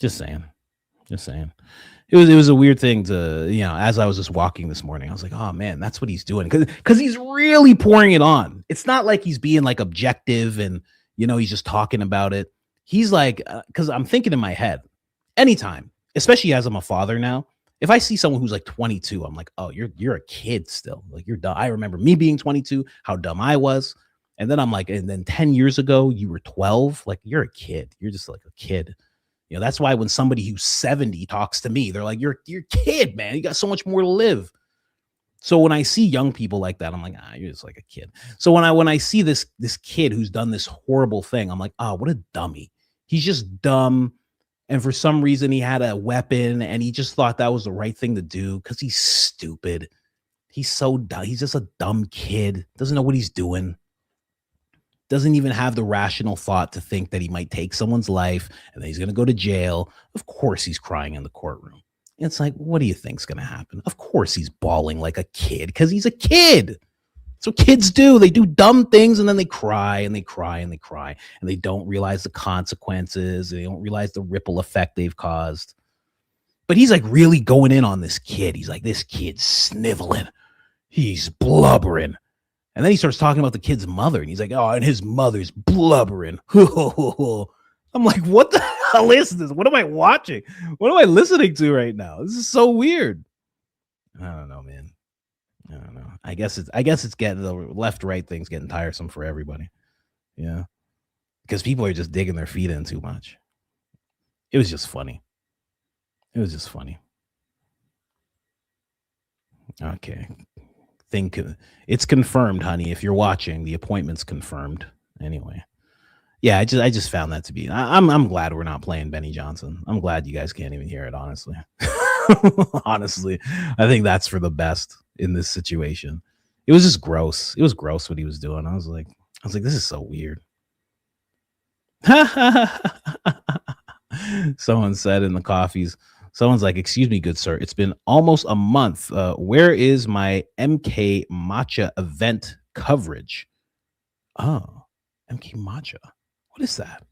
Speaker 1: Just saying. It was a weird thing to, as I was just walking this morning, I was like, oh man, that's what he's doing. Because he's really pouring it on. It's not like he's being like objective and, he's just talking about it. He's like, because I'm thinking in my head, anytime, especially as I'm a father now, if I see someone who's like 22, I'm like, oh, you're a kid still. Like, you're dumb. I remember me being 22, how dumb I was. And then I'm like, and then 10 years ago, you were 12. Like, you're a kid. You're just like a kid. That's why when somebody who's 70 talks to me, they're like, you're a kid, man. You got so much more to live. So when I see young people like that, I'm like, you're just like a kid. So when I see this kid who's done this horrible thing, I'm like, oh, what a dummy. He's just dumb. And for some reason, he had a weapon and he just thought that was the right thing to do because he's stupid. He's so dumb. He's just a dumb kid. Doesn't know what he's doing. Doesn't even have the rational thought to think that he might take someone's life and then he's going to go to jail. Of course he's crying in the courtroom. It's like, what do you think's going to happen? Of course he's bawling like a kid because he's a kid. So kids do. They do dumb things and then they cry and they cry and they cry and they don't realize the consequences. They don't realize the ripple effect they've caused. But he's like really going in on this kid. He's like, this kid's sniveling. He's blubbering. And then he starts talking about the kid's mother. And he's like, oh, and his mother's blubbering. I'm like, what the hell is this? What am I watching? What am I listening to right now? This is so weird. I don't know, man. I don't know. I guess it's getting the left-right thing's getting tiresome for everybody. Yeah. Because people are just digging their feet in too much. It was just funny. It was just funny. Okay. It's confirmed, honey. If you're watching, the appointment's confirmed. Anyway. Yeah, I just found that to be. I'm glad we're not playing Benny Johnson. I'm glad you guys can't even hear it, honestly. Honestly, I think that's for the best in this situation. It was just gross. It was gross what he was doing. I was like, this is so weird. Someone said in the coffees, someone's like, excuse me, good sir, it's been almost a month. Where is my MK Matcha event coverage? Oh, MK Matcha. What is that?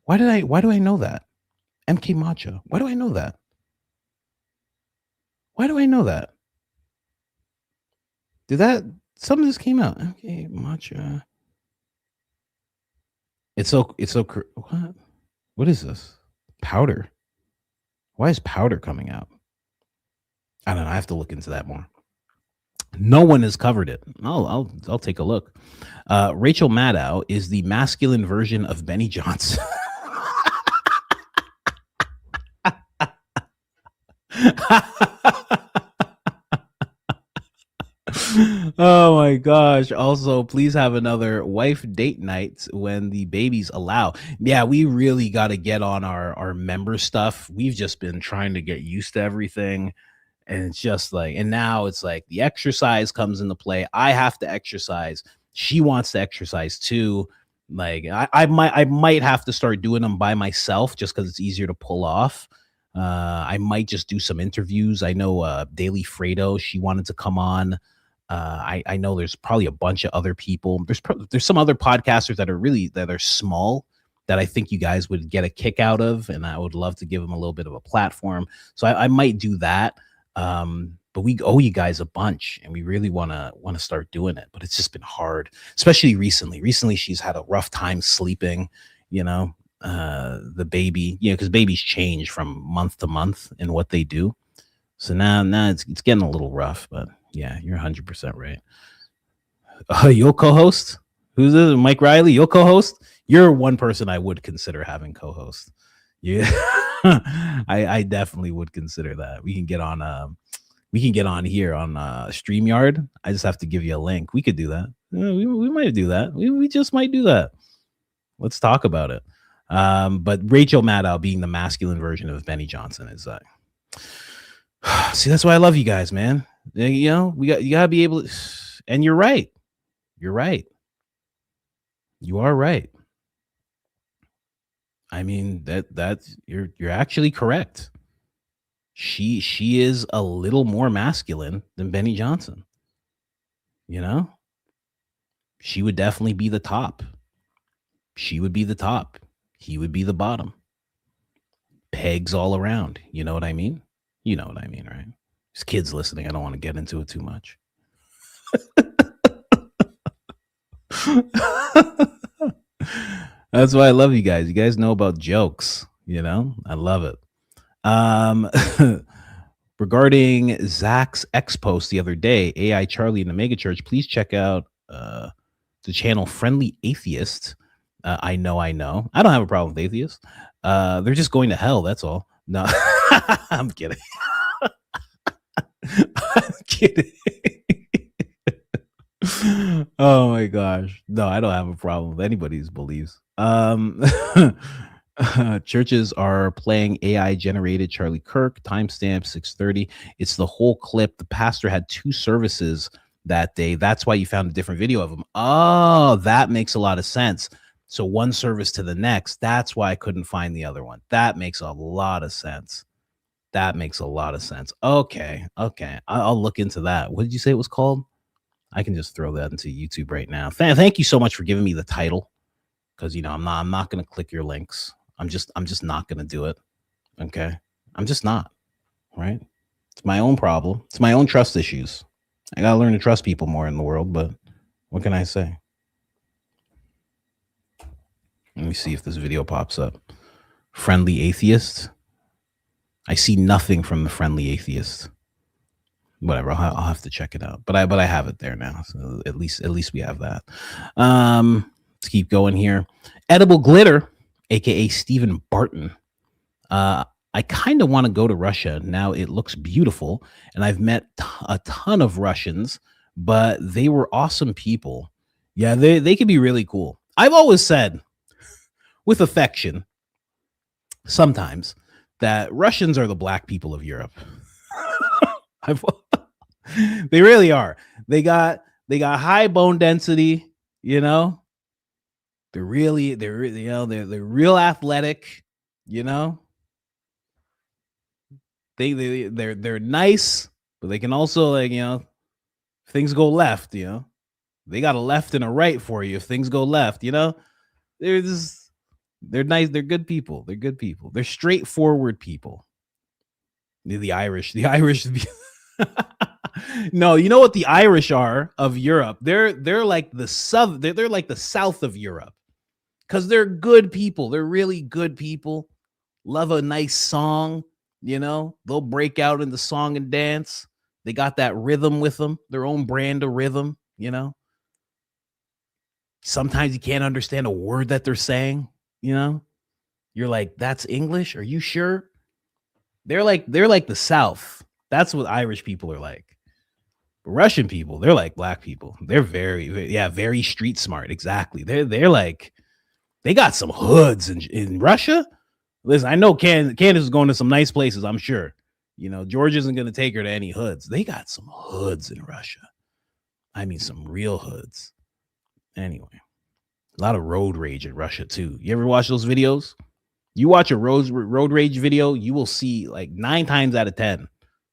Speaker 1: Why do I know that? MK Matcha. Why do I know that? Why do I know that? Something just came out. MK Matcha. It's so what is this? Powder. Why is powder coming out? I don't know. I have to look into that more. No one has covered it. I'll take a look. Rachel Maddow is the masculine version of Benny Johnson. Oh my gosh. Also, please have another wife date night when the babies allow. Yeah, we really got to get on our member stuff. We've just been trying to get used to everything. And it's just like, and now it's like the exercise comes into play. I have to exercise. She wants to exercise too. Like I might have to start doing them by myself just because it's easier to pull off. I might just do some interviews. I know Daily Fredo, she wanted to come on. I know there's probably a bunch of other people. There's some other podcasters that are small that I think you guys would get a kick out of, and I would love to give them a little bit of a platform. So I might do that. But we owe you guys a bunch, and we really want to start doing it. But it's just been hard, especially recently. Recently, she's had a rough time sleeping. The baby, because babies change from month to month in what they do. So now it's getting a little rough, but yeah, you're 100% right. You'll co-host? Who's this? Mike Riley? You'll co-host? You're one person I would consider having co-host. Yeah, I definitely would consider that. We can get on here on StreamYard. I just have to give you a link. We could do that. We might do that. We just might do that. Let's talk about it. But Rachel Maddow being the masculine version of Benny Johnson is see, that's why I love you guys, man. You gotta be able to, and you're right. You are right. I mean, that's you're actually correct. She is a little more masculine than Benny Johnson. She would definitely be the top. She would be the top. He would be the bottom. Pegs all around. You know what I mean? You know what I mean, right? There's kids listening. I don't want to get into it too much. That's why I love you guys. You guys know about jokes. I love it. Regarding Zach's X post the other day, AI Charlie in the Mega Church, please check out the channel Friendly Atheist. I know. I don't have a problem with atheists. They're just going to hell. That's all. No, I'm kidding. I'm kidding. Oh my gosh. No, I don't have a problem with anybody's beliefs. Churches are playing AI generated Charlie Kirk, timestamp 6:30. It's the whole clip. The pastor had 2 services that day. That's why you found a different video of him. Oh, that makes a lot of sense. So one service to the next. That's why I couldn't find the other one. That makes a lot of sense. Okay. I'll look into that. What did you say it was called? I can just throw that into YouTube right now. Thank you so much for giving me the title, because I'm not gonna click your links. I'm just not gonna do it. Okay, I'm just not. Right? It's my own problem. It's my own trust issues. I gotta learn to trust people more in the world. But what can I say? Let me see if this video pops up. Friendly atheist. I see nothing from the friendly atheist. Whatever, I'll have to check it out. But I have it there now. So at least we have that. Let's keep going here. Edible glitter, aka Stephen Barton. I kind of want to go to Russia now. It looks beautiful, and I've met a ton of Russians, but they were awesome people. Yeah, they could be really cool. I've always said, with affection, sometimes, that Russians are the black people of Europe. They really are. They got high bone density, you know. They're real athletic, you know. They're nice, but they can also, like, you know, if things go left, you know, they got a left and a right for you if things go left, you know. They're nice, they're good people. They're good people. They're straightforward people. The Irish. No, you know what the Irish are of Europe? They're like the they're like the south of Europe, because they're good people. They're really good people. Love a nice song, you know. They'll break out into song and dance. They got that rhythm with them, their own brand of rhythm, you know. Sometimes you can't understand a word that they're saying, you know. You're like, that's English? Are you sure? They're like the South. That's what Irish people are like. But Russian people, they're like black people. They're very street smart. Exactly. They're like, they got some hoods in Russia. Listen, I know Candace is going to some nice places, I'm sure. You know, George isn't going to take her to any hoods. They got some hoods in Russia. I mean, some real hoods. Anyway, a lot of road rage in Russia too. You ever watch those videos? You watch a road rage video, you will see like 9 times out of 10.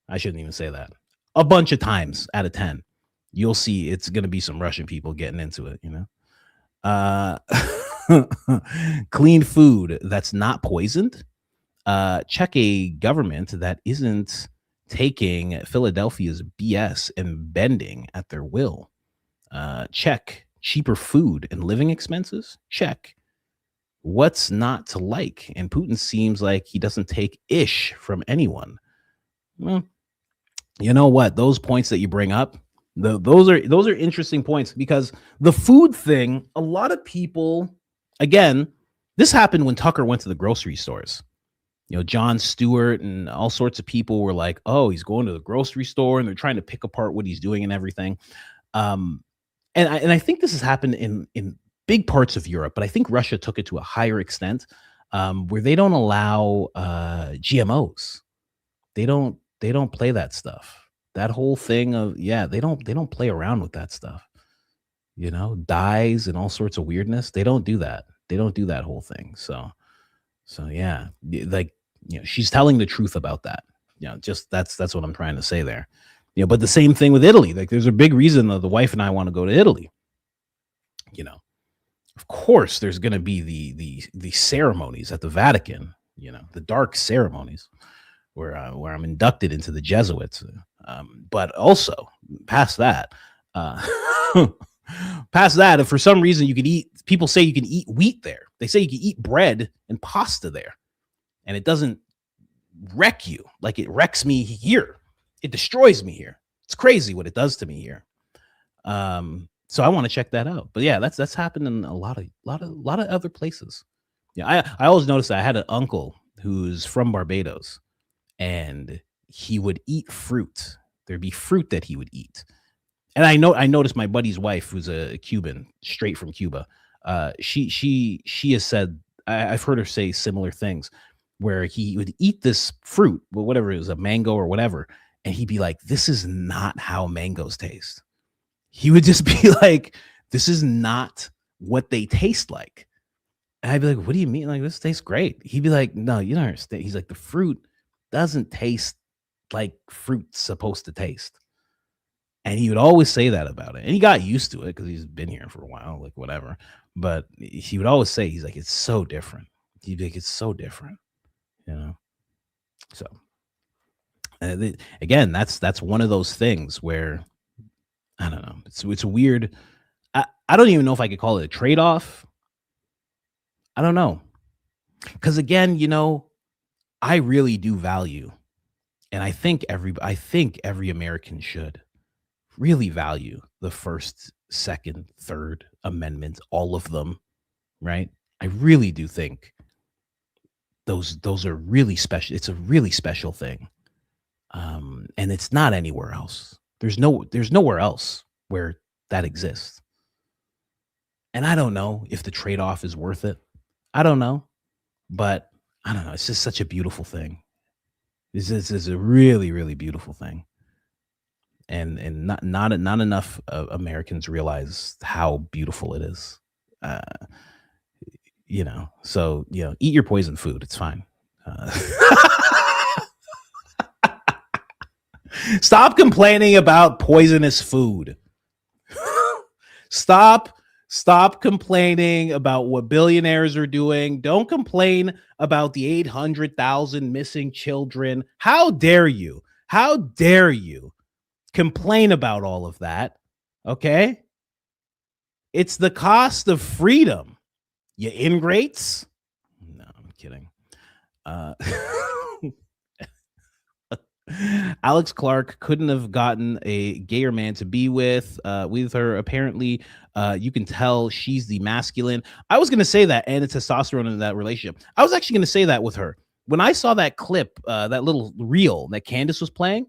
Speaker 1: I shouldn't even say that. A bunch of times out of 10, you'll see it's going to be some Russian people getting into it, you know. Clean food that's not poisoned. Check a government that isn't taking Philadelphia's BS and bending at their will. Check cheaper food and living expenses. Check what's not to like. And Putin seems like he doesn't take ish from anyone. Well, you know what? Those points that you bring up, those are interesting points, because the food thing, a lot of people, again, this happened when Tucker went to the grocery stores. You know, Jon Stewart and all sorts of people were like, oh, he's going to the grocery store, and they're trying to pick apart what he's doing and everything. And I think this has happened in big parts of Europe, but I think Russia took it to a higher extent, where they don't allow GMOs. They don't play that stuff. That whole thing of, they don't play around with that stuff. You know, dyes and all sorts of weirdness. They don't do that. They don't do that whole thing. So yeah, like, you know, she's telling the truth about that. You know, just that's what I'm trying to say there. You know, but the same thing with Italy. Like, there's a big reason that the wife and I want to go to Italy. You know, of course, there's going to be the ceremonies at the Vatican. You know, the dark ceremonies where I'm inducted into the Jesuits. But also past that, if for some reason you could eat, people say you can eat wheat there. They say you can eat bread and pasta there, and it doesn't wreck you like it wrecks me here. It destroys me here. It's crazy what it does to me here. So I want to check that out. But yeah, that's happened in a lot of other places. Yeah, I always noticed that I had an uncle who's from Barbados, and he would eat fruit. There'd be fruit that he would eat. And I noticed my buddy's wife, who's a Cuban, straight from Cuba. She has said, I've heard her say similar things, where he would eat this fruit, whatever it was, a mango or whatever, and he'd be like, this is not how mangoes taste. He would just be like, this is not what they taste like. And I'd be like, what do you mean? Like, this tastes great. He'd be like, no, you don't understand. He's like, the fruit doesn't taste like fruit's supposed to taste. And he would always say that about it. And he got used to it because he's been here for a while, like whatever. But he would always say, he's like, it's so different. He'd be like, it's so different, you know? So again, that's one of those things where, I don't know. It's weird. I don't even know if I could call it a trade-off. I don't know. Because again, you know, I really do value, and I think every American should really value the First, Second, Third Amendments, all of them, right? I really do think those are really special. It's a really special thing, and it's not anywhere else. There's nowhere else where that exists. And I don't know if the trade-off is worth it. I don't know, but I don't know. It's just such a beautiful thing. This is a really, really beautiful thing. And not enough Americans realize how beautiful it is. You know, so, you know, eat your poison food. It's fine. Stop complaining about poisonous food. Stop complaining about what billionaires are doing. Don't complain about the 800,000 missing children. How dare you? How dare you complain about all of that? Okay? It's the cost of freedom. You ingrates? No, I'm kidding. Alex Clark couldn't have gotten a gayer man to be with her. Apparently, you can tell she's the masculine. I was going to say that, and it's testosterone in that relationship. I was actually going to say that with her. When I saw that clip, that little reel that Candace was playing,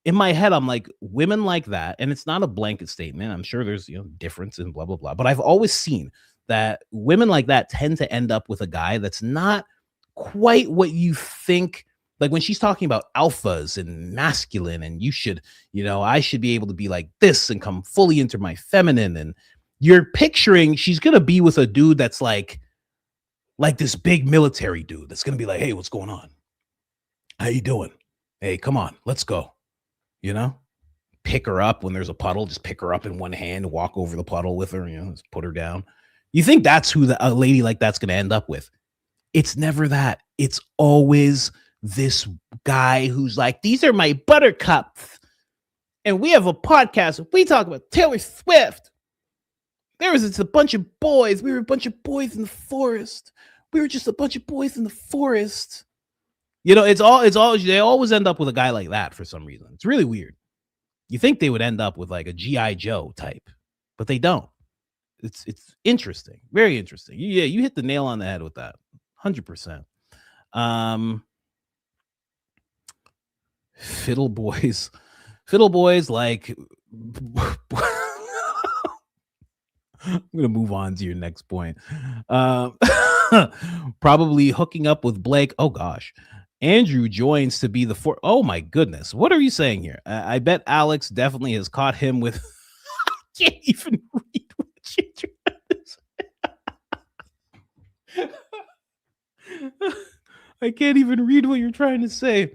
Speaker 1: in my head, I'm like, women like that, and it's not a blanket statement. I'm sure there's, you know, difference and blah, blah, blah. But I've always seen that women like that tend to end up with a guy that's not quite what you think. Like when she's talking about alphas and masculine, and you should, you know, I should be able to be like this and come fully into my feminine. And you're picturing she's going to be with a dude that's like this big military dude that's going to be like, hey, what's going on? How you doing? Hey, come on, let's go. You know, pick her up when there's a puddle, just pick her up in one hand, walk over the puddle with her, you know, just put her down. You think that's who a lady like that's going to end up with? It's never that. It's always this guy who's like, these are my buttercups, and we have a podcast. We talk about Taylor Swift. There was just a bunch of boys. We were a bunch of boys in the forest. We were just a bunch of boys in the forest. You know, it's all. They always end up with a guy like that for some reason. It's really weird. You think they would end up with like a G.I. Joe type, but they don't. It's interesting, very interesting. Yeah, you hit the nail on the head with that, 100%. Fiddle boys, like I'm gonna move on to your next point. Probably hooking up with Blake. Oh gosh. Andrew joins to be the oh my goodness, what are you saying here? I bet Alex definitely has caught him with I can't even read what you're trying to say. I can't even read what you're trying to say.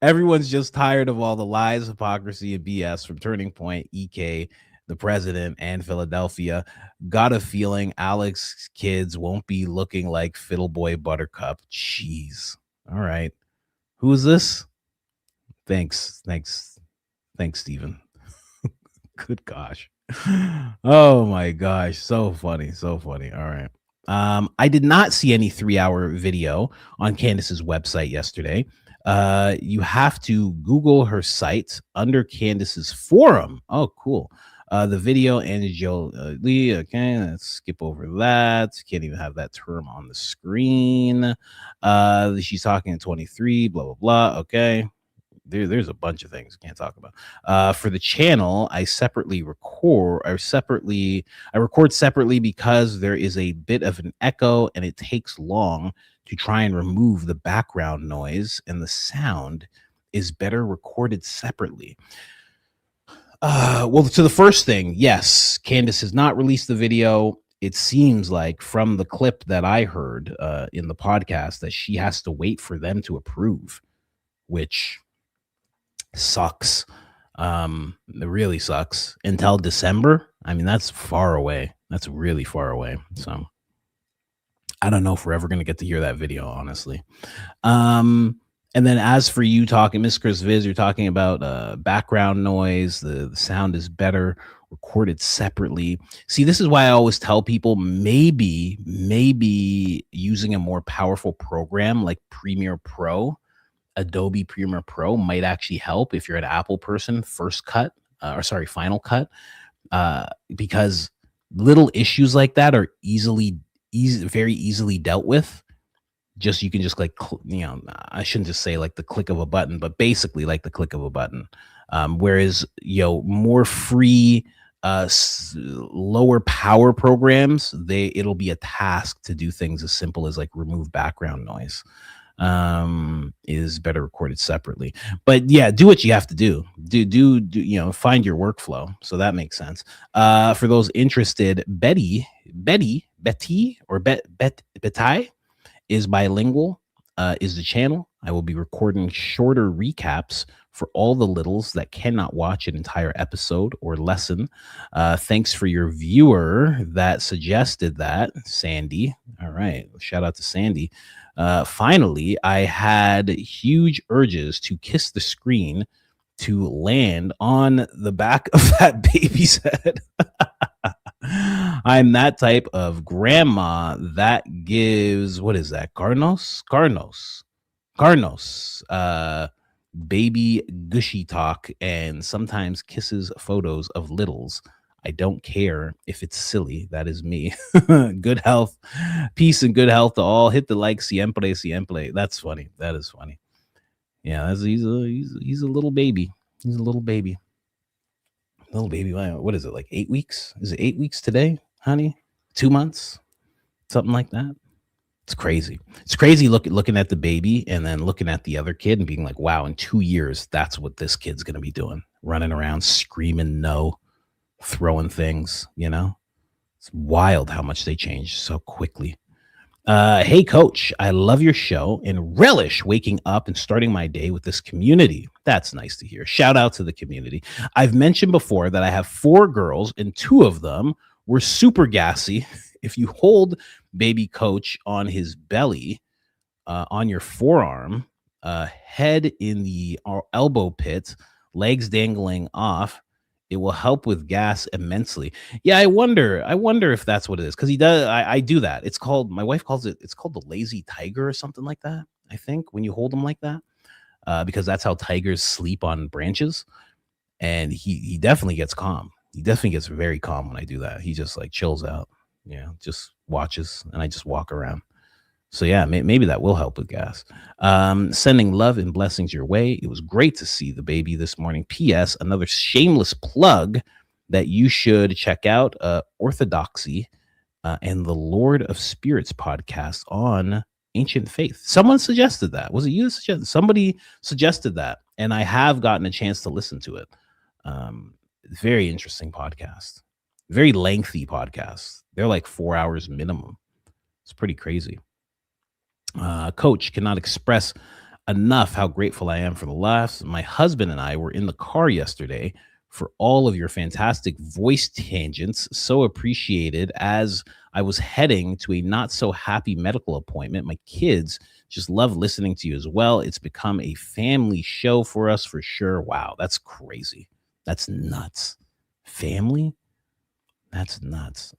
Speaker 1: Everyone's just tired of all the lies, hypocrisy, and BS from Turning Point, EK, the president, and Philadelphia. Got a feeling Alex's kids won't be looking like Fiddle Boy Buttercup. Jeez. All right. Who is this? Thanks, Steven. Good gosh. Oh my gosh. So funny. All right. I did not see any 3-hour video on Candace's website yesterday. You have to Google her site under Candace's forum. Oh, cool. The video and Joe Lee. Okay, let's skip over that. Can't even have that term on the screen. She's talking in 23, blah, blah, blah. Okay. There's a bunch of things I can't talk about. For the channel, I record separately because there is a bit of an echo and it takes long to try and remove the background noise, and the sound is better recorded separately. Well, to the first thing, yes, Candace has not released the video. It seems like from the clip that I heard in the podcast that she has to wait for them to approve, which sucks. It really sucks until December. I mean, that's far away. That's really far away. So I don't know if we're ever going to get to hear that video, honestly. And then as for you talking, Miss Chris Viz, you're talking about background noise. The sound is better recorded separately. See, this is why I always tell people maybe using a more powerful program like Premiere Pro, Adobe Premiere Pro might actually help if you're an Apple person. Final Cut, because little issues like that are very easily dealt with. You can just like, I shouldn't just say like the click of a button, but basically like the click of a button. Whereas, more free, lower power programs, it'll be a task to do things as simple as like remove background noise. Is better recorded separately. But yeah, do what you have to do. Find your workflow. So that makes sense. For those interested, Betty or Betty is bilingual, is the channel. I will be recording shorter recaps for all the littles that cannot watch an entire episode or lesson. Thanks for your viewer that suggested that, Sandy. All right. Shout out to Sandy. Finally, I had huge urges to kiss the screen to land on the back of that baby's head. I'm that type of grandma that gives, what is that? Carnos, baby gushy talk, and sometimes kisses photos of littles. I don't care if it's silly. That is me. Good health, peace, and good health to all. Hit the like, siempre, siempre. That's funny. That is funny. Yeah, he's a little baby. He's a little baby. Little baby. What is it, like 8 weeks? Is it 8 weeks today, honey? 2 months? Something like that. It's crazy. It's crazy looking at the baby and then looking at the other kid and being like, wow, in 2 years, that's what this kid's going to be doing. Running around, screaming no, throwing things, It's wild how much they change so quickly. Hey, coach, I love your show and relish waking up and starting my day with this community. That's nice to hear. Shout out to the community. I've mentioned before that I have 4 girls and 2 of them were super gassy. If you hold baby coach on his belly, on your forearm, head in the elbow pit, legs dangling off, it will help with gas immensely. Yeah, I wonder if that's what it is. Because he does, I do that. It's called, my wife calls it, it's called the lazy tiger or something like that. I think when you hold him like that, because that's how tigers sleep on branches. And he definitely gets calm. He definitely gets very calm when I do that. He just like chills out, just watches, and I just walk around. So yeah, maybe that will help with gas. Sending love and blessings your way. It was great to see the baby this morning. P.S. Another shameless plug that you should check out, Orthodoxy and the Lord of Spirits podcast on ancient faith. Someone suggested that. Was it you that suggested? Somebody suggested that, and I have gotten a chance to listen to it. Very interesting podcast. Very lengthy podcast. They're like 4 hours minimum. It's pretty crazy. Coach, cannot express enough how grateful I am for the laughs. My husband and I were in the car yesterday for all of your fantastic voice tangents. So appreciated. As I was heading to a not so happy medical appointment, my kids just love listening to you as well. It's become a family show for us for sure. Wow, that's crazy. That's nuts. Family? That's nuts.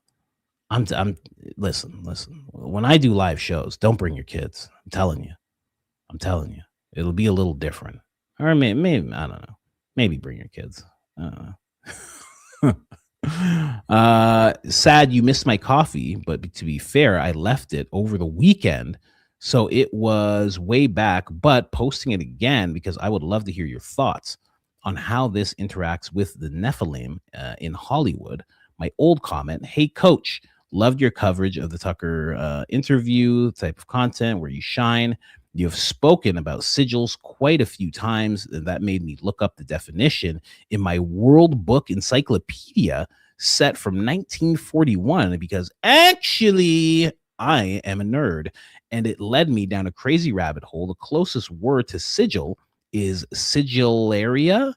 Speaker 1: Listen. When I do live shows, don't bring your kids. I'm telling you. It'll be a little different. Or maybe I don't know. Maybe bring your kids. I don't know. Sad you missed my coffee, but to be fair, I left it over the weekend. So it was way back, but posting it again because I would love to hear your thoughts on how this interacts with the Nephilim in Hollywood. My old comment, hey, coach, loved your coverage of the Tucker interview type of content where you shine. You have spoken about sigils quite a few times, and that made me look up the definition in my World Book Encyclopedia set from 1941 because actually I am a nerd, and it led me down a crazy rabbit hole. The closest word to sigil is sigillaria,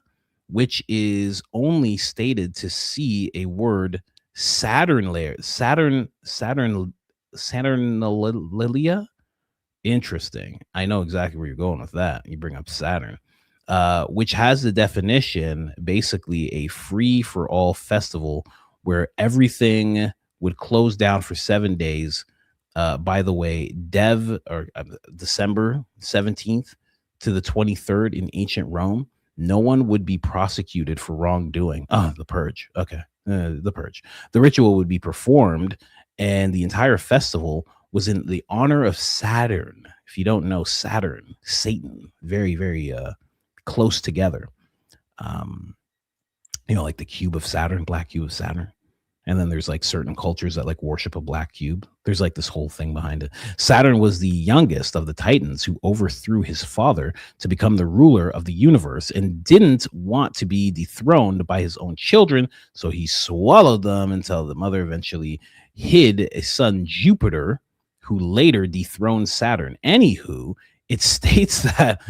Speaker 1: which is only stated to see a word Saturnalia. Interesting. I know exactly where you're going with that. You bring up Saturn, which has the definition basically a free for all festival where everything would close down for 7 days. By the way, December 17th to the 23rd in ancient Rome, no one would be prosecuted for wrongdoing. The purge. Okay. The purge. The ritual would be performed, and the entire festival was in the honor of Saturn. If you don't know, Saturn, Satan, very, very close together. Like the cube of Saturn, black cube of Saturn. And then there's like certain cultures that like worship a black cube. There's like this whole thing behind it. Saturn was the youngest of the Titans who overthrew his father to become the ruler of the universe and didn't want to be dethroned by his own children. So he swallowed them until the mother eventually hid a son, Jupiter, who later dethroned Saturn. Anywho, it states that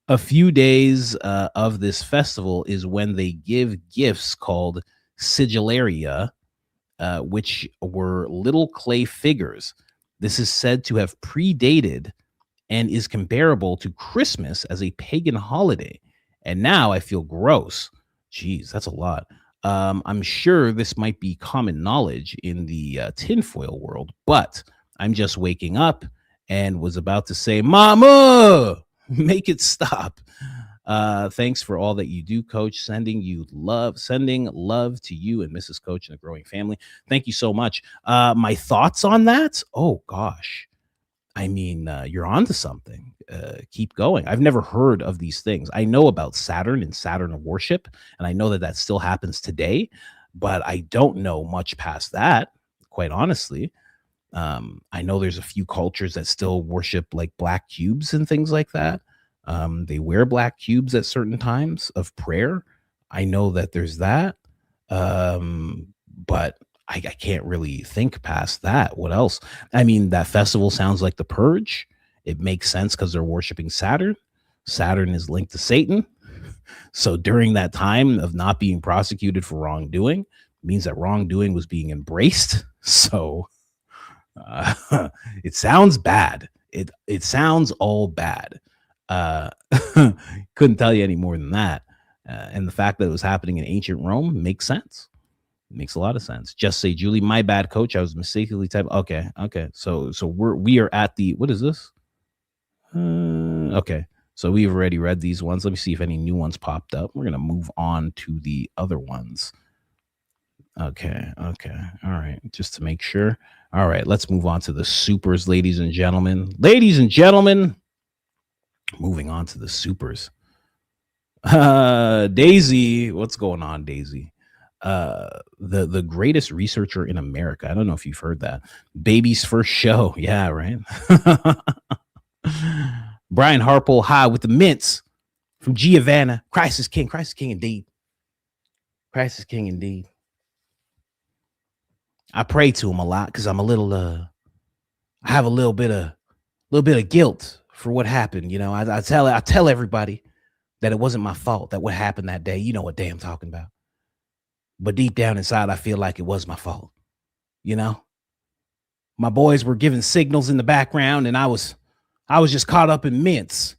Speaker 1: a few days of this festival is when they give gifts called sigillaria, which were little clay figures. This is said to have predated and is comparable to Christmas as a pagan holiday. And now I feel gross. Jeez, that's a lot. I'm sure this might be common knowledge in the tinfoil world, but I'm just waking up and was about to say, Mama, make it stop. Thanks for all that you do, Coach. Sending love to you and Mrs. Coach and the growing family. Thank you so much. My thoughts on that? Oh gosh. I mean, you're onto something. Keep going. I've never heard of these things. I know about Saturn and Saturn worship, and I know that that still happens today, but I don't know much past that, quite honestly. I know there's a few cultures that still worship like black cubes and things like that. They wear black cubes at certain times of prayer. I know that there's that. But I can't really think past that. What else? I mean, that festival sounds like the purge. It makes sense because they're worshiping Saturn. Saturn is linked to Satan. So during that time of not being prosecuted for wrongdoing, means that wrongdoing was being embraced. So it sounds bad. It sounds all bad. Couldn't tell you any more than that. And the fact that it was happening in ancient Rome makes sense. It makes a lot of sense. Just say, Julie, my bad, Coach. I was mistakenly typing. Okay. So we are at the, what is this? Okay. So we've already read these ones. Let me see if any new ones popped up. We're gonna move on to the other ones. Okay. All right. Just to make sure. All right. Let's move on to the supers, ladies and gentlemen. Moving on to the supers. Daisy, what's going on, Daisy? The greatest researcher in America. I don't know if you've heard that. Baby's first show. Yeah, right. Brian Harpole, hi with the mints from Giovanna. Christ is king indeed. Christ is king indeed. I pray to him a lot because I'm a little I have a little bit of guilt for what happened. You know, I tell everybody that it wasn't my fault, that what happened that day. You know what day I'm talking about. But deep down inside, I feel like it was my fault. You know, my boys were giving signals in the background and I was just caught up in mints.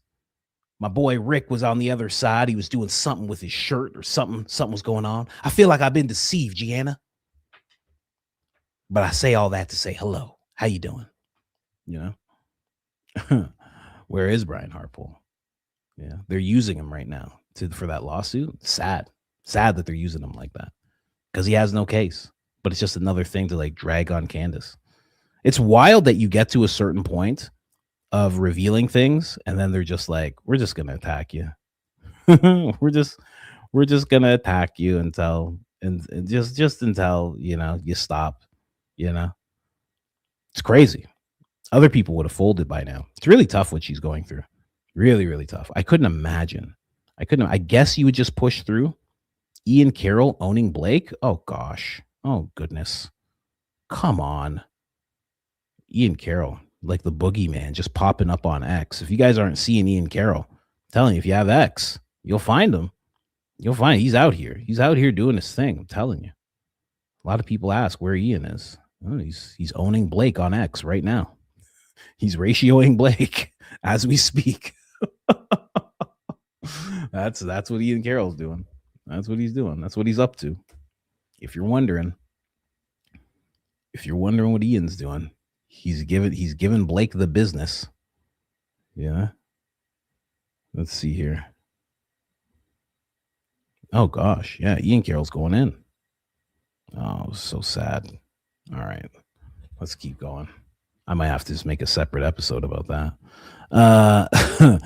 Speaker 1: My boy Rick was on the other side. He was doing something with his shirt or something was going on. I feel like I've been deceived, Gianna. But I say all that to say hello. How you doing? You know? Where is Brian Harpole? Yeah, they're using him right now for that lawsuit. Sad that they're using him like that because he has no case. But it's just another thing to like drag on Candace. It's wild that you get to a certain point of revealing things and then they're just like, we're just gonna attack you. we're just gonna attack you until until you stop. You know, it's crazy. Other people would have folded by now. It's really tough what she's going through. Really, really tough. I couldn't imagine. I guess you would just push through. Ian Carroll owning Blake. Oh gosh. Oh goodness. Come on. Ian Carroll, like the boogeyman, just popping up on X. If you guys aren't seeing Ian Carroll, telling you, if you have X, you'll find him. You'll find he's out here. He's out here doing his thing. I'm telling you. A lot of people ask where Ian is. Oh, he's owning Blake on X right now. He's ratioing Blake as we speak. That's what Ian Carroll's doing. That's what he's doing. That's what he's up to. If you're wondering what Ian's doing, he's given Blake the business. Yeah. Let's see here. Oh gosh, yeah, Ian Carroll's going in. Oh, so sad. All right, let's keep going. I might have to just make a separate episode about that.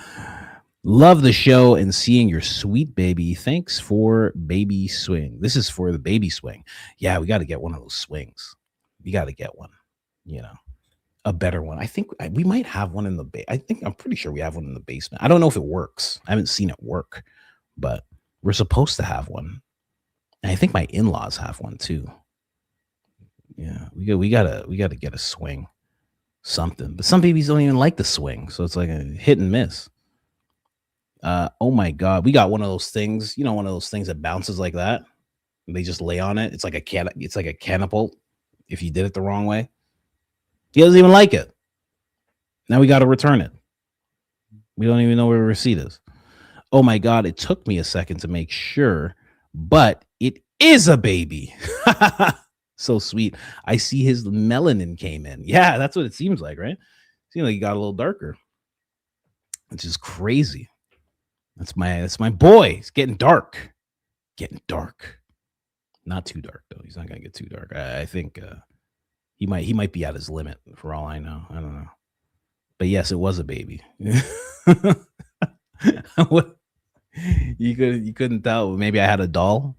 Speaker 1: Love the show and seeing your sweet baby. Thanks for baby swing. This is for the baby swing. Yeah, we got to get one of those swings. We got to get one. You know, a better one. I think we might have one in the I'm pretty sure we have one in the basement. I don't know if it works. I haven't seen it work, but we're supposed to have one. And I think my in-laws have one too. Yeah, we gotta get a swing. Something. But some babies don't even like the swing. So it's like a hit and miss. Oh my God. We got one of those things, one of those things that bounces like that. And they just lay on it. It's like a catapult if you did it the wrong way. He doesn't even like it. Now we got to return it. We don't even know where the receipt is. Oh my God, it took me a second to make sure, but it is a baby. So sweet. I see his melanin came in. Yeah, that's what it seems like, right? Seems like he got a little darker. Which is crazy. That's my boy. It's getting dark. Getting dark. Not too dark though. He's not gonna get too dark. I think he might be at his limit for all I know. I don't know. But yes, it was a baby. You couldn't tell. Maybe I had a doll,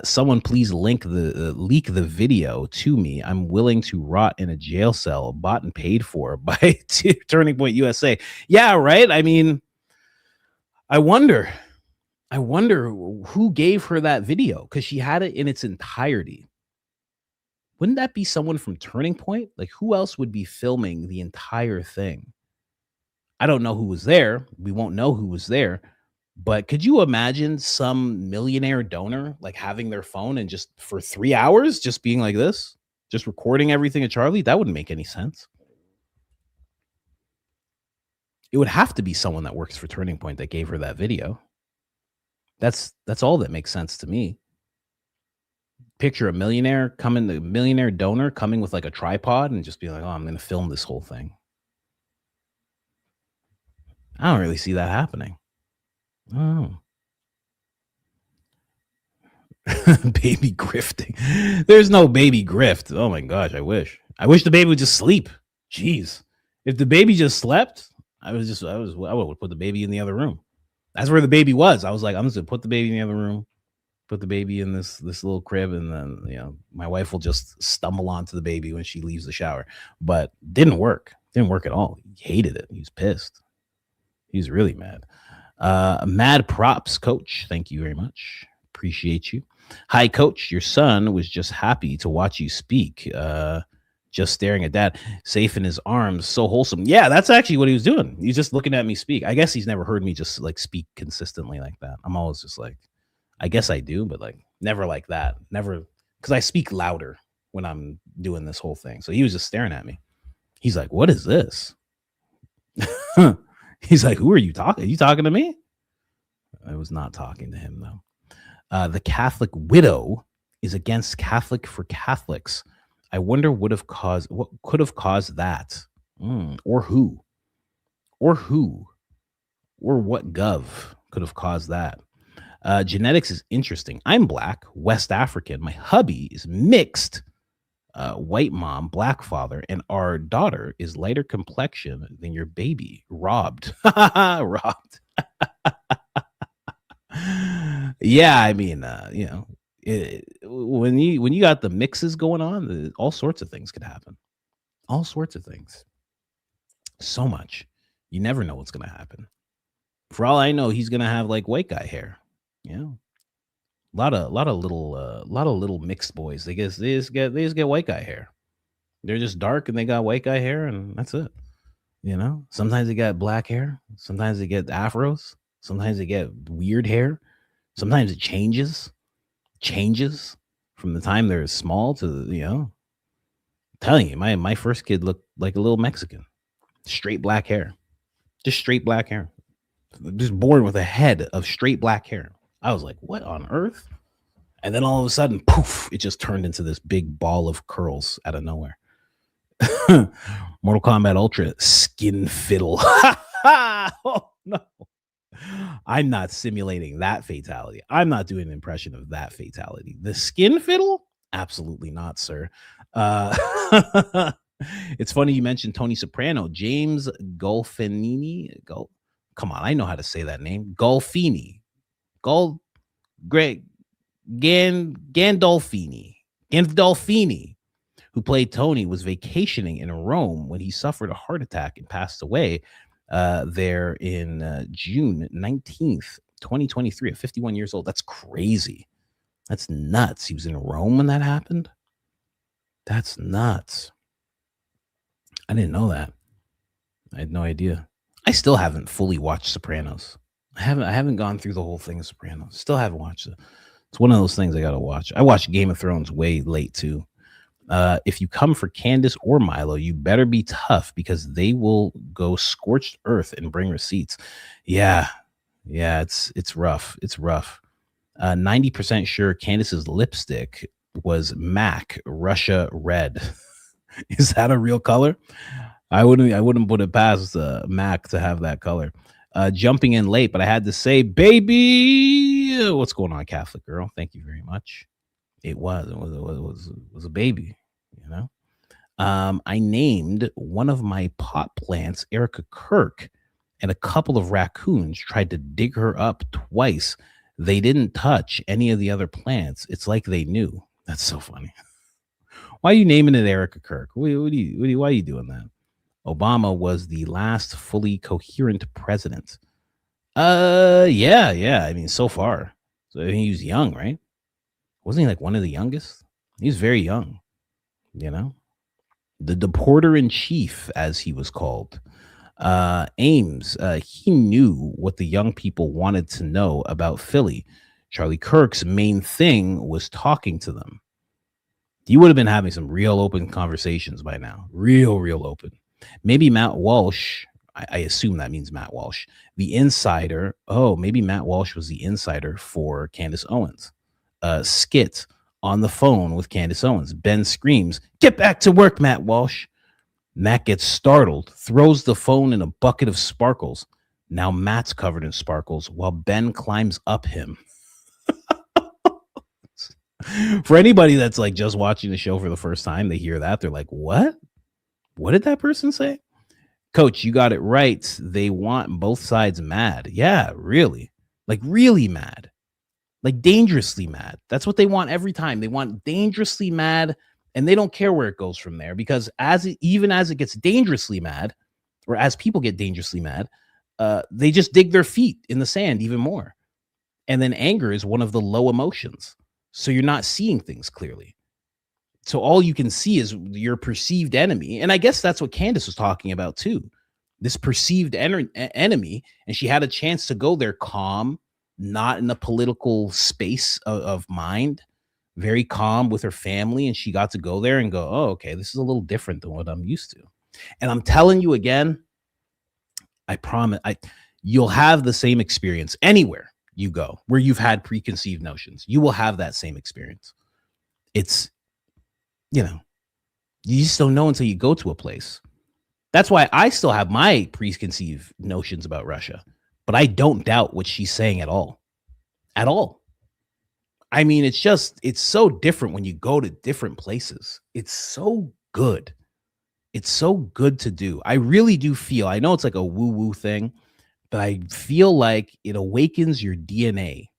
Speaker 1: Someone please leak the video to me. I'm willing to rot in a jail cell, bought and paid for by Turning Point USA. Yeah, right. I mean, I wonder who gave her that video, because she had it in its entirety. Wouldn't that be someone from Turning Point? Like, who else would be filming the entire thing? I don't know who was there. We won't know who was there. But could you imagine some millionaire donor like having their phone and just for 3 hours just being like this, just recording everything of Charlie? That wouldn't make any sense. It would have to be someone that works for Turning Point that gave her that video. That's all that makes sense to me. Picture a millionaire donor coming with like a tripod and just be like, oh, I'm going to film this whole thing. I don't really see that happening. Oh. Baby grifting. There's no baby grift. Oh my gosh, I wish the baby would just sleep. Jeez. If the baby just slept, I would put the baby in the other room. That's where the baby was. I was like, I'm just gonna put the baby in the other room, put the baby in this little crib, and then my wife will just stumble onto the baby when she leaves the shower. But didn't work. Didn't work at all. He hated it. He was pissed. He was really mad. Mad props, coach. Thank you very much. Appreciate you. Hi, coach. Your son was just happy to watch you speak. Just staring at dad, safe in his arms, so wholesome. Yeah, that's actually what he was doing. He's just looking at me speak. I guess he's never heard me just like speak consistently like that. I'm always just like, I guess I do, but like never like that. Never, because I speak louder when I'm doing this whole thing. So he was just staring at me. He's like, what is this? He's like, who are you talking? Are you talking to me? I was not talking to him though. The Catholic widow is against Catholic for Catholics. I wonder what could have caused that, or who, or what gov could have caused that. Genetics is interesting. I'm Black, West African. My hubby is mixed, white mom, Black father, and our daughter is lighter complexion than your baby. Robbed. Robbed. Yeah, I mean, when you got the mixes going on, all sorts of things could happen. All sorts of things. So much. You never know what's going to happen. For all I know, he's going to have like white guy hair. Yeah. A lot of little mixed boys. They just get white guy hair. They're just dark and they got white guy hair, and that's it. You know, sometimes they got black hair, sometimes they get afros, sometimes they get weird hair, sometimes it changes from the time they're small to I'm telling you, my first kid looked like a little Mexican, straight black hair, just straight black hair, just born with a head of straight black hair. I was like, what on earth? And then all of a sudden, poof, it just turned into this big ball of curls out of nowhere. Mortal Kombat Ultra skin fiddle. Oh no. I'm not simulating that fatality. I'm not doing an impression of that fatality. The skin fiddle? Absolutely not, sir. It's funny you mentioned Tony Soprano. James Golfinini. Come on, I know how to say that name. Golfini. Gandolfini, who played Tony, was vacationing in Rome when he suffered a heart attack and passed away there in June 19th, 2023 at 51 years old. That's crazy. That's nuts. He was in Rome when that happened. That's nuts. I didn't know that. I had no idea. I still haven't fully watched Sopranos. I haven't gone through the whole thing of Sopranos. Still haven't watched it. It's one of those things I gotta watch. I watched Game of Thrones way late too. If you come for Candace or Milo, you better be tough because they will go scorched earth and bring receipts. Yeah, it's rough. It's rough. 90% sure Candace's lipstick was MAC Russia Red. Is that a real color? I wouldn't put it past MAC to have that color. Jumping in late, but I had to say, baby, what's going on, Catholic girl? Thank you very much. It was a baby, you know. I named one of my pot plants Erica Kirk, and a couple of raccoons tried to dig her up twice. They didn't touch any of the other plants. It's like they knew. That's so funny. Why are you naming it Erica Kirk? Why are you doing that? Obama was the last fully coherent president. Yeah. I mean, so far. So I mean, he was young, right? Wasn't he like one of the youngest? He was very young, you know? The deporter in chief, as he was called. Ames, he knew what the young people wanted to know about Philly. Charlie Kirk's main thing was talking to them. You would have been having some real open conversations by now. Real open. Maybe Matt Walsh, I assume that means Matt Walsh, the insider. Oh, maybe Matt Walsh was the insider for Candace Owens. Skit on the phone with Candace Owens. Ben screams, "Get back to work, Matt Walsh." Matt gets startled, throws the phone in a bucket of sparkles. Now Matt's covered in sparkles while Ben climbs up him. For anybody that's like just watching the show for the first time, they hear that. They're like, what? What did that person say? Coach, you got it right. They want both sides mad. Yeah, really. Like really mad. Like dangerously mad. That's what they want every time. They want dangerously mad, and they don't care where it goes from there, because even as it gets dangerously mad, or as people get dangerously mad, they just dig their feet in the sand even more. And then anger is one of the low emotions. So you're not seeing things clearly. So all you can see is your perceived enemy. And I guess that's what Candace was talking about too. This perceived enemy. And she had a chance to go there calm, not in a political space of mind, very calm with her family. And she got to go there and go, oh, okay, this is a little different than what I'm used to. And I'm telling you again, I promise you'll have the same experience anywhere you go where you've had preconceived notions. You will have that same experience. It's, you just don't know until you go to a place. That's why I still have my preconceived notions about Russia, but I don't doubt what she's saying at all. At all. I mean, it's so different when you go to different places. It's so good. It's so good to do. I really do feel, I know it's like a woo-woo thing, but I feel like it awakens your DNA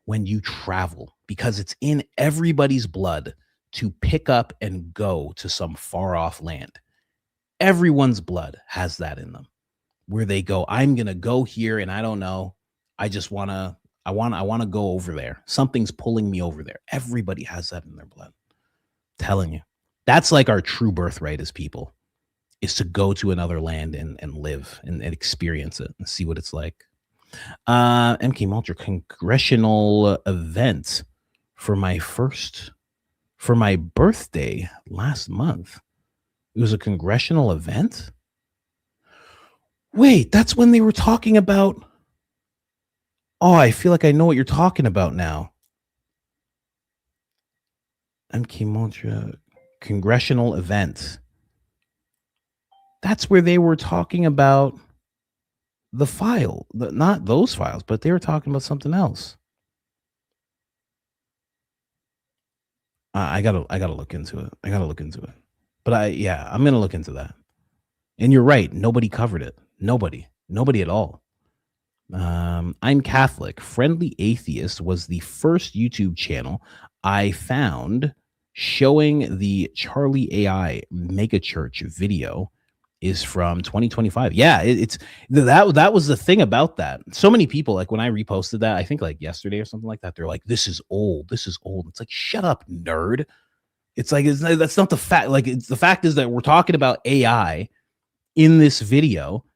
Speaker 1: when you travel, because it's in everybody's blood to pick up and go to some far off land. Everyone's blood has that in them, where they go, I'm going to go here. And I don't know. I want to go over there. Something's pulling me over there. Everybody has that in their blood. I'm telling you, that's like our true birthright as people. is to go to another land and live and experience it and see what it's like. MK Multra, congressional event for my birthday last month. It was a congressional event. Wait, that's when they were talking about. Oh, I feel like I know what you're talking about now. MK Multra, congressional event. That's where they were talking about the file, not those files, but they were talking about something else. I gotta look into it. But I'm gonna look into that. And you're right. Nobody covered it. Nobody at all. I'm Catholic. Friendly Atheist was the first YouTube channel I found showing the Charlie AI megachurch video is from 2025. Yeah, it's that was the thing about that. So many people, like when I reposted that, I think like yesterday or something like that, they're like, this is old. It's like, shut up, nerd. It's like, that's not the fact. Like, the fact is that we're talking about AI in this video,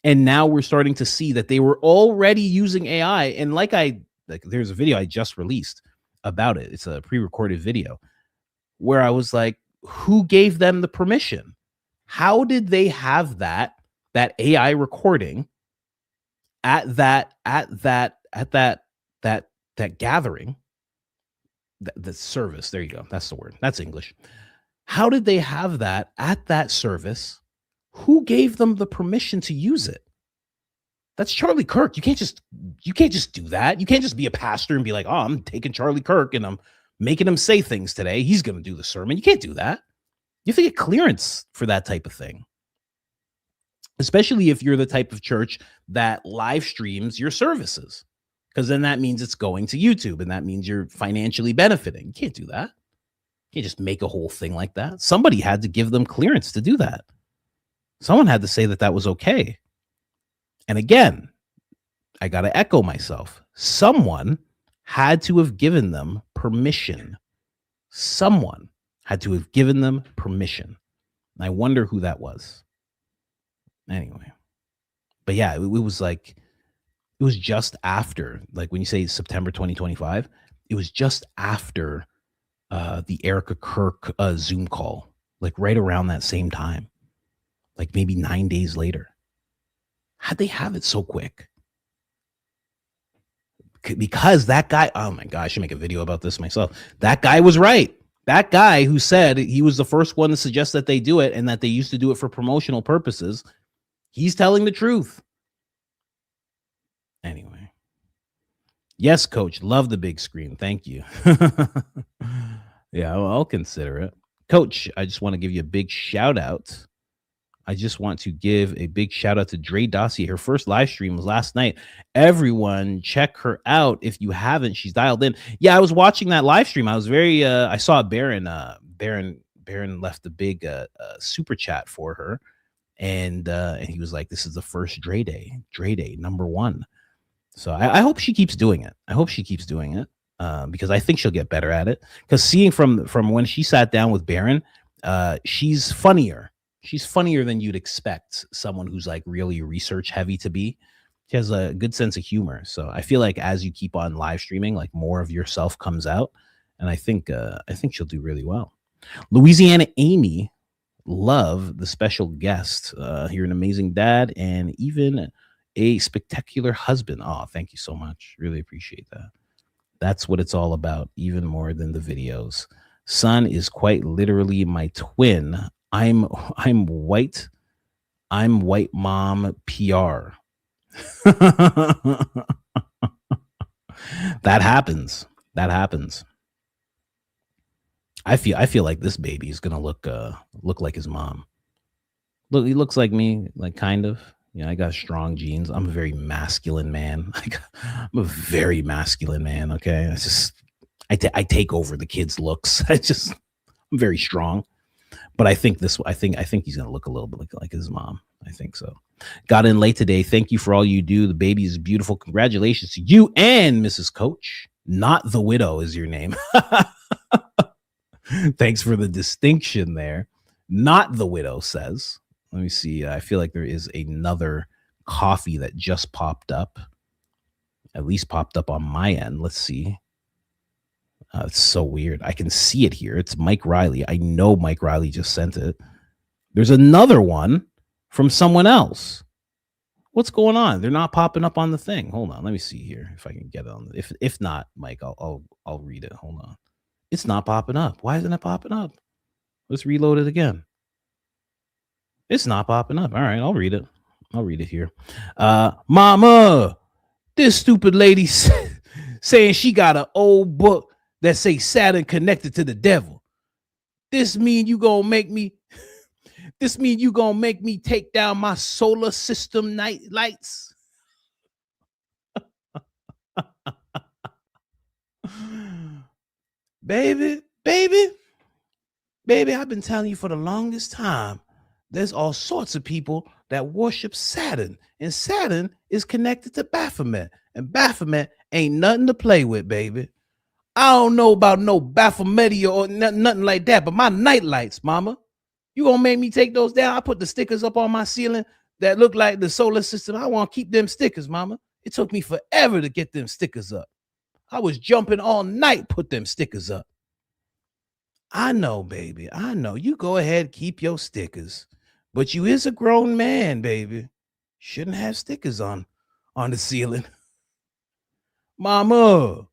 Speaker 1: and now we're starting to see that they were already using AI. And there's a video I just released about it. It's a pre-recorded video where I was like, who gave them the permission? How did they have that AI recording at that gathering, the service? There you go. That's the word. That's English. How did they have that at that service? Who gave them the permission to use it? That's Charlie Kirk. You can't just do that. You can't just be a pastor and be like, oh, I'm taking Charlie Kirk and I'm making him say things today. He's going to do the sermon. You can't do that. You have to get clearance for that type of thing, especially if you're the type of church that live streams your services, because then that means it's going to YouTube and that means you're financially benefiting. You can't do that. You can't just make a whole thing like that. Somebody had to give them clearance to do that. Someone had to say that was okay. And again, I got to echo myself. Someone had to have given them permission. Someone had to have given them permission. And I wonder who that was. Anyway. But yeah, it was just after, like when you say September 2025, it was just after the Erica Kirk Zoom call, like right around that same time, like maybe 9 days later. How'd they have it so quick? Because that guy, oh my gosh, I should make a video about this myself. That guy was right. That guy who said he was the first one to suggest that they do it and that they used to do it for promotional purposes, he's telling the truth. Anyway. Yes, coach. Love the big screen. Thank you. Yeah, I'll consider it. Coach, I just want to give you a big shout out. I just want to give a big shout out to Dre Dossier. Her first live stream was last night. Everyone check her out. If you haven't, she's dialed in. Yeah, I was watching that live stream. I was very, I saw Baron left the big super chat for her. And he was like, this is the first Dre Day, #1. So I hope she keeps doing it. Because I think she'll get better at it. Because seeing from when she sat down with Baron, she's funnier. She's funnier than you'd expect someone who's like really research heavy to be. She has a good sense of humor. So I feel like as you keep on live streaming, like more of yourself comes out. And I think she'll do really well. Louisiana Amy, love the special guest. You're an amazing dad and even a spectacular husband. Oh, thank you so much. Really appreciate that. That's what it's all about, even more than the videos. Son is quite literally my twin. I'm white. I'm white mom PR. That happens. I feel like this baby is gonna look like his mom. Look, he looks like me, like kind of. I got strong genes. I'm a very masculine man. I'm a very masculine man. Okay, I take over the kids' looks. I'm very strong. But I think he's gonna look a little bit like his mom. I think so. Got in late today. Thank you for all you do. The baby is beautiful. Congratulations to you and Mrs. Coach. Not the widow is your name. Thanks for the distinction there. Not the widow says. Let me see. I feel like there is another coffee that just popped up. At least popped up on my end. Let's see. It's so weird. I can see it here. It's Mike Riley. I know Mike Riley just sent it. There's another one from someone else. What's going on? They're not popping up on the thing. Hold on. Let me see here if I can get it on. If not, Mike, I'll read it. Hold on. It's not popping up. Why isn't it popping up? Let's reload it again. It's not popping up. All right, I'll read it. I'll read it here. Mama, this stupid lady saying she got an old book that say Saturn connected to the devil. This mean you gonna make me take down my solar system night lights? Baby, I've been telling you for the longest time, there's all sorts of people that worship Saturn, and Saturn is connected to Baphomet, and Baphomet ain't nothing to play with, baby. I don't know about no Baphomet or nothing like that, but my night lights, mama, you gonna make me take those down? I put the stickers up on my ceiling that look like the solar system. I want to keep them stickers, mama. It took me forever to get them stickers up. I was jumping all night, put them stickers up. I know, baby. I know. You go ahead, keep your stickers. But you is a grown man, baby. Shouldn't have stickers on the ceiling. Mama,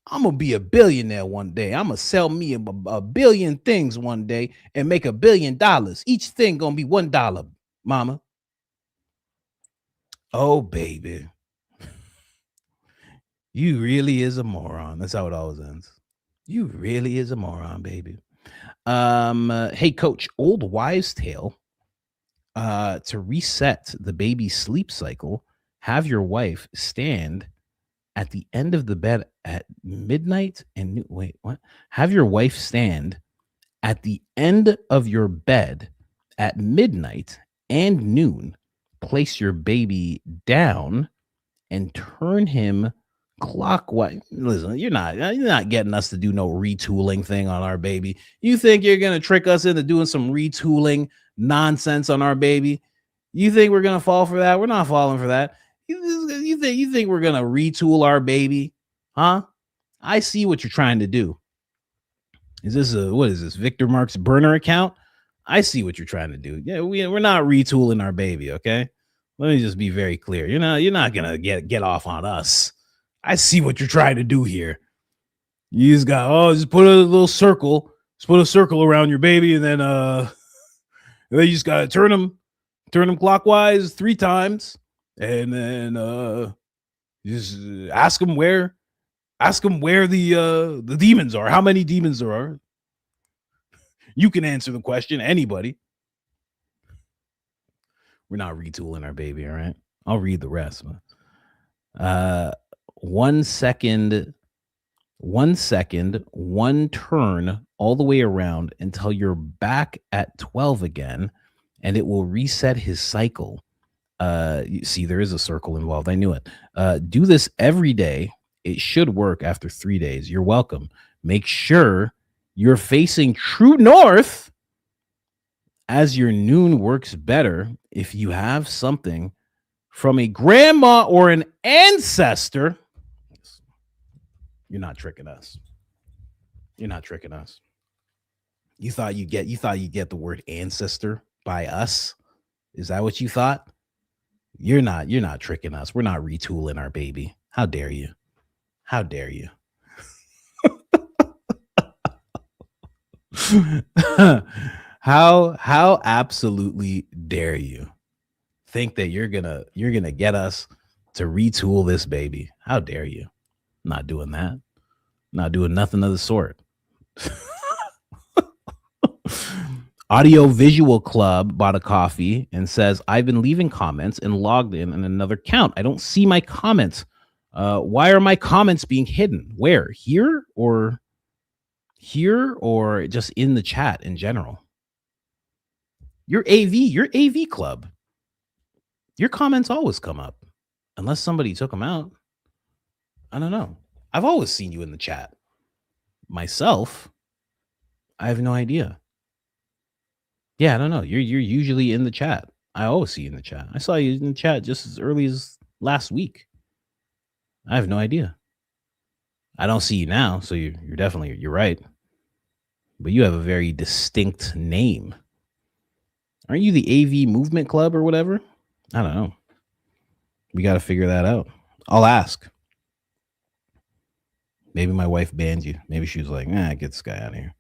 Speaker 1: I'm going to be a billionaire one day. I'm going to sell me a billion things one day and make $1 billion. Each thing going to be $1, mama. Oh, baby. You really is a moron. That's how it always ends. You really is a moron, baby. Hey, coach, old wives' tale. To reset the baby's sleep cycle, have your wife stand at the end of the bed at midnight and wait, what? Have your wife stand at the end of your bed at midnight and noon. Place your baby down and turn him clockwise. Listen, you're not getting us to do no retooling thing on our baby. You think you're gonna trick us into doing some retooling nonsense on our baby? You think we're gonna fall for that? We're not falling for that. You think we're gonna retool our baby? Huh? I see what you're trying to do. Is this what is this, Victor Mark's burner account? I see what you're trying to do. Yeah, we're not retooling our baby, okay? Let me just be very clear. You're not gonna get off on us. I see what you're trying to do here. You just got just put a little circle, just put a circle around your baby, and then you just gotta turn them clockwise 3 times, and then just ask them where the demons are. How many demons there are? You can answer the question. Anybody. We're not retooling our baby, all right? I'll read the rest. 1 second, 1 turn all the way around until you're back at 12 again, and it will reset his cycle. You see, there is a circle involved. I knew it. Do this every day. It should work after 3 days. You're welcome. Make sure you're facing true north, as your noon works better if you have something from a grandma or an ancestor. You're not tricking us. You're not tricking us. You thought you get the word ancestor by us? Is that what you thought? You're not tricking us. We're not retooling our baby. How dare you? How dare you? How absolutely dare you think that you're gonna get us to retool this baby? How dare you? I'm not doing that. I'm not doing nothing of the sort. Audio Visual Club bought a coffee and says, I've been leaving comments and logged in another account. I don't see my comments. Why are my comments being hidden? Where? Here or just in the chat in general? Your AV club. Your comments always come up unless somebody took them out. I don't know. I've always seen you in the chat. Myself, I have no idea. Yeah, I don't know. You're usually in the chat. I always see you in the chat. I saw you in the chat just as early as last week. I have no idea. I don't see you now, so you're definitely you're right. But you have a very distinct name. Aren't you the AV Movement Club or whatever? I don't know. We got to figure that out. I'll ask. Maybe my wife banned you. Maybe she was like, "Nah, get this guy out of here."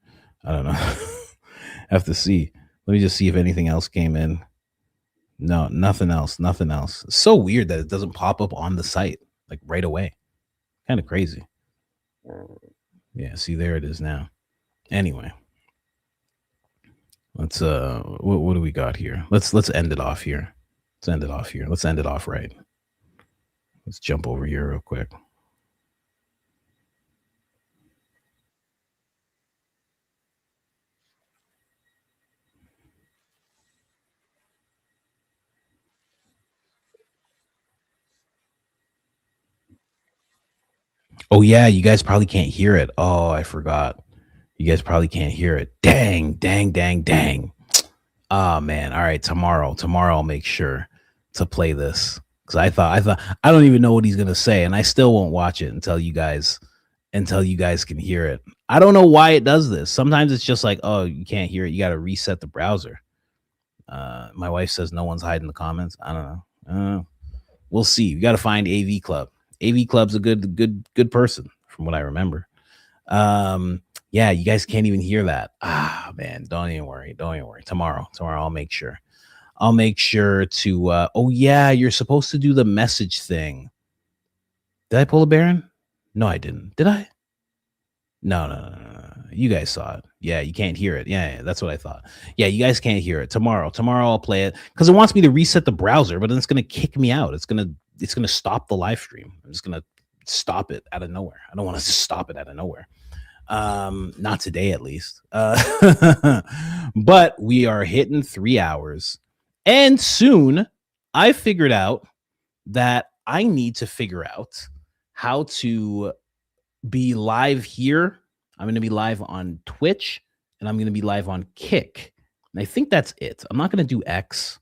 Speaker 1: I don't know. Have to see. Let me just see if anything else came in. No, nothing else. Nothing else. It's so weird that it doesn't pop up on the site like right away. Kind of crazy. Yeah, see, there it is now. Anyway, let's what do we got here? Let's end it off here. Let's end it off here. Let's end it off right. Let's jump over here real quick. Oh yeah, you guys probably can't hear it. Oh, I forgot. You guys probably can't hear it. Dang, dang, dang, dang. Oh man. All right, tomorrow I'll make sure to play this because I thought I don't even know what he's gonna say, and I still won't watch it until you guys can hear it. I don't know why it does this. Sometimes it's just like, oh, you can't hear it. You got to reset the browser. My wife says no one's hiding the comments. I don't know. We'll see. You got to find AV Club. AV Club's a good person from what I remember. Yeah, you guys can't even hear that. Ah, man, don't even worry. Tomorrow I'll make sure. I'll make sure to oh yeah, you're supposed to do the message thing. Did I pull a Baron? No, I didn't. Did I? No. You guys saw it. Yeah, you can't hear it. Yeah, that's what I thought. Yeah, you guys can't hear it. Tomorrow I'll play it because it wants me to reset the browser, but then it's gonna kick me out. It's gonna stop the live stream. I'm just gonna stop it out of nowhere. I don't want to stop it out of nowhere. Not today at least. But we are hitting 3 hours. And soon I figured out that I need to figure out how to be live here. I'm going to be live on Twitch and I'm going to be live on Kick. And I think that's it. I'm not going to do X.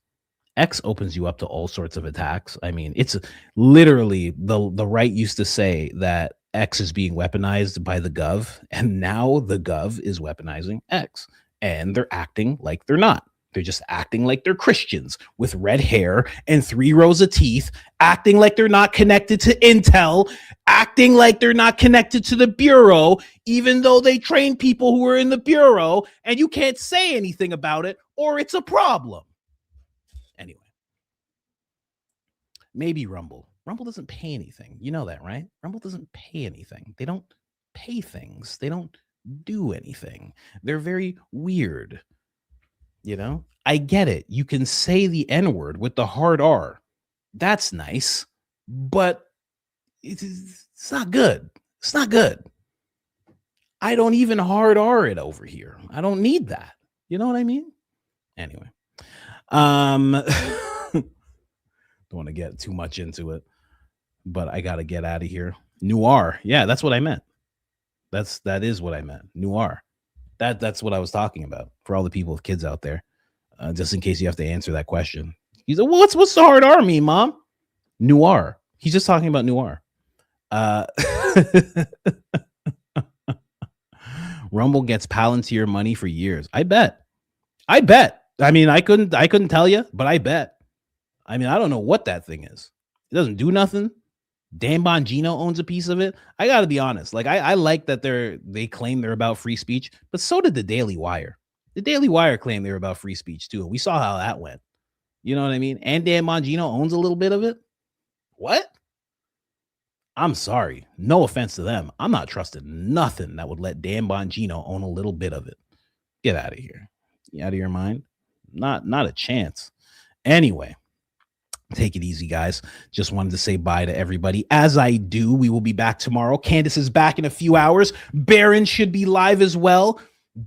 Speaker 1: X opens you up to all sorts of attacks. I mean, it's literally the right used to say that X is being weaponized by the Gov, and now the Gov is weaponizing X, and they're acting like they're not. They're just acting like they're Christians with red hair and 3 rows of teeth, acting like they're not connected to Intel, acting like they're not connected to the Bureau, even though they train people who are in the Bureau, and you can't say anything about it, or it's a problem. Anyway, maybe Rumble. Rumble doesn't pay anything. You know that, right? Rumble doesn't pay anything. They don't pay things. They don't do anything. They're very weird. You know, I get it. You can say the N-word with the hard R. That's nice, but it's not good. It's not good. I don't even hard R it over here. I don't need that. You know what I mean? Anyway, don't want to get too much into it, but I got to get out of here. Noir. Yeah, that's what I meant. That is what I meant. Noir. That's what I was talking about for all the people with kids out there. Just in case you have to answer that question. He's like, what's the hard R mean, Mom? Noir. He's just talking about noir. Rumble gets Palantir money for years. I bet. I mean, I couldn't tell you, but I bet. I mean, I don't know what that thing is. It doesn't do nothing. Dan Bongino owns a piece of it. I got to be honest. Like, I like that they claim they're about free speech, but so did the Daily Wire. The Daily Wire claimed they were about free speech too. And we saw how that went. You know what I mean? And Dan Bongino owns a little bit of it. What? I'm sorry. No offense to them. I'm not trusting nothing that would let Dan Bongino own a little bit of it. Get out of here. You out of your mind? Not a chance. Anyway. Take it easy, guys. Just wanted to say bye to everybody. As I do, we will be back tomorrow. Candace is back in a few hours. Baron should be live as well.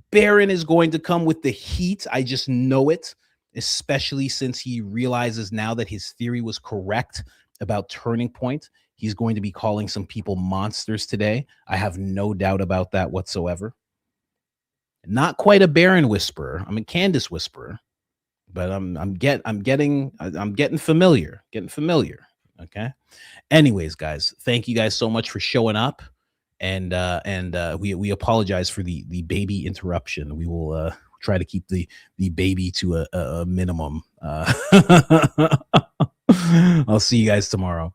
Speaker 1: Baron is going to come with the heat. I just know it, especially since he realizes now that his theory was correct about Turning Point. He's going to be calling some people monsters today. I have no doubt about that whatsoever. Not quite a Baron whisperer. I'm a Candace whisperer, but I'm getting familiar. Getting familiar. Okay. Anyways, guys, thank you guys so much for showing up. And we apologize for the baby interruption. We will try to keep the baby to a minimum. I'll see you guys tomorrow.